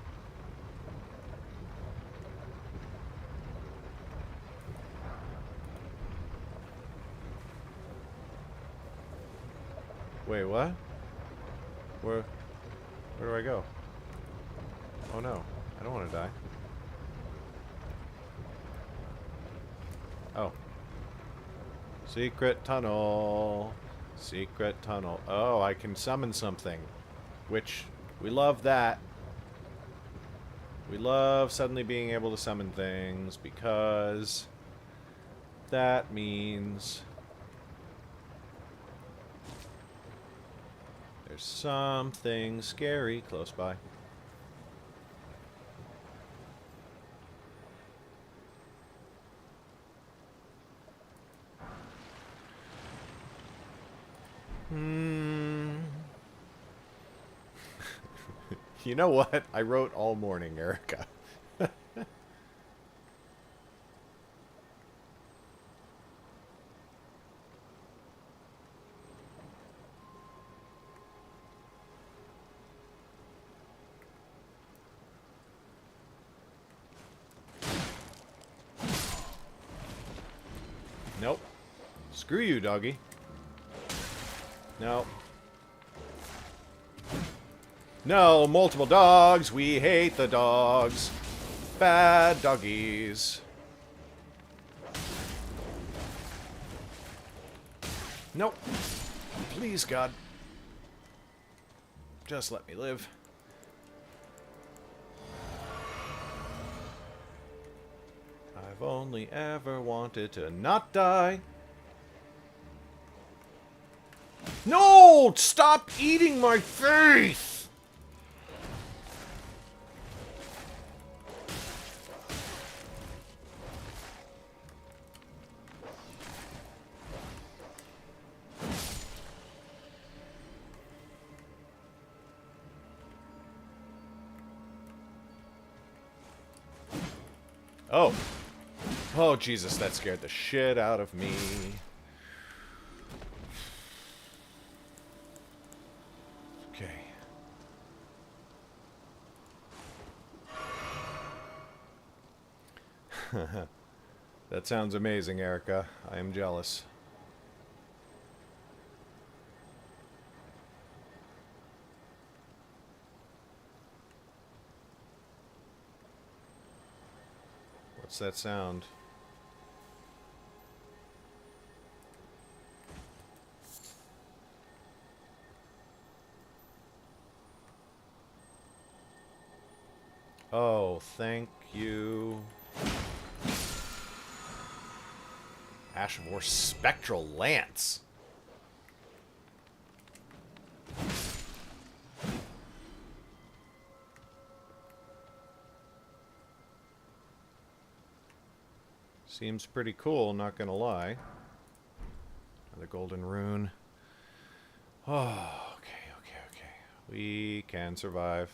Wait, what? Where do I go? Oh no. I don't want to die. Oh. Secret tunnel. Secret tunnel. Oh, I can summon something. Which, we love that. We love suddenly being able to summon things because that means there's something scary close by. You know what? I wrote all morning, Erica. Nope. Screw you, doggy. No. No, multiple dogs. We hate the dogs. Bad doggies. Nope. Please, God. Just let me live. I've only ever wanted to not die. No! Stop eating my face! Oh. Oh, Jesus, that scared the shit out of me. Okay. That sounds amazing, Erica. I am jealous. What's that sound? Oh, thank you. Ash of War Spectral Lance. Seems pretty cool, not gonna lie. Another golden rune. Oh, okay. We can survive.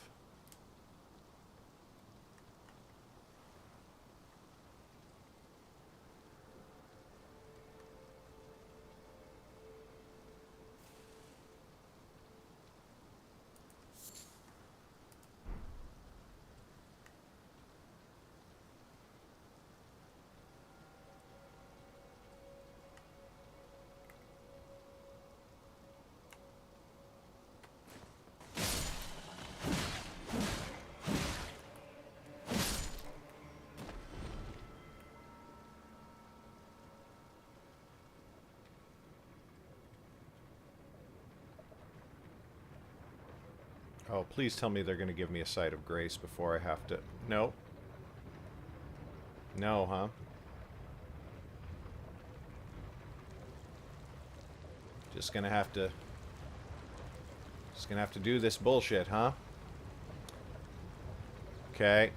Oh, please tell me they're going to give me a sight of grace before I have to... No. No, huh? Just gonna have to do this bullshit, huh? Okay.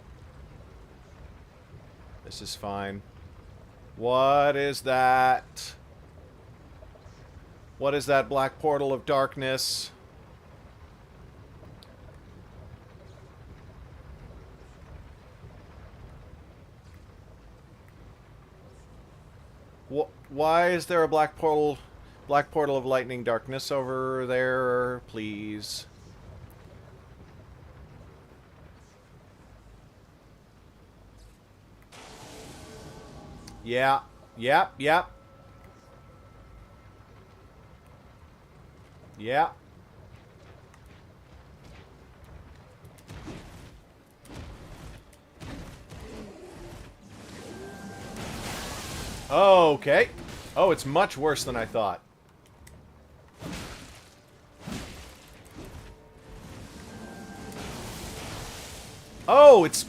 This is fine. What is that? What is that black portal of darkness? Why is there a black portal of lightning darkness over there, please? Yeah. Yep. Yep. Yeah. Okay. Oh, it's much worse than I thought. Oh, it's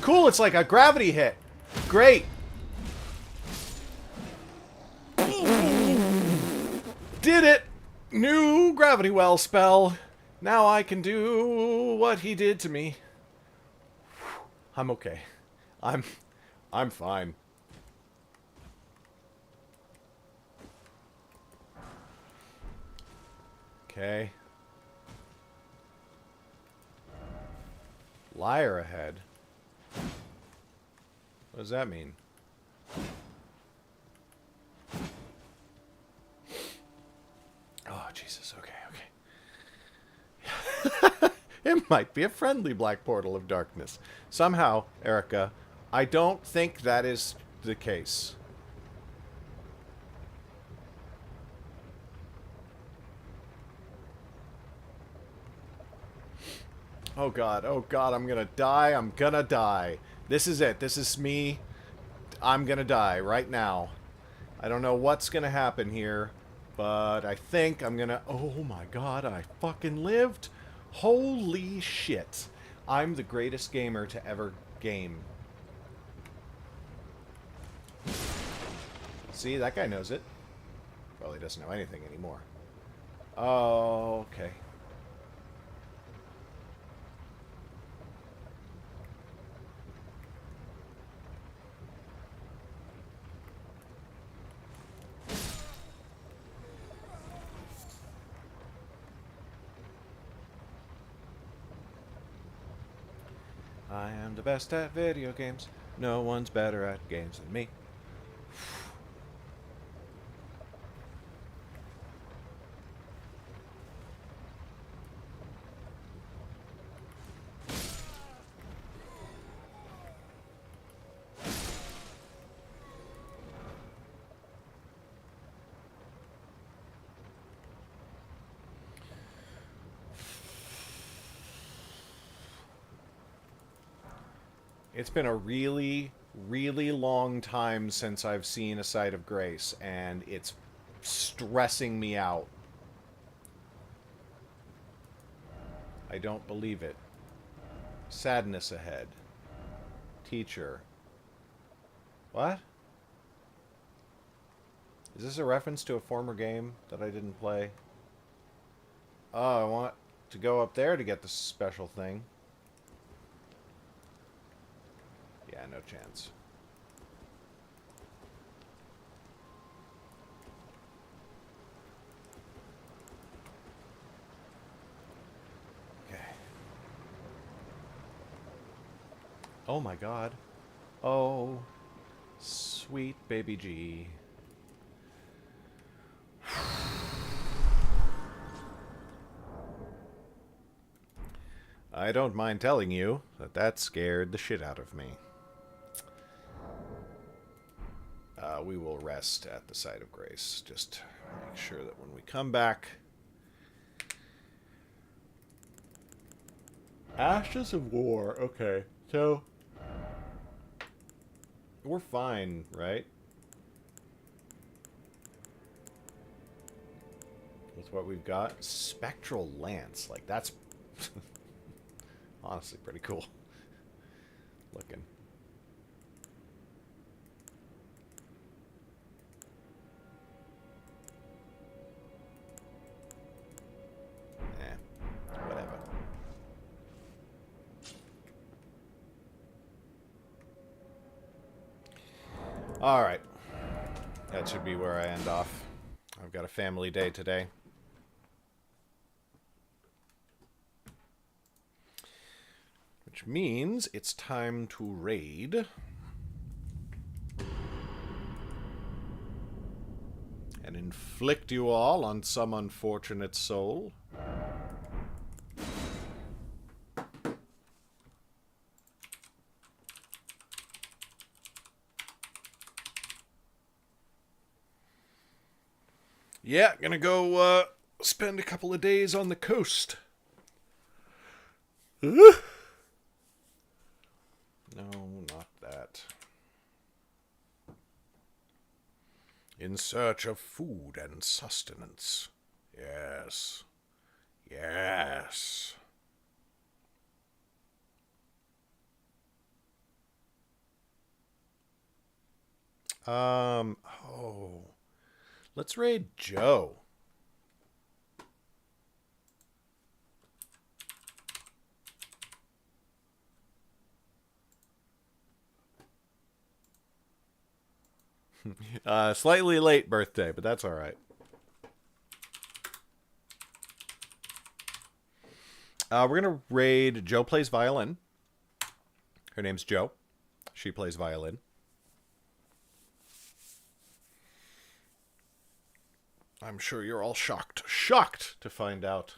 cool. It's like a gravity hit. Great. Did it. New gravity well spell. Now I can do what he did to me. I'm okay. I'm fine. Okay. Liar ahead. What does that mean? Oh, Jesus. Okay, okay. It might be a friendly black portal of darkness. Somehow, Erica, I don't think that is the case. Oh god, I'm gonna die, I'm gonna die. This is it, this is me. I'm gonna die right now. I don't know what's gonna happen here, but I think I'm gonna... Oh my god, I fucking lived? Holy shit. I'm the greatest gamer to ever game. See, that guy knows it. Probably doesn't know anything anymore. Oh, okay. I am the best at video games. No one's better at games than me. It's been a really, really long time since I've seen a sight of grace, and it's stressing me out. I don't believe it. Sadness ahead. Teacher. What? Is this a reference to a former game that I didn't play? Oh, I want to go up there to get the special thing. Yeah, no chance. Okay. Oh my god. Oh, sweet baby G. I don't mind telling you that scared the shit out of me. We will rest at the site of grace. Just make sure that when we come back... Ashes of War. Okay, so... We're fine, right? With what we've got. Spectral Lance. Like, that's Honestly, pretty cool looking. Whatever. Alright. That should be where I end off. I've got a family day today. Which means it's time to raid. And inflict you all on some unfortunate soul. Yeah, gonna go spend a couple of days on the coast. No, not that. In search of food and sustenance. Yes. Yes. Oh. Let's raid Joe. Slightly late birthday, but that's all right. We're gonna raid Joe plays violin. Her name's Joe. She plays violin. I'm sure you're all shocked to find out.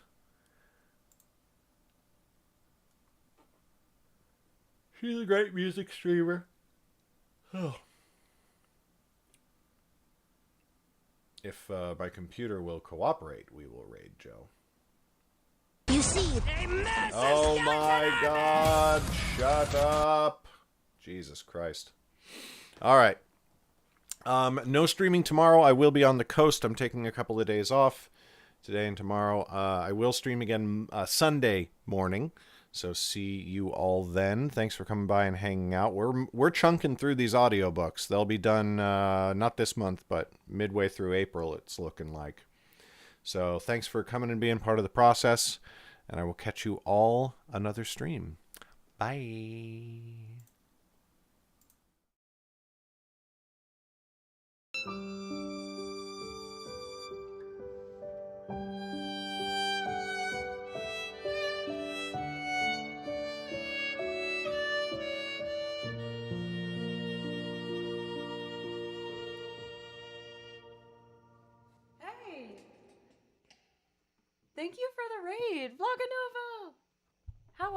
She's a great music streamer. Oh. If my computer will cooperate, we will raid Joe. You see, Oh my God! Shut up! Jesus Christ. Alright. No streaming tomorrow. I will be on the coast. I'm taking a couple of days off today and tomorrow. I will stream again Sunday morning. So see you all then. Thanks for coming by and hanging out. We're chunking through these audiobooks. They'll be done not this month, but midway through April, it's looking like. So thanks for coming and being part of the process. And I will catch you all another stream. Bye. Hey! Thank you for the raid, VlogaNovel! How are